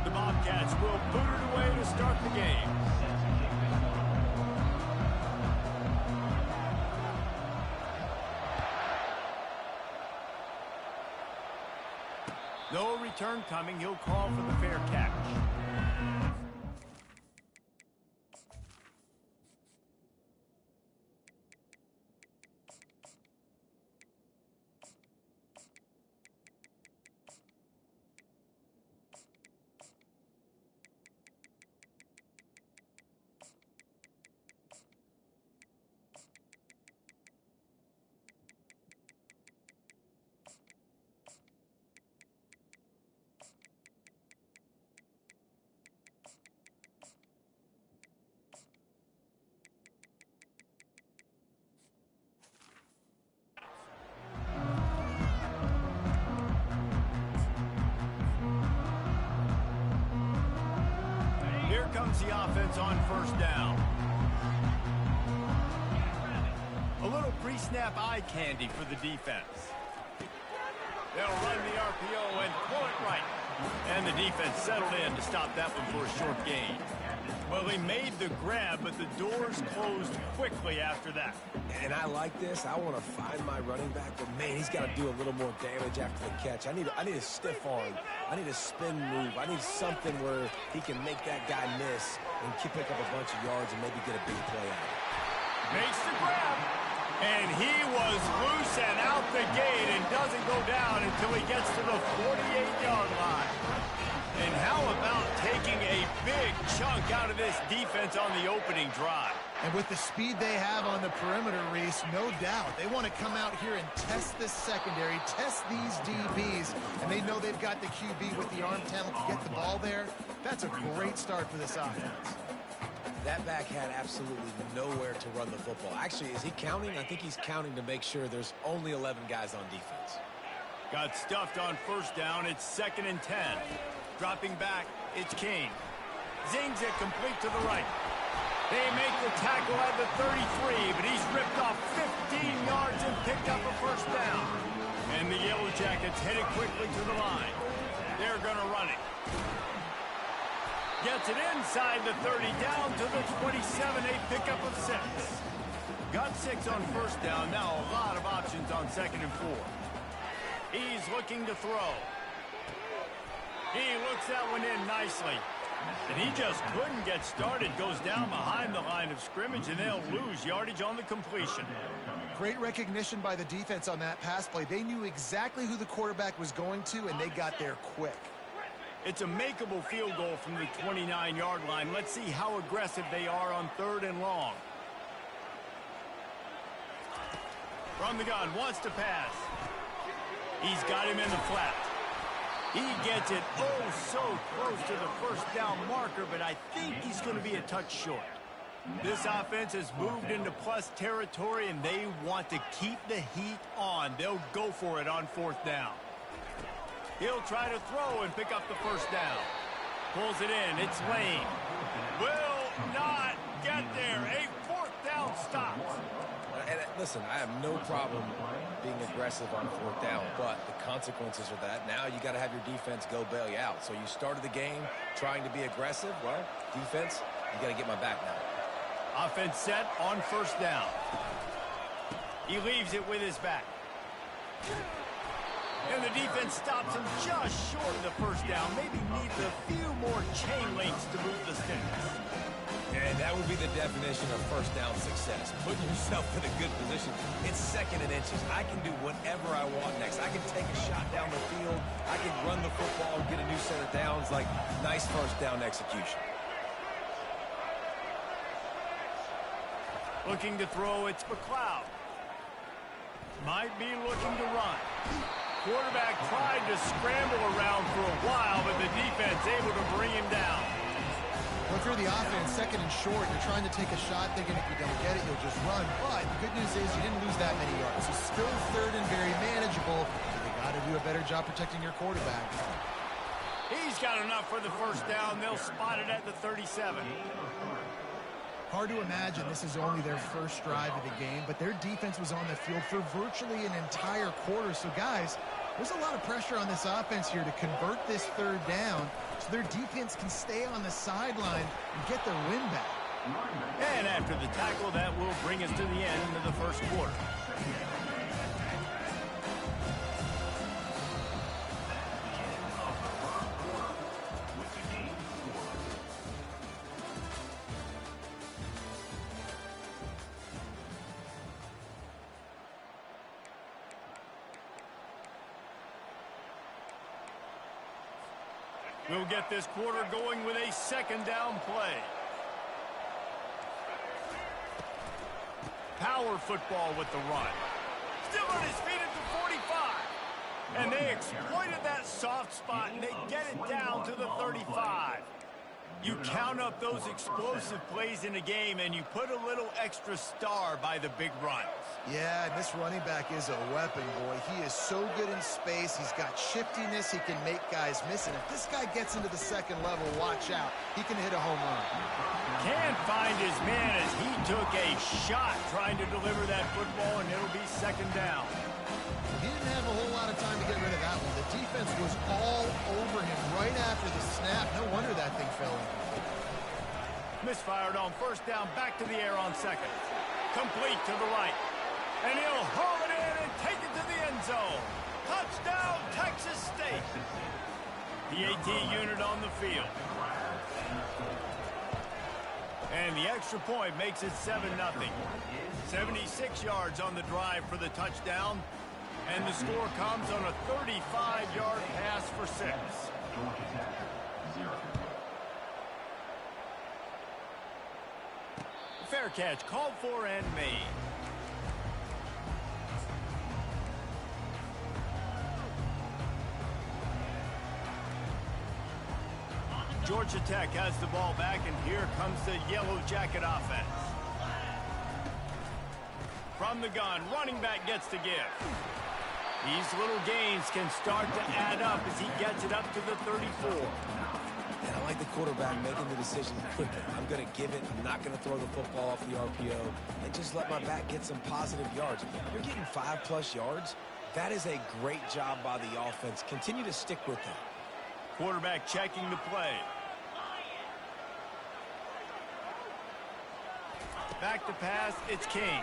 S1: The Bobcats will boot it away to start the game. No return coming. He'll call for the fair catch. Here comes the offense on first down. A little pre-snap eye candy for the defense. They'll run the RPO and pull it right. And the defense settled in to stop that one for a short gain. Well, they made the grab, but the doors closed quickly after that.
S3: And I like this. I want to find my running back, but man, he's got to do a little more damage after the catch. I need a stiff arm. I need a spin move. I need something where he can make that guy miss and pick up a bunch of yards and maybe get a big play out.
S1: Makes the grab. And he was loose and out the gate and doesn't go down until he gets to the 48-yard line. And how about taking a big chunk out of this defense on the opening drive?
S2: And with the speed they have on the perimeter, Reese, no doubt, they want to come out here and test this secondary, test these DBs, and they know they've got the QB with the arm talent to get the ball there. That's a great start for this offense.
S3: That back had absolutely nowhere to run the football. Actually, is he counting? I think he's counting to make sure there's only 11 guys on defense.
S1: Got stuffed on first down. It's 2nd and 10. Dropping back, it's King. Zings it complete to the right. They make the tackle at the 33, but he's ripped off 15 yards and picked up a first down. And the Yellow Jackets headed quickly to the line. They're going to run it. Gets it inside the 30, down to the 27, a pickup of 6. Got 6 on first down, now a lot of options on 2nd and 4. He's looking to throw. He looks that one in nicely. And he just couldn't get started, goes down behind the line of scrimmage, and they'll lose yardage on the completion.
S2: Great recognition by the defense on that pass play. They knew exactly who the quarterback was going to, and they got there quick.
S1: It's a makeable field goal from the 29-yard line. Let's see how aggressive they are on 3rd and long. From the gun, wants to pass. He's got him in the flat. He gets it so close to the first down marker, but I think he's going to be a touch short. This offense has moved into plus territory, and they want to keep the heat on. They'll go for it on 4th down. He'll try to throw and pick up the first down. Pulls it in. It's Lane. Will not get there. A 4th down stop.
S3: And listen, I have no problem being aggressive on 4th down, but the consequences of that, now you got to have your defense go bail you out. So you started the game trying to be aggressive. Well, defense, you got to get my back now.
S1: Offense set on first down. He leaves it with his back. And the defense stops him just short of the first down. Maybe needs a few more chain links to move the sticks.
S3: And that would be the definition of first down success. Putting yourself in a good position. It's second and inches. I can do whatever I want next. I can take a shot down the field. I can run the football and get a new set of downs. Like, nice first down execution.
S1: Looking to throw, it's McLeod. Might be looking to run. Quarterback tried to scramble around for a while, but the defense able to bring him down.
S2: Well, if you're the offense, second and short, you're trying to take a shot, thinking if you don't get it, you'll just run. But the good news is you didn't lose that many yards. It's still third and very manageable. So they got to do a better job protecting your quarterback.
S1: He's got enough for the first down. They'll spot it at the 37.
S2: Hard to imagine this is only their first drive of the game, but their defense was on the field for virtually an entire quarter. So, guys, there's a lot of pressure on this offense here to convert this third down so their defense can stay on the sideline and get their win back.
S1: And after the tackle, that will bring us to the end of the first quarter. We'll get this quarter going with a second down play. Power football with the run. Still on his feet at the 45. And they exploited that soft spot, and they get it down to the 35. You count up those explosive plays in a game, and you put a little extra star by the big runs.
S2: Yeah, and this running back is a weapon, boy. He is so good in space. He's got shiftiness. He can make guys miss. And if this guy gets into the second level, watch out. He can hit a home run.
S1: Can't find his man as he took a shot trying to deliver that football, and it'll be second down.
S2: He didn't have a whole lot of time to get rid of that one. The defense was all over him right after the snap. No wonder that thing fell in.
S1: Misfired on first down, back to the air on second. Complete to the right. And he'll haul it in and take it to the end zone. Touchdown, Texas State. The AT unit on the field. And the extra point makes it 7-0. 76 yards on the drive for the touchdown. And the score comes on a 35-yard pass for 6. Fair catch called for and made. Georgia Tech has the ball back, and here comes the Yellow Jacket offense. From the gun, running back gets the give. These little gains can start to add up as he gets it up to the 34.
S3: And I like the quarterback making the decision quickly. I'm going to give it. I'm not going to throw the football off the RPO and just let my back get some positive yards. You're getting 5+ yards. That is a great job by the offense. Continue to stick with that.
S1: Quarterback checking the play. Back to pass, it's King.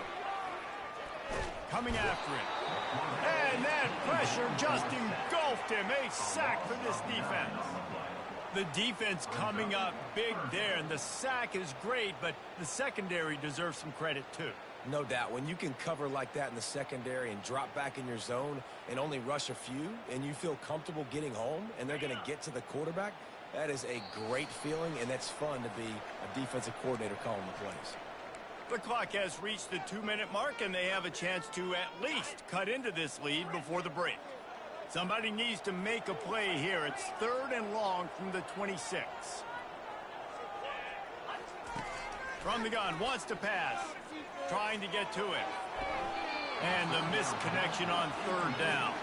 S1: Coming after him. And that pressure just engulfed him. A sack for this defense. The defense coming up big there, and the sack is great, but the secondary deserves some credit too.
S3: No doubt. When you can cover like that in the secondary and drop back in your zone and only rush a few, and you feel comfortable getting home, and they're going to get to the quarterback, that is a great feeling, and that's fun to be a defensive coordinator calling the plays.
S1: The clock has reached the 2-minute mark, and they have a chance to at least cut into this lead before the break. Somebody needs to make a play here. It's 3rd and long from the 26. From the gun, wants to pass. Trying to get to it. And the misconnection on 3rd down.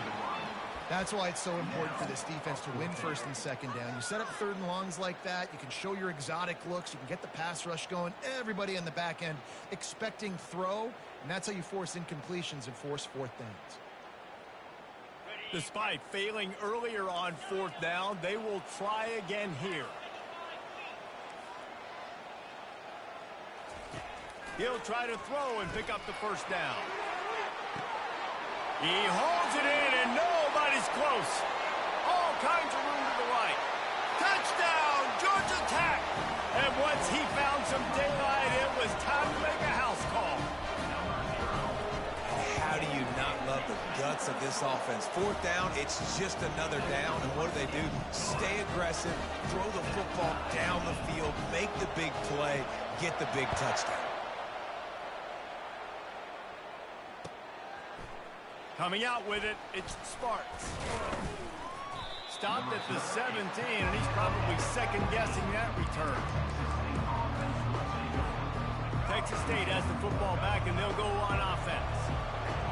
S2: That's why it's so important for this defense to win 1st and 2nd down. You set up 3rd and longs like that. You can show your exotic looks. You can get the pass rush going. Everybody on the back end expecting throw. And that's how you force incompletions and force 4th downs.
S1: Despite failing earlier on 4th down, they will try again here. He'll try to throw and pick up the 1st down. He holds it in, and nobody's close. All kinds of room to the right. Touchdown, Georgia Tech! And once he found some daylight, it was time to make a house call.
S3: How do you not love the guts of this offense? Fourth down, it's just another down. And what do? Stay aggressive, throw the football down the field, make the big play, get the big touchdown.
S1: Coming out with it, it's Sparks. Stopped at the 17, and he's probably second-guessing that return. Texas State has the football back, and they'll go on offense.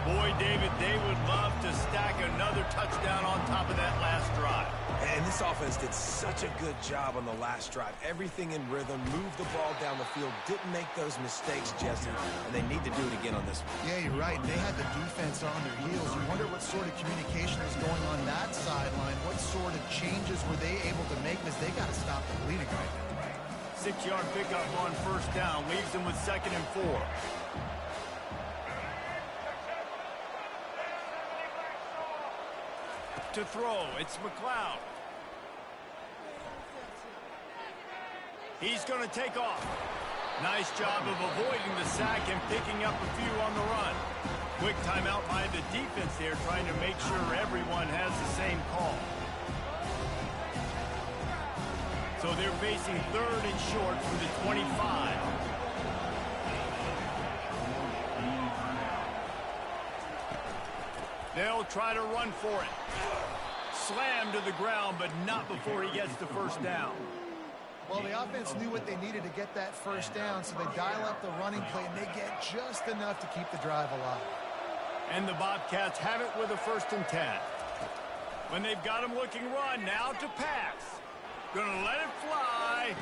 S1: Boy, David, they would love to stack another touchdown on top of that last drive.
S3: And this offense did such a good job on the last drive. Everything in rhythm, moved the ball down the field, didn't make those mistakes, Jesse, and they need to do it again on this one.
S2: Yeah, you're right. They had the defense on their heels. You wonder what sort of communication is going on that sideline. What sort of changes were they able to make, because they got to stop the bleeding right now.
S1: 6-yard pickup on first down leaves them with 2nd and 4. To throw, it's McLeod. He's going to take off. Nice job of avoiding the sack and picking up a few on the run. Quick timeout by the defense there, trying to make sure everyone has the same call. So they're facing 3rd and short from the 25. They'll try to run for it. Slammed to the ground, but not before he gets the first down.
S2: Well, the offense knew what they needed to get that first down, so they dial up the running play, and they get just enough to keep the drive alive.
S1: And the Bobcats have it with a 1st and 10. When they've got him looking run, now to pass. Gonna let it fly.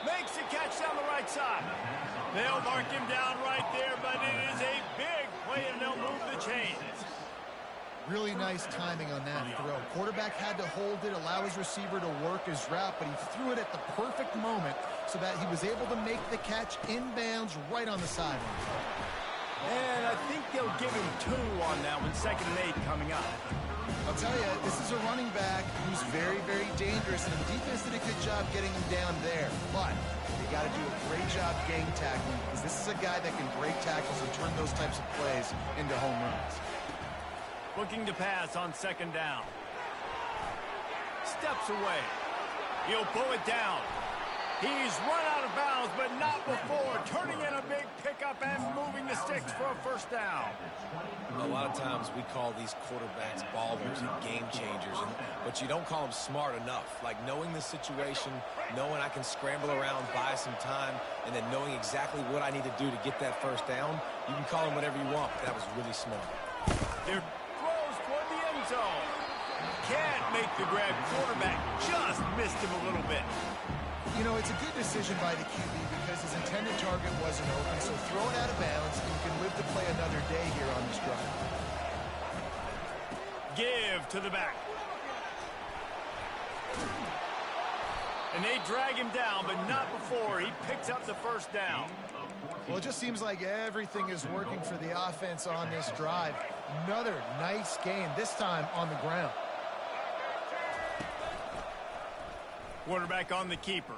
S1: Makes the catch down the right side. They'll mark him down right there, but it is a big play, and they'll move the chains.
S2: Really nice timing on that throw. Quarterback had to hold it, allow his receiver to work his route, but he threw it at the perfect moment so that he was able to make the catch inbounds right on the sideline.
S1: And I think they'll give him 2 on that one. 2nd and 8 coming up.
S2: I'll tell you, this is a running back who's very, very dangerous, and the defense did a good job getting him down there. But they got to do a great job gang tackling, because this is a guy that can break tackles and turn those types of plays into home runs.
S1: Looking to pass on 2nd down. Steps away. He'll pull it down. He's run out of bounds, but not before. Turning in a big pickup and moving the sticks for a 1st down.
S3: A lot of times we call these quarterbacks ballers and game changers, but you don't call them smart enough. Like knowing the situation, knowing I can scramble around, buy some time, and then knowing exactly what I need to do to get that 1st down. You can call them whatever you want, but that was really smart.
S1: They're throws toward the end zone. Can't make the grab. Quarterback just missed him a little bit.
S2: You know, it's a good decision by the QB because his intended target wasn't open, so throw it out of bounds, and you can live to play another day here on this drive.
S1: Give to the back. And they drag him down, but not before he picks up the 1st down.
S2: Well, it just seems like everything is working for the offense on this drive. Another nice game, this time on the ground.
S1: Quarterback on the keeper.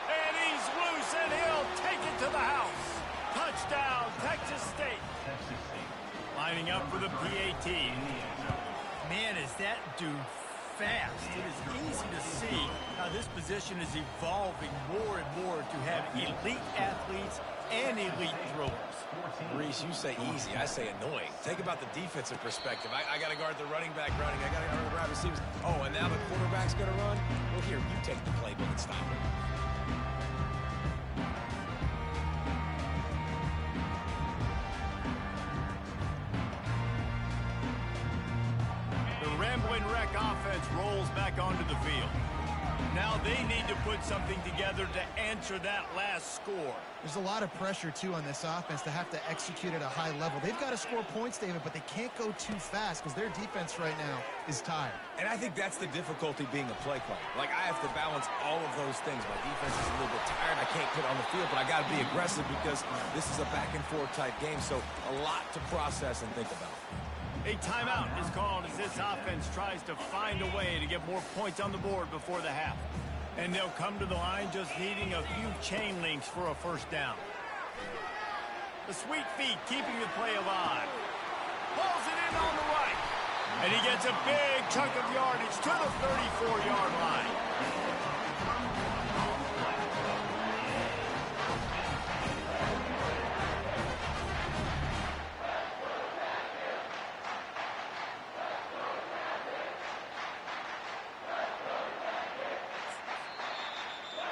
S1: And he's loose, and he'll take it to the house. Touchdown, Texas State. Lining up for the PAT. Man, is that dude fast. It is easy to see how this position is evolving more and more to have elite athletes and elite throwers.
S3: Reese, you say easy, I say annoying. Think about the defensive perspective. I got to guard the running back running. I got to guard the wide receivers. Oh, and now the quarterback's going to run? Well, here, you take the playbook and stop him.
S1: The Rambling Wreck offense rolls back onto the field. Now they need to put something together to answer that last score.
S2: There's a lot of pressure, too, on this offense to have to execute at a high level. They've got to score points, David, but they can't go too fast because their defense right now is tired.
S3: And I think that's the difficulty being a play caller. Like, I have to balance all of those things. My defense is a little bit tired. I can't put it on the field, but I got to be aggressive because this is a back-and-forth type game, so a lot to process and think about.
S1: A timeout is called as this offense tries to find a way to get more points on the board before the half. And they'll come to the line just needing a few chain links for a first down. The sweet feet keeping the play alive. Pulls it in on the right. And he gets a big chunk of yardage to the 34-yard line.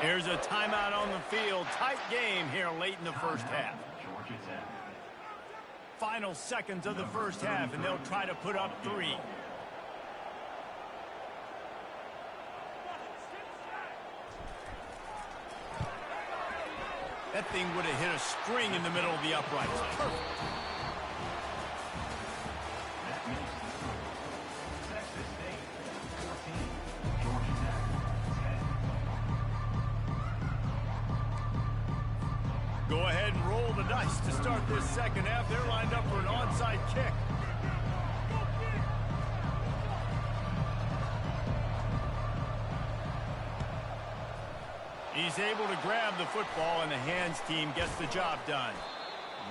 S1: Here's a timeout on the field. Tight game here late in the first half. Final seconds of the first half, and they'll try to put up 3. That thing would have hit a string in the middle of the uprights. Perfect. Go ahead and roll the dice to start this second half. They're lined up for an onside kick. He's able to grab the football, and the hands team gets the job done.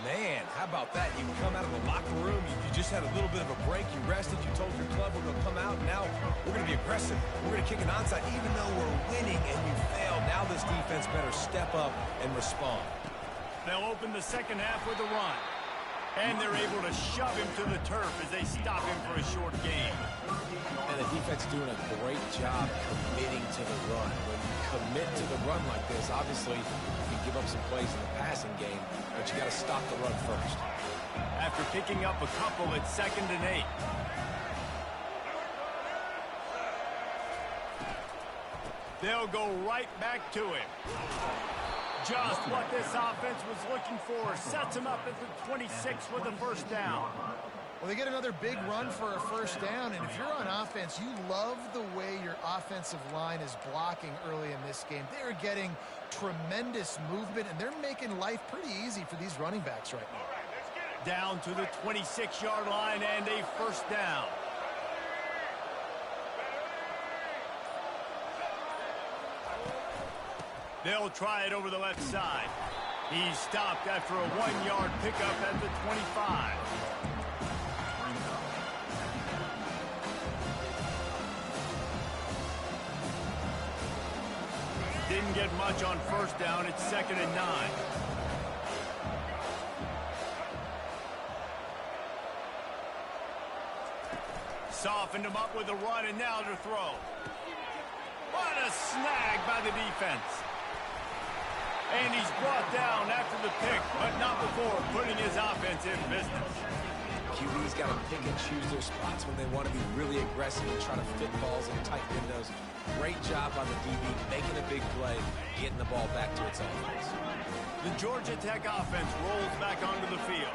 S3: Man, how about that? You come out of the locker room, you just had a little bit of a break, you rested, you told your club we're going to come out, and now we're going to be aggressive. We're going to kick an onside, even though we're winning and you failed. Now this defense better step up and respond.
S1: They'll open the second half with a run. And they're able to shove him to the turf as they stop him for a short gain.
S3: And the defense doing a great job committing to the run. When you commit to the run like this, obviously you can give up some plays in the passing game, but you got to stop the run first.
S1: After picking up a couple, it's 2nd and 8. They'll go right back to him. Just what this offense was looking for. Sets him up at the 26 with a first down.
S2: Well, they get another big run for a first down, and if you're on offense, you love the way your offensive line is blocking early in this game. They're getting tremendous movement, and they're making life pretty easy for these running backs right now.
S1: Down to the 26-yard line and a first down. They'll try it over the left side. He's stopped after a 1-yard pickup at the 25. Didn't get much on first down. It's 2nd and 9. Softened him up with a run, and now to throw. What a snag by the defense. And he's brought down after the pick, but not before putting his offense in business.
S3: QB's got to pick and choose their spots when they want to be really aggressive and try to fit balls in tight windows. Great job on the DB, making a big play, getting the ball back to its offense.
S1: The Georgia Tech offense rolls back onto the field.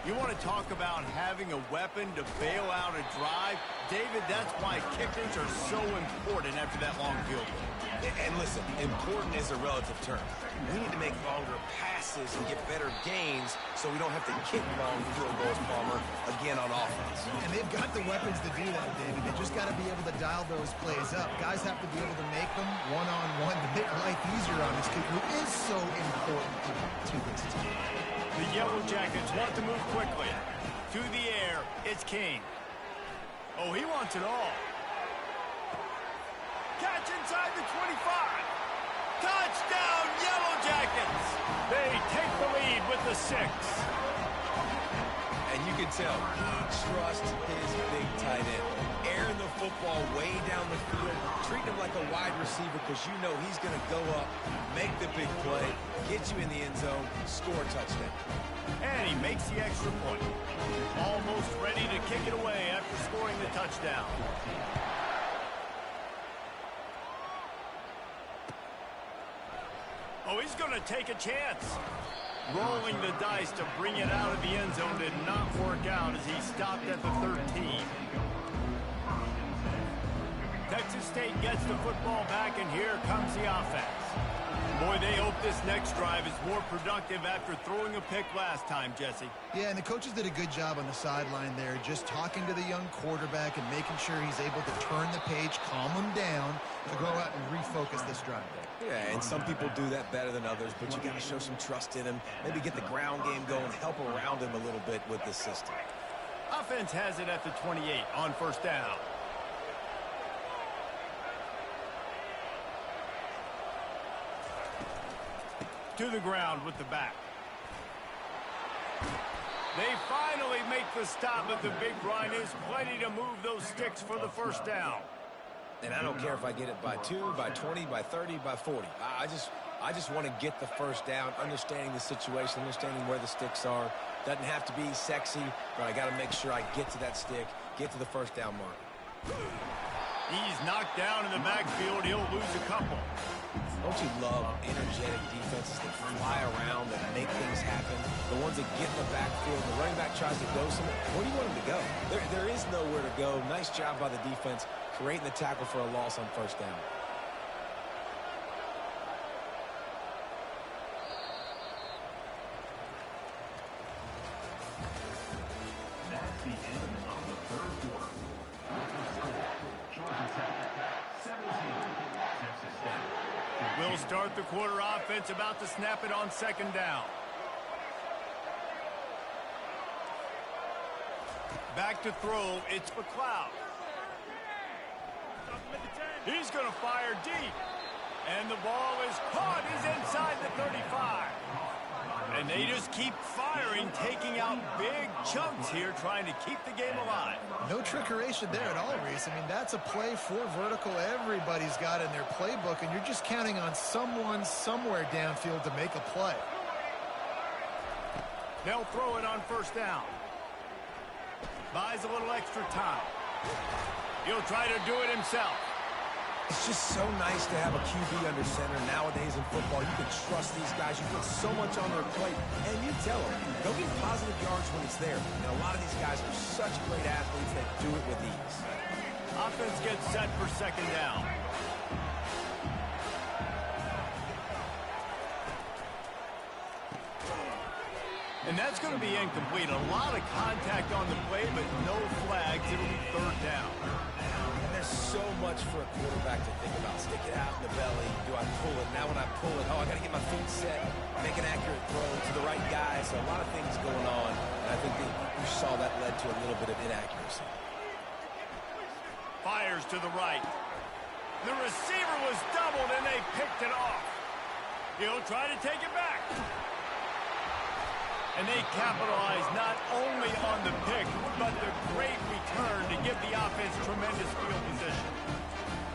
S1: You want to talk about having a weapon to bail out a drive? David, that's why kickers are so important after that long field goal.
S3: And listen, important is a relative term. We need to make longer passes and get better gains so we don't have to kick long field goals, Palmer, again on offense.
S2: And they've got the weapons to do that, David. They just got to be able to dial those plays up. Guys have to be able to make them one-on-one to make life easier on this kid who is so important to this team.
S1: The Yellow Jackets want to move quickly. To the air, it's King. Oh, he wants it all. Catch inside the 25. Touchdown, Yellow Jackets. They take the lead with the 6.
S3: And you can tell he trusts his big tight end. Airing the football way down the field, treating him like a wide receiver because you know he's going to go up, make the big play, get you in the end zone, score a touchdown.
S1: And he makes the extra point. Almost ready to kick it away after scoring the touchdown. Oh, he's going to take a chance. Rolling the dice to bring it out of the end zone did not work out as he stopped at the 13. Texas State gets the football back, and here comes the offense. Boy, they hope this next drive is more productive after throwing a pick last time, Jesse.
S2: Yeah, and the coaches did a good job on the sideline there, just talking to the young quarterback and making sure he's able to turn the page, calm him down, to go out and refocus this drive.
S3: Yeah, and some people do that better than others, but you got to show some trust in him, maybe get the ground game going, help around him a little bit with this system.
S1: Offense has it at the 28 on first down. To the ground with the back. They finally make the stop, but the big run is plenty to move those sticks for the first down.
S3: And I don't care if I get it by 2, by 20, by 30, by 40. I just want to get the first down, understanding the situation, understanding where the sticks are. Doesn't have to be sexy, but I got to make sure I get to that stick, get to the first down mark.
S1: He's knocked down in the backfield. He'll lose a couple.
S3: Don't you love energetic defenses that fly around, that make things happen? The ones that get in the backfield, the running back tries to go somewhere. Where do you want him to go? There is nowhere to go. Nice job by the defense, creating the tackle for a loss on first down.
S5: That's the end of the third quarter. Georgia Tech, 17, Texas State.
S1: We'll start the quarter offense, about to snap it on second down. Back to throw, it's McLeod. He's going to fire deep. And the ball is caught. He's inside the 35. And they just keep firing, taking out big chunks here, trying to keep the game alive.
S2: No trickeration there at all, Reese. I mean, that's a play for vertical everybody's got in their playbook, and you're just counting on someone somewhere downfield to make a play.
S1: They'll throw it on first down. Buys a little extra time. He'll try to do it himself.
S3: It's just so nice to have a QB under center nowadays in football. You can trust these guys. You put so much on their plate. And you tell them, go get positive yards when it's there. And a lot of these guys are such great athletes that do it with ease.
S1: Offense gets set for second down. And that's going to be incomplete. A lot of contact on the play, but no flags. It'll be third down.
S3: And there's so much for a quarterback to think about. Stick it out in the belly. Do I pull it? Now when I pull it, I got to get my feet set, make an accurate throw to the right guy. So a lot of things going on. And I think that you saw that led to a little bit of inaccuracy.
S1: Fires to the right. The receiver was doubled, and they picked it off. He'll try to take it back. And they capitalize not only on the pick, but the great return to give the offense tremendous field position.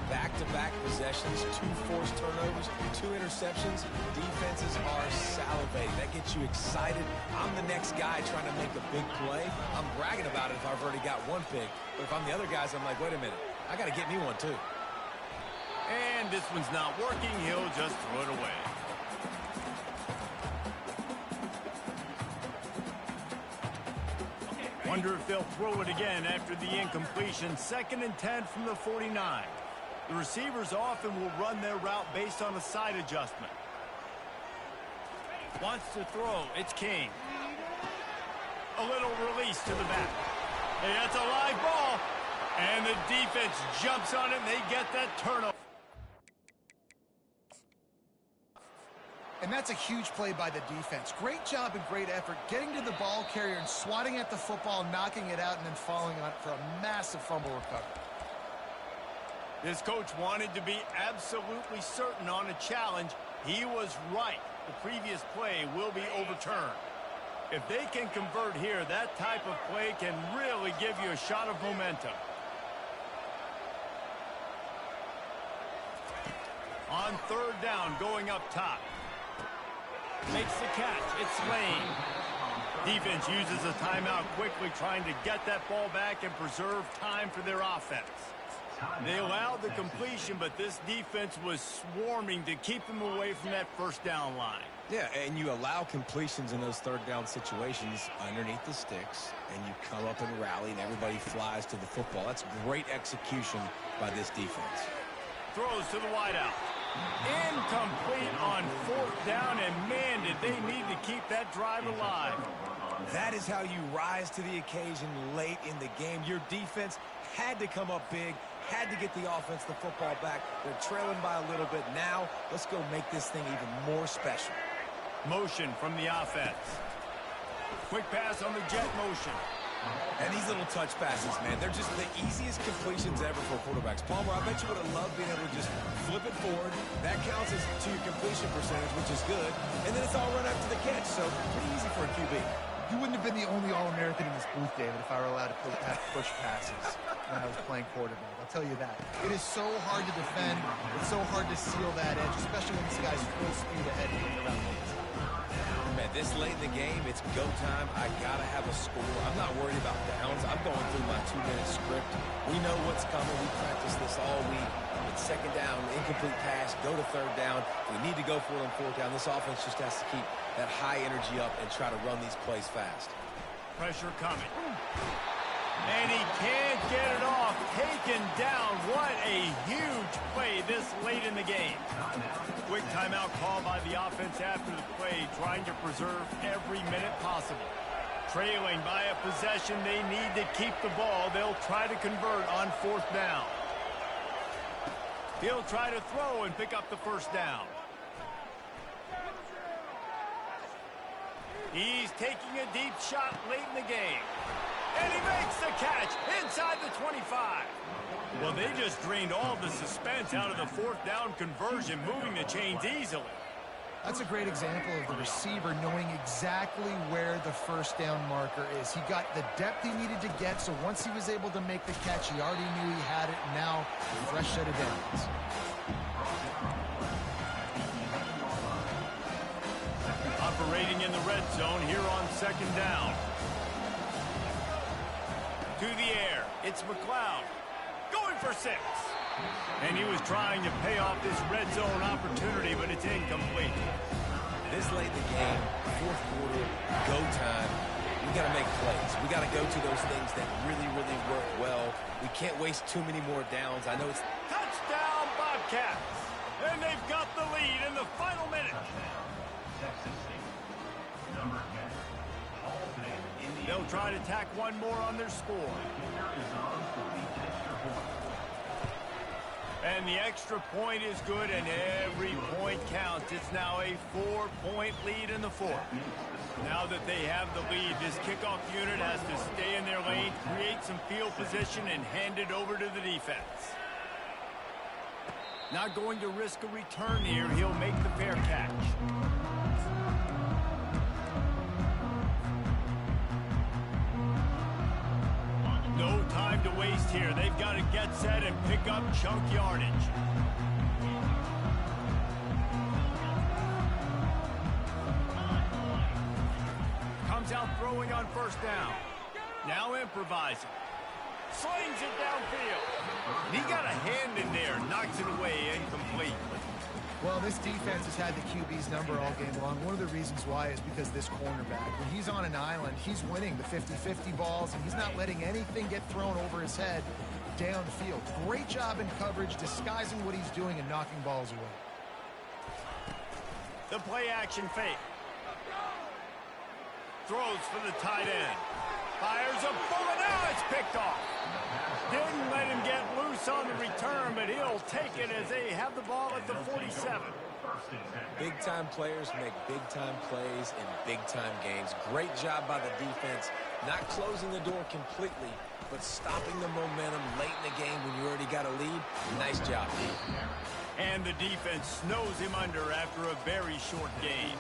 S3: Back-to-back possessions, 2 forced turnovers, 2 interceptions. Defenses are salivating. That gets you excited. I'm the next guy trying to make a big play. I'm bragging about it if I've already got one pick. But if I'm the other guys, I'm like, wait a minute. I got to get me one too.
S1: And this one's not working. He'll just throw it away. Wonder if they'll throw it again after the incompletion. 2nd and 10 from the 49. The receivers often will run their route based on a side adjustment. Wants to throw. It's King. A little release to the back. Hey, that's a live ball. And the defense jumps on it, and they get that turnover.
S2: And that's a huge play by the defense. Great job and great effort getting to the ball carrier and swatting at the football, knocking it out, and then falling on it for a massive fumble recovery.
S1: This coach wanted to be absolutely certain on a challenge. He was right. The previous play will be overturned. If they can convert here, that type of play can really give you a shot of momentum. On third down, going up top. Makes the catch. It's Lane. Defense uses a timeout quickly, trying to get that ball back and preserve time for their offense. They allowed the completion, but this defense was swarming to keep them away from that first down line.
S3: Yeah, and you allow completions in those third down situations underneath the sticks, and you come up and rally, and everybody flies to the football. That's great execution by this defense.
S1: Throws to the wideout. Incomplete on fourth down, and man, did they need to keep that drive alive.
S3: That is how you rise to the occasion late in the game. Your defense had to come up big, had to get the offense the football back. They're trailing by a little bit now. Let's go make this thing even more special.
S1: Motion from the offense. Quick pass on the jet motion.
S3: And these little touch passes, man, they're just the easiest completions ever for quarterbacks. Palmer, I bet you would have loved being able to just flip it forward. That counts as to your completion percentage, which is good. And then it's all run after the catch, so pretty easy for a QB.
S2: You wouldn't have been the only All-American in this booth, David, if I were allowed to have push passes when I was playing quarterback. I'll tell you that. It is so hard to defend. It's so hard to seal that edge, especially when this guy's full speed ahead moving around the edge.
S3: Man, this late in the game, it's go time. I got to have a score. I'm not worried about downs. I'm going through my 2-minute script. We know what's coming. We practiced this all week. It's second down, incomplete pass, go to third down. We need to go for it on fourth down. This offense just has to keep that high energy up and try to run these plays fast.
S1: Pressure coming. And he can't get it off. Taken down. What a huge play this late in the game. Quick timeout call by the offense after the play, trying to preserve every minute possible. Trailing by a possession, they need to keep the ball. They'll try to convert on fourth down. He'll try to throw and pick up the first down. He's taking a deep shot late in the game. And he makes the catch inside the 25. Well, they just drained all the suspense out of the fourth down conversion, moving the chains easily.
S2: That's a great example of the receiver knowing exactly where the first down marker is. He got the depth he needed to get, so once he was able to make the catch, he already knew he had it, and now a fresh set of downs.
S1: Operating in the red zone here on second down. To the air, it's McLeod. Going for 6. And he was trying to pay off this red zone opportunity, but it's incomplete.
S3: This late in the game, fourth quarter, go time. We got to make plays. We got to go to those things that really, really work well. We can't waste too many more downs. I know it's...
S1: Touchdown, Bobcats! And they've got the lead in the final minute.
S5: Texas State. Number 10.
S1: They'll try to tack one more on their score. And the extra point is good, and every point counts. It's now a 4-point lead in the fourth. Now that they have the lead, this kickoff unit has to stay in their lane, create some field position, and hand it over to the defense. Not going to risk a return here. He'll make the fair catch. No time to waste here. They've got to get set and pick up chunk yardage. Comes out throwing on first down. Now improvising. Slings it downfield. And he got a hand in there. Knocks it away. Incomplete.
S2: Well, this defense has had the QB's number all game long. One of the reasons why is because this cornerback, when he's on an island, he's winning the 50-50 balls, and he's not letting anything get thrown over his head downfield. Great job in coverage, disguising what he's doing and knocking balls away.
S1: The play-action fake. Throws for the tight end. Fires a bullet. Now it's picked off. Didn't let him get loose on the return, but he'll take it as they have the ball at the 47.
S3: Big-time players make big-time plays in big-time games. Great job by the defense, not closing the door completely, but stopping the momentum late in the game when you already got a lead. Nice job.
S1: And the defense snows him under after a very short game.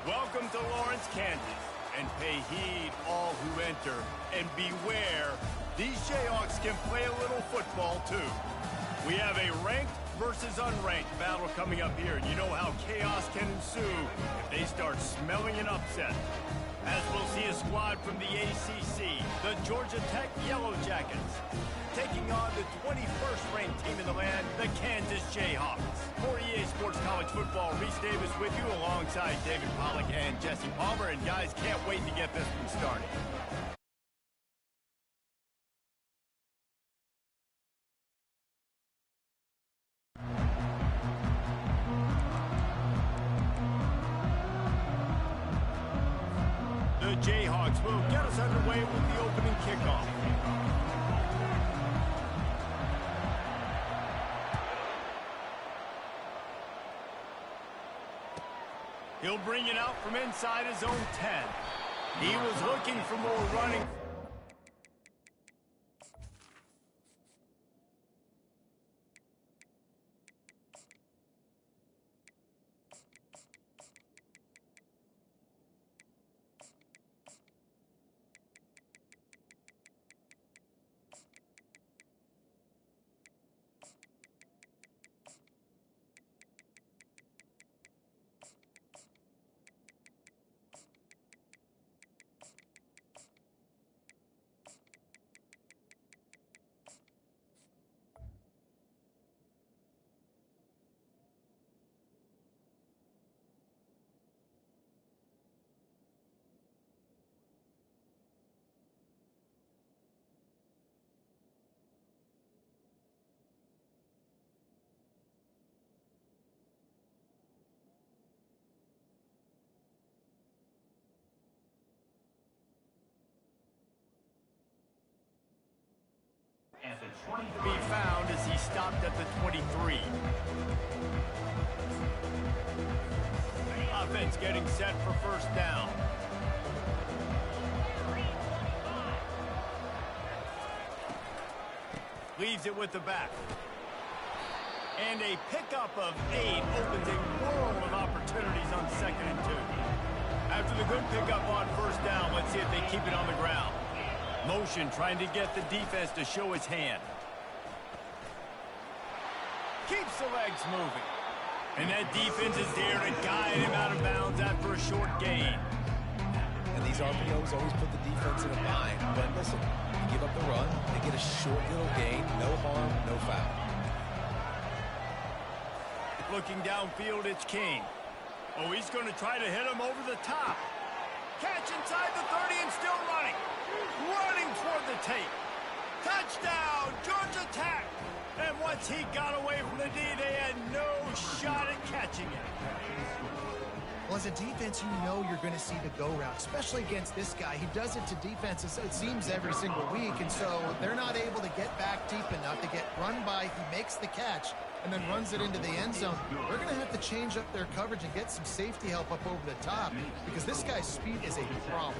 S1: Welcome to Lawrence, Kansas, and pay heed all who enter, and beware, these Jayhawks can play a little football too. We have a ranked versus unranked battle coming up here, and you know how chaos can ensue if they start smelling an upset. As we'll see a squad from the ACC, the Georgia Tech Yellow Jackets, taking on the 21st ranked team in the land, the Kansas Jayhawks. For EA Sports College Football, Reese Davis with you alongside David Pollack and Jesse Palmer. And guys, can't wait to get this one started. The Jayhawks will get us underway with the opening kickoff. He'll bring it out from inside his own 10. He was looking for more running.
S5: At the 23.
S1: Be found as he stopped at the 23. Offense getting set for first down. Leaves it with the back. And a pickup of 8 opens a world of opportunities on 2nd and 2. After the good pickup on first down, let's see if they keep it on the ground. Motion trying to get the defense to show his hand. Keeps the legs moving. And that defense is there to guide him out of bounds after a short gain.
S3: And these RPOs always put the defense in a bind. But listen, you give up the run, they get a short little gain, no harm, no foul.
S1: Looking downfield, it's King. Oh, he's going to try to hit him over the top. Catch inside the 30 and still running. Running toward the tape. Touchdown, Georgia Tech. And once he got away from the D, they had no shot at catching it.
S2: Well, as a defense, you know you're going to see the go route, especially against this guy. He does it to defenses, it seems, every single week, and so they're not able to get back deep enough to get run by. He makes the catch and then runs it into the end zone. They're going to have to change up their coverage and get some safety help up over the top because this guy's speed is a problem.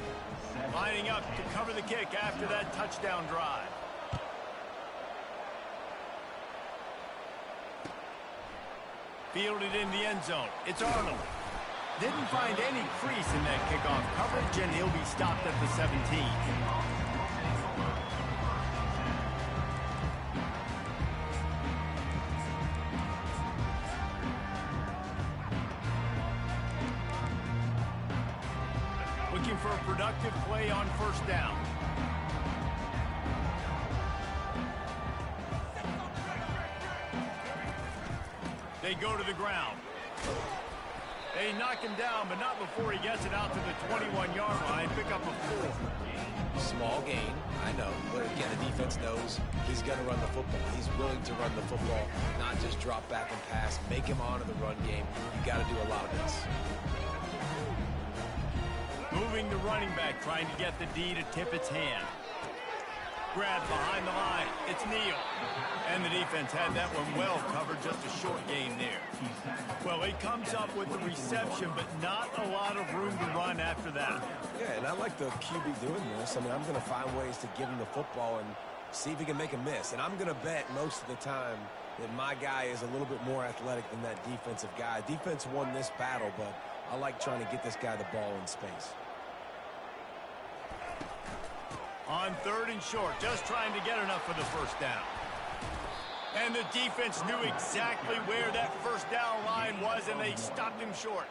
S1: Lining up to cover the kick after that touchdown drive. Fielded in the end zone. It's Arnold. Didn't find any crease in that kickoff coverage, and he'll be stopped at the 17. Looking for a productive play on first down. They go to the ground. They knock him down, but not before he gets it out to the 21-yard line. Pick up a 4.
S3: Small gain, I know, but again, the defense knows he's going to run the football. He's willing to run the football, not just drop back and pass, make him honor the run game. You got to do a lot of this.
S1: Moving the running back, trying to get the D to tip its hand. Grab behind the line. It's Neal. And the defense had that one well covered, just a short gain there. Well, he comes up with the reception, but not a lot of room to run after that.
S3: Yeah, and I like the QB doing this. I mean, I'm going to find ways to give him the football and see if he can make a miss. And I'm going to bet most of the time that my guy is a little bit more athletic than that defensive guy. Defense won this battle, but I like trying to get this guy the ball in space.
S1: On 3rd and short, just trying to get enough for the first down. And the defense knew exactly where that first down line was, and they stopped him short.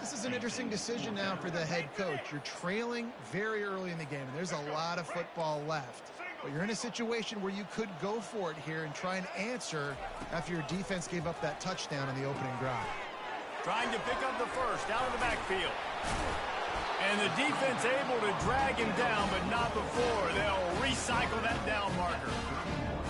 S2: This is an interesting decision now for the head coach. You're trailing very early in the game, and there's a lot of football left. But you're in a situation where you could go for it here and try and answer after your defense gave up that touchdown in the opening drive.
S1: Trying to pick up the first out of the backfield. And the defense able to drag him down, but not before they'll recycle that down marker.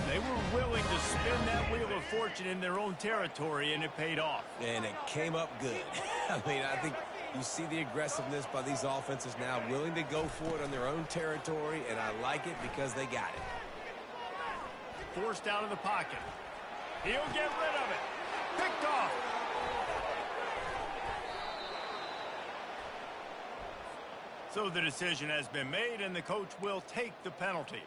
S1: They were willing to spin that wheel of fortune in their own territory, and it paid off.
S3: And it came up good. I mean, I think you see the aggressiveness by these offenses now, willing to go for it on their own territory, and I like it because they got it.
S1: Forced out of the pocket. He'll get rid of it. Picked off. So the decision has been made, and the coach will take the penalty.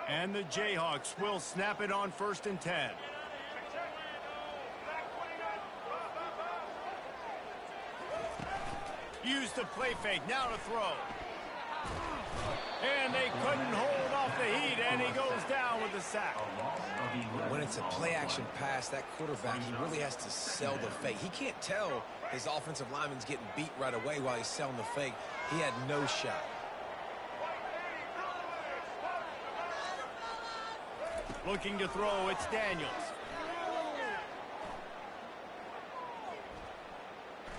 S1: And the Jayhawks will snap it on 1st and 10. Use the play fake, now to throw. And they couldn't hold off the heat, and he goes down with the sack.
S3: When it's a play-action pass, that quarterback, he really has to sell the fake. He can't tell his offensive lineman's getting beat right away while he's selling the fake. He had no shot.
S1: Looking to throw, it's Daniels.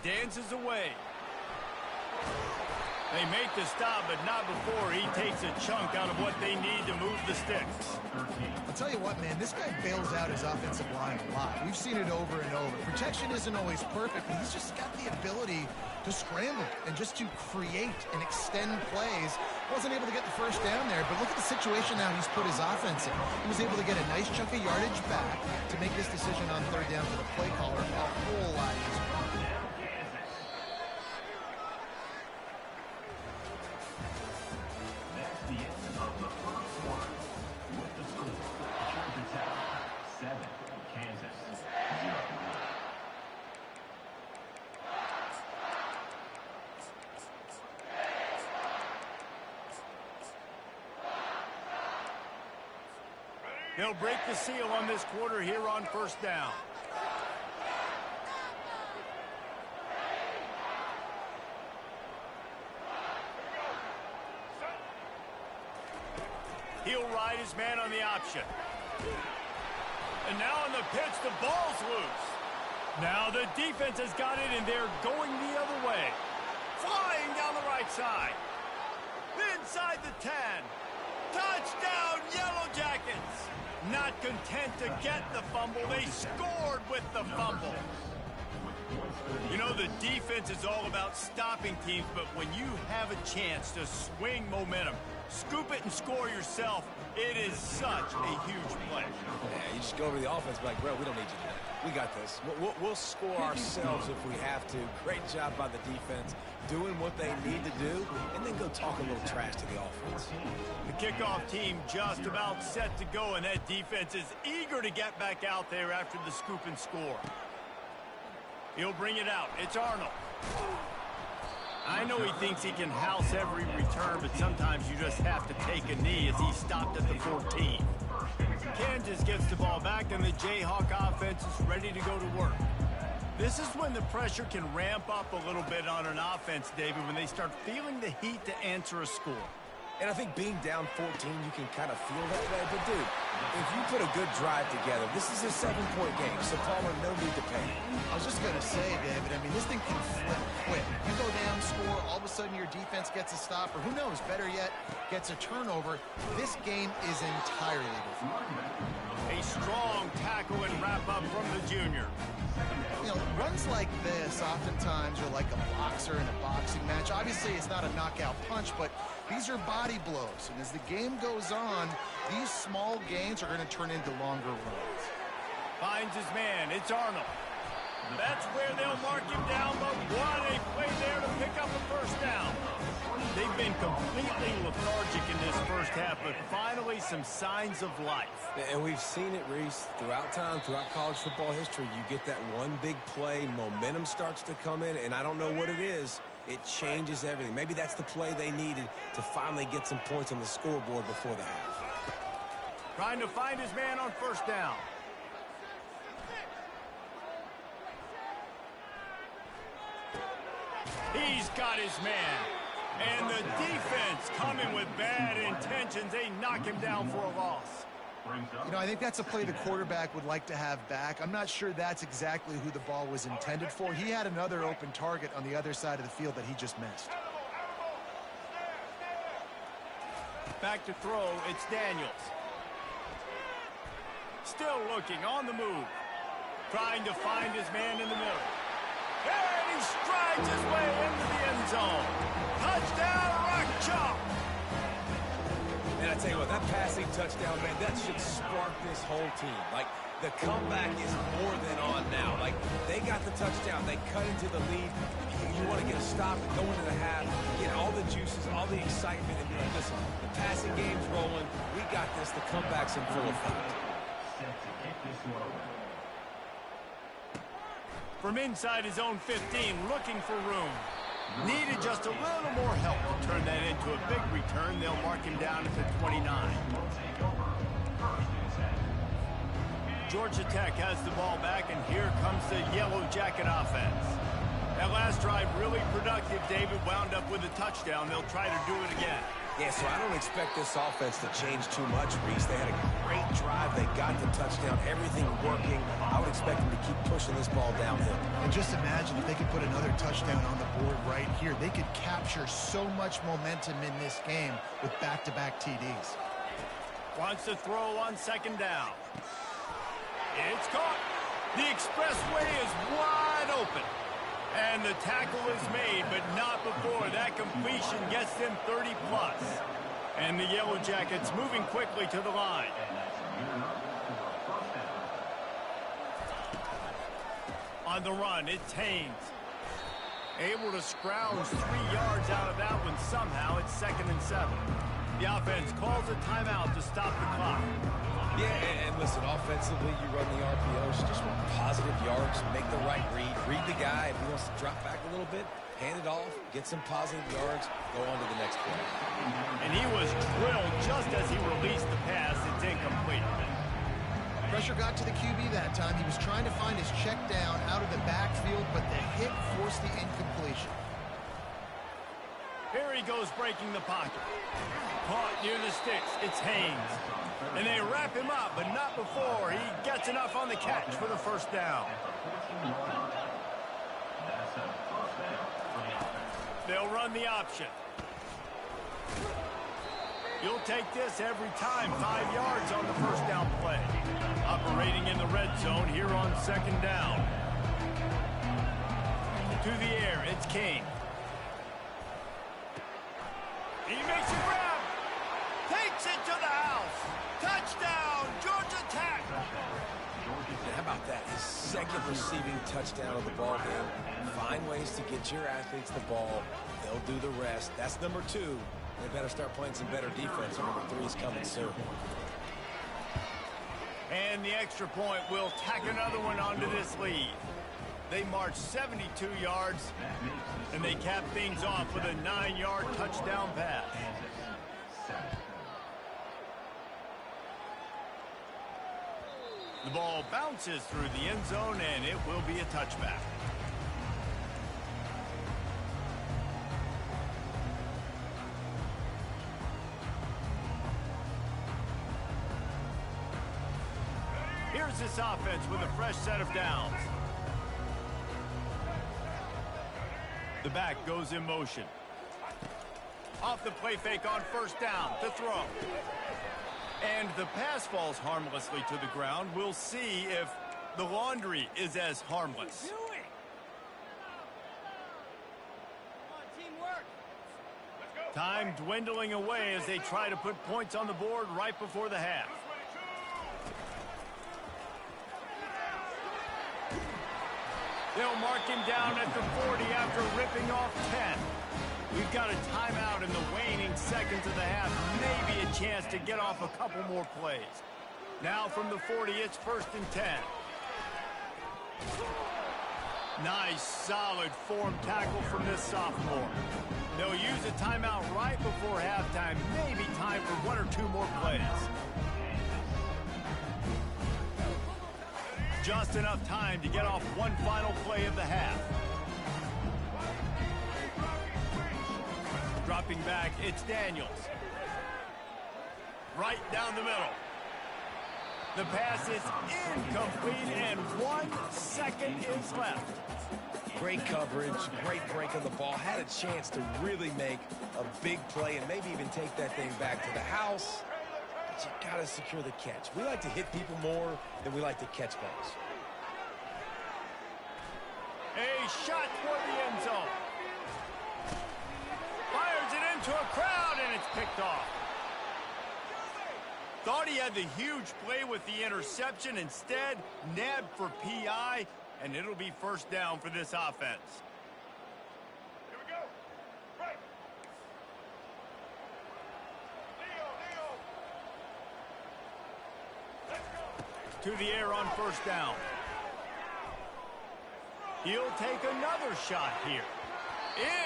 S1: Dances away. They make the stop, but not before he takes a chunk out of what they need to move the sticks.
S2: I'll tell you what, man, this guy bails out his offensive line a lot. We've seen it over and over. Protection isn't always perfect, but he's just got the ability to scramble and just to create and extend plays. Wasn't able to get the first down there, but look at the situation now he's put his offense in. He was able to get a nice chunk of yardage back to make this decision on 3rd down for the play caller a whole lot easier.
S1: They'll break the seal on this quarter here on 1st down. He'll ride his man on the option. And now on the pitch, the ball's loose. Now the defense has got it, and they're going the other way. Flying down the right side. Inside the 10. Touchdown, Yellow Jackets. Not content to get the fumble, they scored with the fumble. You know, the defense is all about stopping teams, but when you have a chance to swing momentum, scoop it and score yourself, it is such a huge play.
S3: Yeah, you just go over to the offense like, bro, we don't need you to do that. We got this. We'll score ourselves if we have to. Great job by the defense, doing what they need to do, and then go talk a little trash to the offense.
S1: The kickoff team just about set to go, and that defense is eager to get back out there after the scoop and score. He'll bring it out. It's Arnold. I know he thinks he can house every return, but sometimes you just have to take a knee as he stopped at the 14. Kansas gets the ball back, and the Jayhawk offense is ready to go to work. This is when the pressure can ramp up a little bit on an offense, David, when they start feeling the heat to answer a score.
S3: And I think being down 14, you can kind of feel that way. But, dude, if you put a good drive together, this is a 7-point game, so Palmer, no need to panic.
S2: I was just going to say, David, I mean, this thing can flip quick. You go down, score, all of a sudden your defense gets a stop, or who knows, better yet, gets a turnover. This game is entirely different.
S1: A strong tackle and wrap-up from the junior.
S2: You know, runs like this oftentimes are like a boxer in a boxing match. Obviously, it's not a knockout punch, but these are body blows. And as the game goes on, these small gains are going to turn into longer runs.
S1: Finds his man. It's Arnold. That's where they'll mark him down, but what a play there to pick up a first down. They've been completely lethargic in this first half, but finally some signs of life.
S3: And we've seen it, Reese, throughout time, throughout college football history. You get that one big play, momentum starts to come in, and I don't know what it is. It changes everything. Maybe that's the play they needed to finally get some points on the scoreboard before the half.
S1: Trying to find his man on first down. He's got his man. And the defense coming with bad intentions. They knock him down for a loss.
S2: You know, I think that's a play the quarterback would like to have back. I'm not sure that's exactly who the ball was intended for. He had another open target on the other side of the field that he just missed.
S1: Back to throw, it's Daniels. Still looking, on the move. Trying to find his man in the middle. And he strides his way into the end zone. Touchdown, Rock Chalk!
S3: And I tell you what, that passing touchdown, man, that should spark this whole team. Like, the comeback is more than on now. Like, they got the touchdown. They cut into the lead. You want to get a stop and go into the half, get all the juices, all the excitement, and be like, listen, the passing game's rolling. We got this. The comeback's in full effect.
S1: From inside his own 15, looking for room. Needed just a little more help to turn that into a big return. They'll mark him down at the 29. Georgia Tech has the ball back, and here comes the Yellow Jacket offense. That last drive really productive. David wound up with a touchdown. They'll try to do it again.
S3: Yeah, so I don't expect this offense to change too much, Reese. They had a great drive. They got the touchdown. Everything working. I would expect them to keep pushing this ball downhill.
S2: And just imagine if they could put another touchdown on the board right here. They could capture so much momentum in this game with back-to-back TDs.
S1: Wants to throw on second down. It's caught. The expressway is wide open. And the tackle is made, but not before that completion gets them 30-plus. And the Yellow Jackets moving quickly to the line. On the run, it's Haynes. Able to scrounge 3 yards out of that one somehow. It's 2nd and 7. The offense calls a timeout to stop the clock.
S3: Yeah, and listen, offensively, you run the RPOs, just want positive yards, make the right read the guy. If he wants to drop back a little bit, hand it off, get some positive yards, go on to the next play.
S1: And he was drilled just as he released the pass. It's incomplete.
S2: Pressure got to the QB that time. He was trying to find his check down out of the backfield, but the hit forced the incompletion.
S1: Here he goes breaking the pocket. Caught near the sticks. It's Haynes. And they wrap him up, but not before he gets enough on the catch for the first down. They'll run the option. You'll take this every time. 5 yards on the first down play. Operating in the red zone here on second down. To the air, it's King. He makes a grab. Takes it to the house. Touchdown, Georgia Tech.
S3: How about that? His second receiving touchdown of the ball game. Find ways to get your athletes the ball. They'll do the rest. That's number 2. They better start playing some better defense. Number 3 is coming soon.
S1: And the extra point will tack another one onto this lead. They march 72 yards, and they cap things off with a 9-yard touchdown pass. The ball bounces through the end zone, and it will be a touchback. Here's this offense with a fresh set of downs. The back goes in motion. Off the play fake on first down to throw. And the pass falls harmlessly to the ground. We'll see if the laundry is as harmless. Time dwindling away as they try to put points on the board right before the half. They'll mark him down at the 40 after ripping off 10. We've got a timeout in the waning seconds of the half. Maybe a chance to get off a couple more plays. Now from the 40, it's 1st and 10. Nice, solid form tackle from this sophomore. They'll use a timeout right before halftime. Maybe time for 1 or 2 more plays. Just enough time to get off one final play of the half. Dropping back, it's Daniels. Right down the middle. The pass is incomplete, and 1 second is left.
S3: Great coverage, great break of the ball. Had a chance to really make a big play and maybe even take that thing back to the house. But you got to secure the catch. We like to hit people more than we like to catch balls.
S1: A shot toward the end zone. Fires it into a crowd, and it's picked off. Thought he had the huge play with the interception. Instead, nabbed for PI, and it'll be 1st down for this offense.
S5: Here we go. Right. Leo. Let's go.
S1: To the air on 1st down. He'll take another shot here.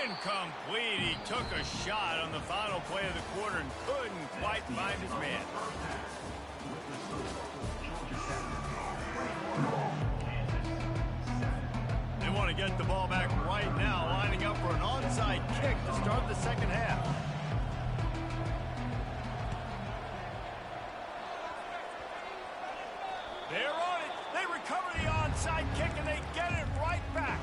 S1: Incomplete. He took a shot on the final play of the quarter and couldn't quite find his man. They want to get the ball back right now, lining up for an onside kick to start the 2nd half. They're on it. They recover the onside kick, and they get it right back.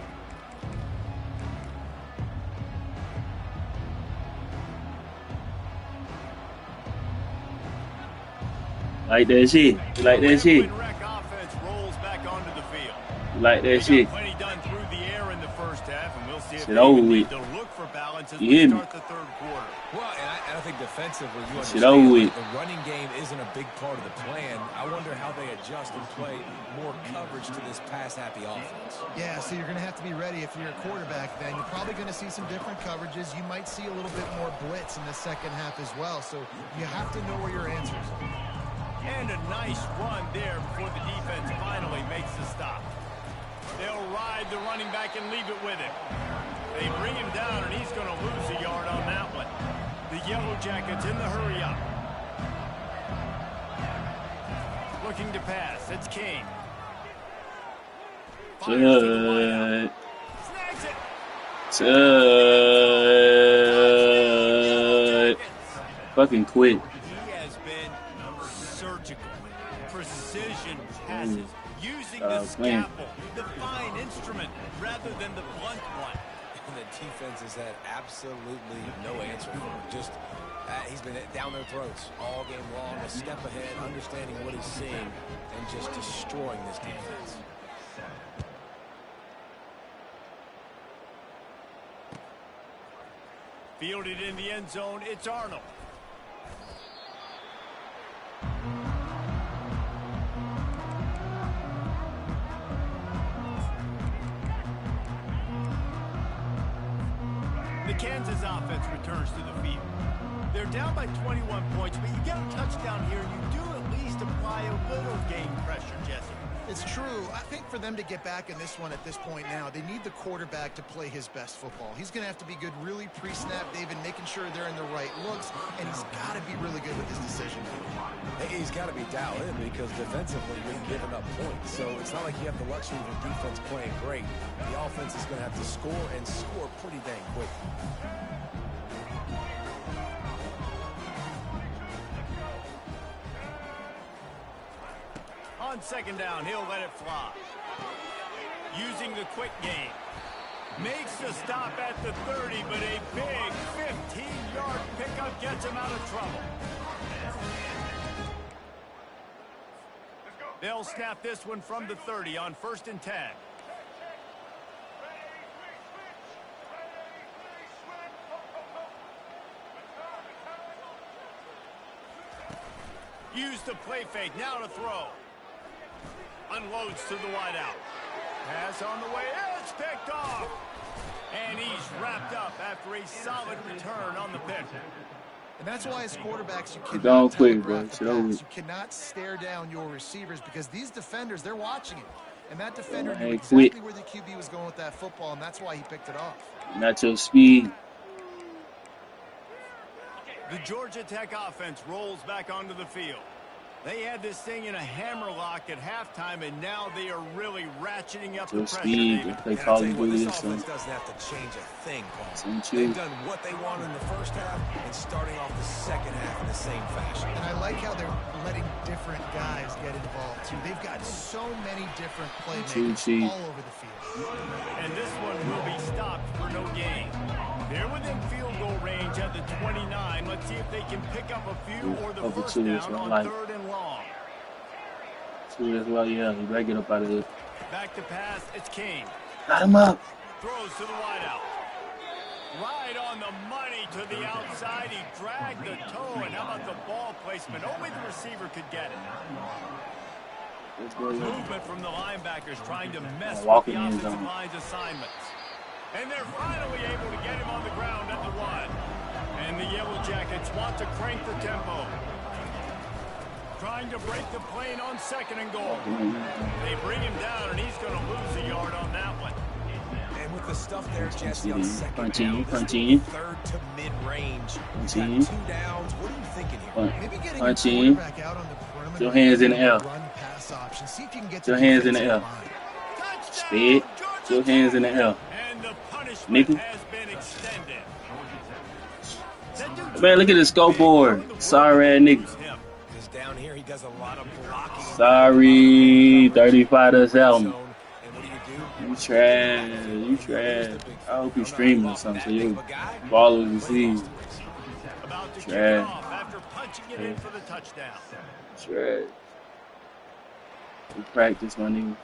S4: Like that shit. You like that shit.
S1: Offense rolls back onto the field.
S4: You like that shit.
S1: Plenty done through the air in the 1st half, and we'll see if
S4: Shit
S1: they
S4: over
S1: need
S4: with.
S1: to look for balance as
S4: You
S1: we
S4: hear me?
S1: start the 3rd quarter.
S3: Well, and I think defensively, you
S4: Shit over
S3: understand
S4: with.
S3: the running game isn't a big part of the plan. I wonder how they adjust and play more coverage to this pass-happy offense.
S2: Yeah, so you're going to have to be ready if you're a quarterback then. You're probably going to see some different coverages. You might see a little bit more blitz in the 2nd half as well. So you have to know where your answers are.
S1: And a nice run there before the defense finally makes the stop. They'll ride the running back and leave it with him. They bring him down, and he's going to lose a yard on that one. The Yellow Jackets in the hurry-up. Looking to pass. It's King. Fires to the wideout. Snags it.
S4: Fucking quit.
S1: He has been surgical. Precision passes. Using the scalpel, the fine instrument, rather than the blunt one.
S3: And the defense has had absolutely no answer for him. Just, he's been down their throats all game long, a step ahead, understanding what he's seeing, and just destroying this defense.
S1: Fielded in the end zone, it's Arnold. The Kansas offense returns to the field. They're down by 21 points, but you get a touchdown here, and you do at least apply a little game pressure, Jesse.
S2: It's true. I think for them to get back in this one at this point now, they need the quarterback to play his best football. He's going to have to be good really pre-snap, David, making sure they're in the right looks, and he's got to be really good with his decision making.
S3: He's got to be dialed in because defensively we've given up points. So it's not like you have the luxury of the defense playing great. The offense is going to have to score and score pretty dang quick.
S1: On 2nd down, he'll let it fly. Using the quick game. Makes the stop at the 30, but a big 15-yard pickup gets him out of trouble. They'll snap this one from the 30 on 1st and 10. Use the play fake, now to throw. Unloads to the wideout. Pass on the way. It's picked off. And he's wrapped up after a solid return on the pick.
S2: And that's why as quarterbacks you
S4: Don't
S2: cannot
S4: quit, bro.
S2: telegraph the
S4: Show
S2: pass.
S4: it.
S2: You cannot stare down your receivers because these defenders, they're watching it. And that defender
S4: Don't
S2: knew
S4: quit.
S2: exactly where the QB was going with that football, and that's why he picked it off.
S4: Not your speed.
S1: The Georgia Tech offense rolls back onto the field. They had this thing in a hammerlock at halftime, and now they are really ratcheting up the
S4: Your
S1: pressure.
S4: speed.
S1: David.
S4: If they
S3: And I
S4: call
S3: tell
S4: you
S3: you what,
S4: do
S3: this
S4: this,
S3: offense
S4: son.
S3: doesn't have to change a thing, Paul.
S4: Same
S3: They've
S4: you.
S3: done what they wanted in the first half and starting off the second half in the same fashion.
S2: And I like how they're letting different guys get involved, too. They've got so many different playmakers all over the field.
S1: And this one will be stopped for no gain. They're within field goal range at the 29. Let's see if they can pick up a few or the
S4: Over
S1: first
S4: two
S1: down
S4: is what I
S1: on
S4: like.
S1: 3rd and long.
S4: See, that's why, yeah, you better get up out of there.
S1: Back to pass, it's King.
S4: Got him up.
S1: Throws to the wideout. Right on the money to the outside. He dragged the toe, and how about the ball placement? Only the receiver could get it.
S4: Let's go, yeah.
S1: Movement from the linebackers trying to mess with
S4: Walking
S1: the
S4: in
S1: offensive
S4: zone.
S1: line's assignments. And they're finally able to get him on the ground at the 1. And the Yellow Jackets want to crank the tempo. Trying to break the plane on 2nd and goal. They bring him down, and he's going to lose a yard on that one.
S3: And with the stuff there, Jesse, on second
S4: Continue,
S3: down, this
S4: continue.
S3: is 3rd to mid-range. He's
S4: Continue.
S3: got 2 downs. What are you thinking here?
S2: Maybe getting
S4: Punch
S2: your
S4: in.
S2: quarterback out on the perimeter.
S4: Your hands in the air.
S2: Run pass option. See if you can get
S4: Your
S2: the
S4: hands in the
S2: defensive
S4: air.
S2: line.
S1: Touchdown,
S4: Spit.
S1: Georgia
S4: Your hands in the
S1: Tech.
S4: air.
S1: And the punishment
S4: Nigga.
S1: has been extended. That dude-
S4: Man, look at the scoreboard. Sorry, ass nigga.
S1: Him.
S3: Because down here, he does a lot of blocking.
S4: Sorry. 35 to 7.
S3: And what do?
S4: You trash. You trash. I hope you streaming or something so your followers can see.
S1: About to kick it
S4: Trash.
S1: off after punching it in for the touchdown.
S4: Trash. We practice, my nigga.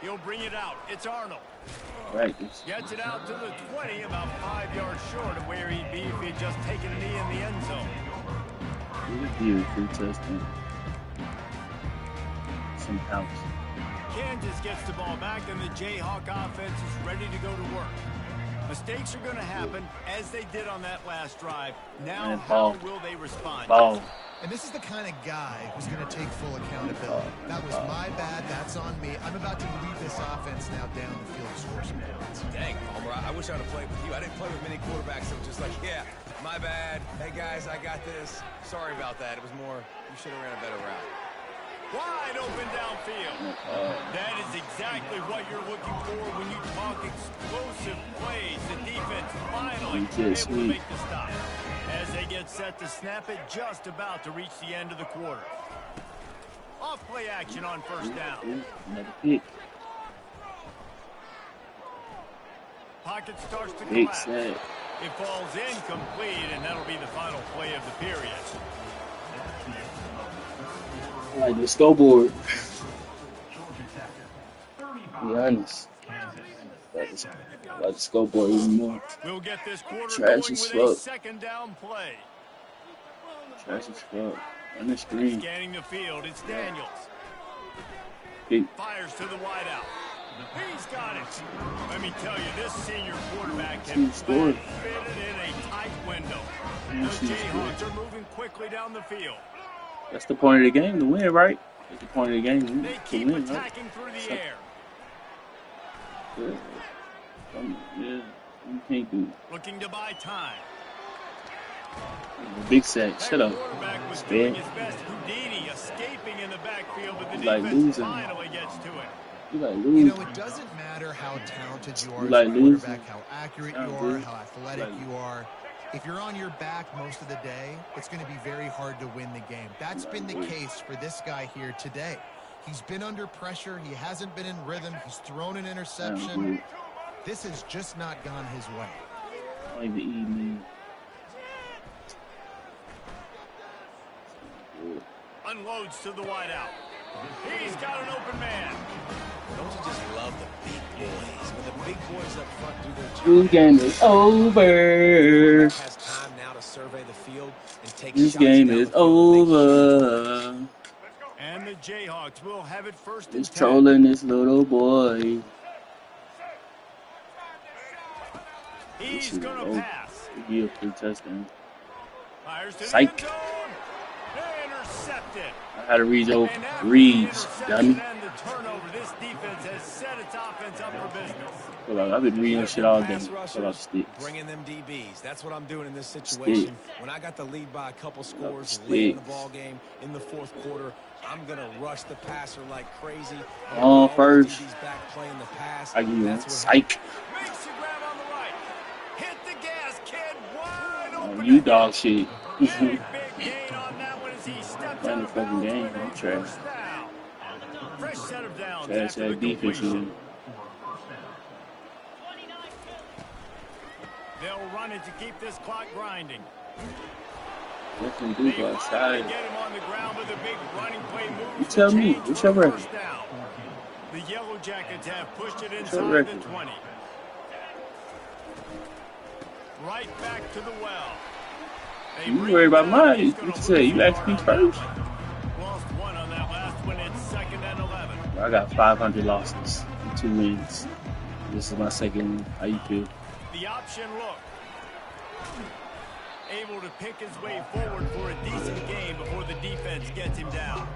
S1: He'll bring it out. It's Arnold.
S4: Practice.
S1: Gets it out to the 20, about 5 yards short of where he'd be if he'd just taken a knee in the end zone.
S4: Here, free touchdown. Some house.
S1: Kansas gets the ball back, and the Jayhawk offense is ready to go to work. Mistakes are going to happen, as they did on that last drive. Now,
S4: And
S1: how
S4: ball.
S1: will they respond?
S4: Ball.
S2: And this is the kind of guy who's going to take full accountability. That was my bad. That's on me. I'm about to lead this offense now down the field to score some points.
S3: Dang, Palmer, I wish I'd have played with you. I didn't play with many quarterbacks that were just like, yeah, my bad. Hey, guys, I got this. Sorry about that. It was more, you should have ran a better route.
S1: Wide open downfield. That is exactly what you're looking for when you talk explosive plays. The defense finally able to make the stop. As they get set to snap it, just about to reach the end of the quarter. Off play action on 1st down.
S4: Another pick.
S1: Pocket starts to
S4: Big
S1: collapse.
S4: sack.
S1: It falls incomplete, and that'll be the final play of the period.
S4: I like the scoreboard. Be honest. I like the scoreboard even more.
S1: We'll get this quarter
S4: Trash
S1: going
S4: as
S1: with a
S4: fuck.
S1: 2nd down play.
S4: Trash as fuck. On the screen.
S1: Scanning the field, it's Daniels.
S4: Big.
S1: Fires to the wideout. He's got it. Let me tell you, this senior quarterback
S4: He
S1: can
S4: scored.
S1: fit it in a tight window.
S4: He
S1: The
S4: scored.
S1: Jayhawks are moving quickly down the field.
S4: That's the point of the game, to win, right? That's the point of the game,
S1: They
S4: to
S1: keep
S4: win, right?
S1: attacking through the air.
S4: Yeah. Yeah. You can't do
S1: Looking to buy time.
S4: big sack.
S1: That
S4: Shut up.
S1: quarterback was
S4: Spit.
S1: doing his best. Houdini escaping in the backfield, but the
S4: Like
S1: defense
S4: losing.
S1: finally gets to it.
S4: You like
S2: You
S4: lose.
S2: know, it doesn't matter how talented you are
S4: You
S2: as
S4: like
S2: a
S4: losing?
S2: quarterback, how accurate
S4: Sound
S2: you are,
S4: good?
S2: how athletic
S4: Like-
S2: you are. If you're on your back most of the day, it's going to be very hard to win the game. That's been the case for this guy here today. He's been under pressure. He hasn't been in rhythm. He's thrown an interception. This has just not gone his way.
S4: I like the evening.
S1: Unloads to the wideout. He's got an open man.
S3: Don't you just love the big boys? When the big boys up front do their job.
S4: This game is over.
S3: Has time now to survey the field and take
S4: This
S3: shots
S4: game
S3: down
S4: is
S3: the field and make
S4: over.
S1: And the Jayhawks will have it 1st and
S4: It's
S1: 10.
S4: trolling this little boy.
S1: He's
S4: shit
S1: going to
S4: over.
S1: pass.
S4: Give a free touchdown.
S1: Fires to the
S4: Psych.
S1: end zone. Intercepted.
S4: I had to read your
S1: And after the
S4: reads,
S1: interception
S4: dummy.
S1: and the turnover, this defense has set its offense up for business.
S4: Well, I've been reading shit all day. What up, sticks?
S3: Bringing them DBs. That's what I'm doing in this situation. When I got the lead by a couple scores late in the ball game in the fourth quarter, I'm going to rush the passer like crazy.
S4: On first.
S3: Back playing the pass.
S4: I give you one. Psych.
S1: Makes the grab on the right. Hit the gas, kid. Wide open.
S4: You dog shit.
S1: Big gain on that one as he stepped out of bounds
S4: game.
S1: with a
S4: I'm trash.
S1: first down. Fresh set of downs
S4: Trash
S1: after the
S4: that defense.
S1: completion. They'll run it to keep this clock grinding.
S4: What can do
S1: They
S4: go outside?
S1: get him on the ground with a big running play move.
S4: You tell me. What's your record?
S1: The Yellow Jackets have pushed it
S4: your
S1: inside the
S4: record?
S1: 20. Right back to the well. They
S4: You
S1: bring
S4: worried
S1: it
S4: about
S1: down.
S4: mine?
S1: He's
S4: What
S1: gonna
S4: you say?
S1: lose
S4: You
S1: a
S4: asked me
S1: yard on that
S4: first.
S1: one. Lost one on that last one. It's 2nd and 11.
S4: I got 500 losses in 2 minutes. This is my second. How you feel?
S1: The option look. Able to pick his way forward for a decent game before the defense gets him down.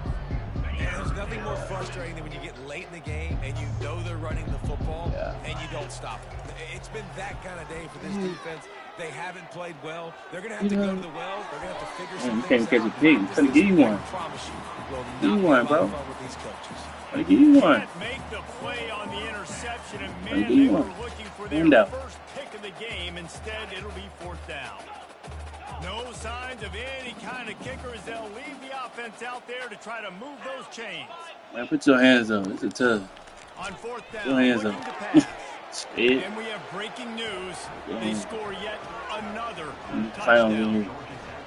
S3: And there's nothing more frustrating than when you get late in the game and you know they're running the football and you don't stop it. It's been that kind of day for this defense. They haven't played well. They're going to have to go to the well. They're going to have to figure some
S4: You
S3: things
S4: can't
S3: out.
S4: catch a pig. I'm trying to give you one.
S3: I promise you, will
S4: Give you
S3: not
S4: one,
S3: be a lot
S4: bro.
S3: of fun with these coaches.
S4: I'm gonna give you one.
S1: Can't make the play on the interception, and
S4: I'll
S1: man,
S4: give you
S1: they were
S4: one.
S1: looking for their
S4: Window.
S1: first pick of the game. Instead, it'll be 4th down. No signs of any kind of kicker as they'll leave the offense out there to try to move those chains.
S4: Man, put your hands up. It's a tough.
S1: On 4th
S4: Put
S1: down,
S4: your hands
S1: looking
S4: up.
S1: to pass.
S4: Spit.
S1: And we have breaking news. They score yet another
S4: Final
S1: touchdown.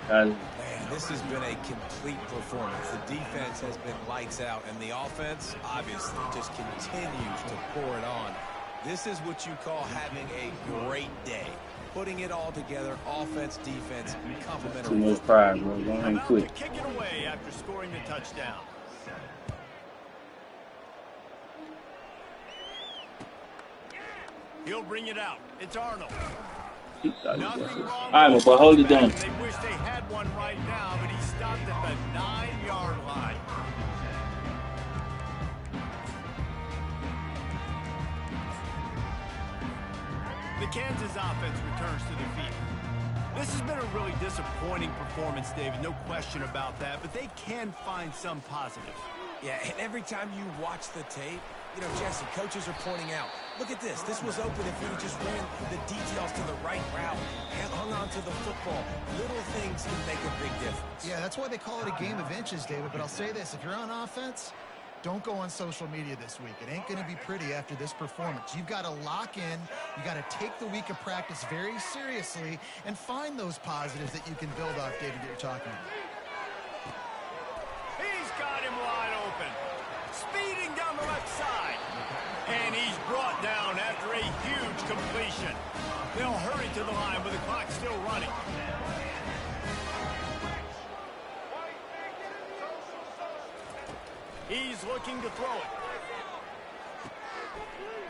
S4: Got it.
S3: Man, this has been a complete performance. The defense has been lights out, and the offense obviously just continues to pour it on. This is what you call having a great day. Putting it all together, offense, defense, complementary.
S4: Too much pride, bro. Go ahead and
S1: About
S4: quit.
S1: to kick it away after scoring the touchdown. He'll bring it out. It's Arnold. Nothing wrong
S4: All right, my
S1: with
S4: boy, hold it
S1: the
S4: down.
S1: They wish they had one right now, but he stopped at the 9-yard line. The Kansas offense returns to the field. This has been a really disappointing performance, David, no question about that, but they can find some positive.
S3: Yeah, and every time you watch the tape, you know, Jesse, coaches are pointing out, look at this. This was open if he just ran the details to the right route and hung on to the football. Little things can make a big difference.
S2: Yeah, that's why they call it a game of inches, David. But I'll say this, if you're on offense, don't go on social media this week. It ain't going to be pretty after this performance. You've got to lock in. You got to take the week of practice very seriously and find those positives that you can build off, David, that you're talking about.
S1: He's got him wide open. Speeding down the left side. And he's brought down after a huge completion. They'll hurry to the line with the clock still running. He's looking to throw it.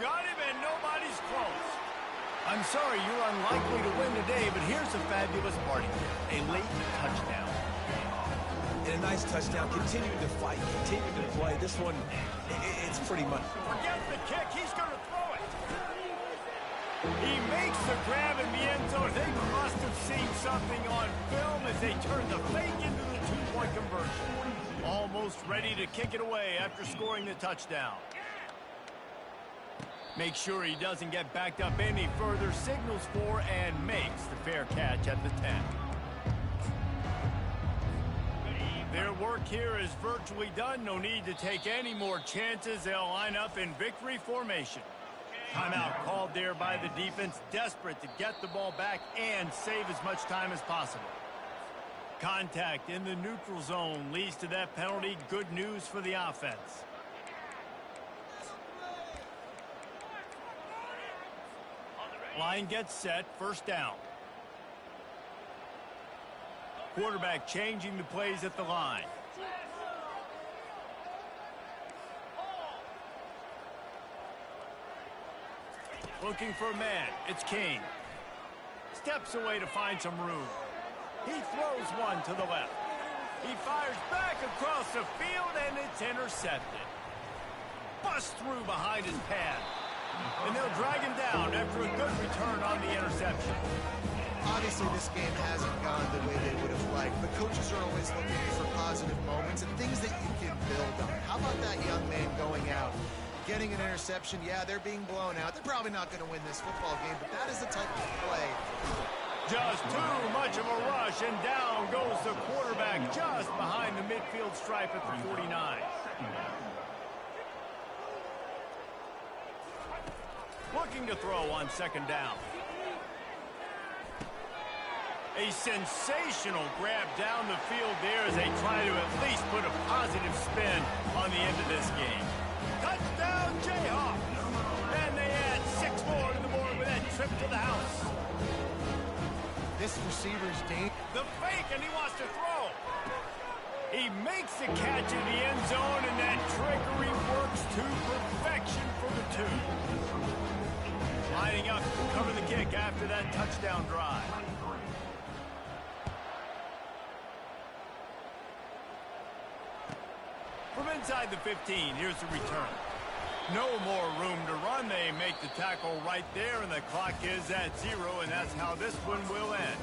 S1: Got him, and nobody's close. I'm sorry, you're unlikely to win today, but here's a fabulous party. A late touchdown.
S3: And a nice touchdown, continuing to fight, continuing to play. This one, it's pretty much.
S1: Forget the kick, he's going to throw it. He makes the grab in the end zone. They must have seen something on film as they turn the fake into the two-point conversion. Almost ready to kick it away after scoring the touchdown. Make sure he doesn't get backed up any further, signals for and makes the fair catch at the 10. Their work here is virtually done. No need to take any more chances. They'll line up in victory formation. Timeout called there by the defense, desperate to get the ball back and save as much time as possible. Contact in the neutral zone leads to that penalty. Good news for the offense. Line gets set, first down. Quarterback changing the plays at the line. Looking for a man. It's King. steps away to find some room. He throws one to the left. He fires back across the field, and it's intercepted. Busts through behind his pad. And they'll drag him down after a good return on the interception.
S2: Obviously, this game hasn't gone the way they would have liked, but coaches are always looking for positive moments and things that you can build on. How about that young man going out, getting an interception? Yeah, they're being blown out. They're probably not going to win this football game, but that is the type of play.
S1: Just too much of a rush, and down goes the quarterback just behind the midfield stripe at the 49. Looking to throw on second down. A sensational grab down the field there as they try to at least put a positive spin on the end of this game. Touchdown, Jayhawks! And they add 6 more to the board with that trip to the house.
S2: This receiver's deep.
S1: The fake, and he wants to throw. He makes the catch in the end zone, and that trickery works to perfection for the 2. Lining up to cover the kick after that touchdown drive. From inside the 15, here's the return. No more room to run. They make the tackle right there, and the clock is at 0, and that's how this one will end.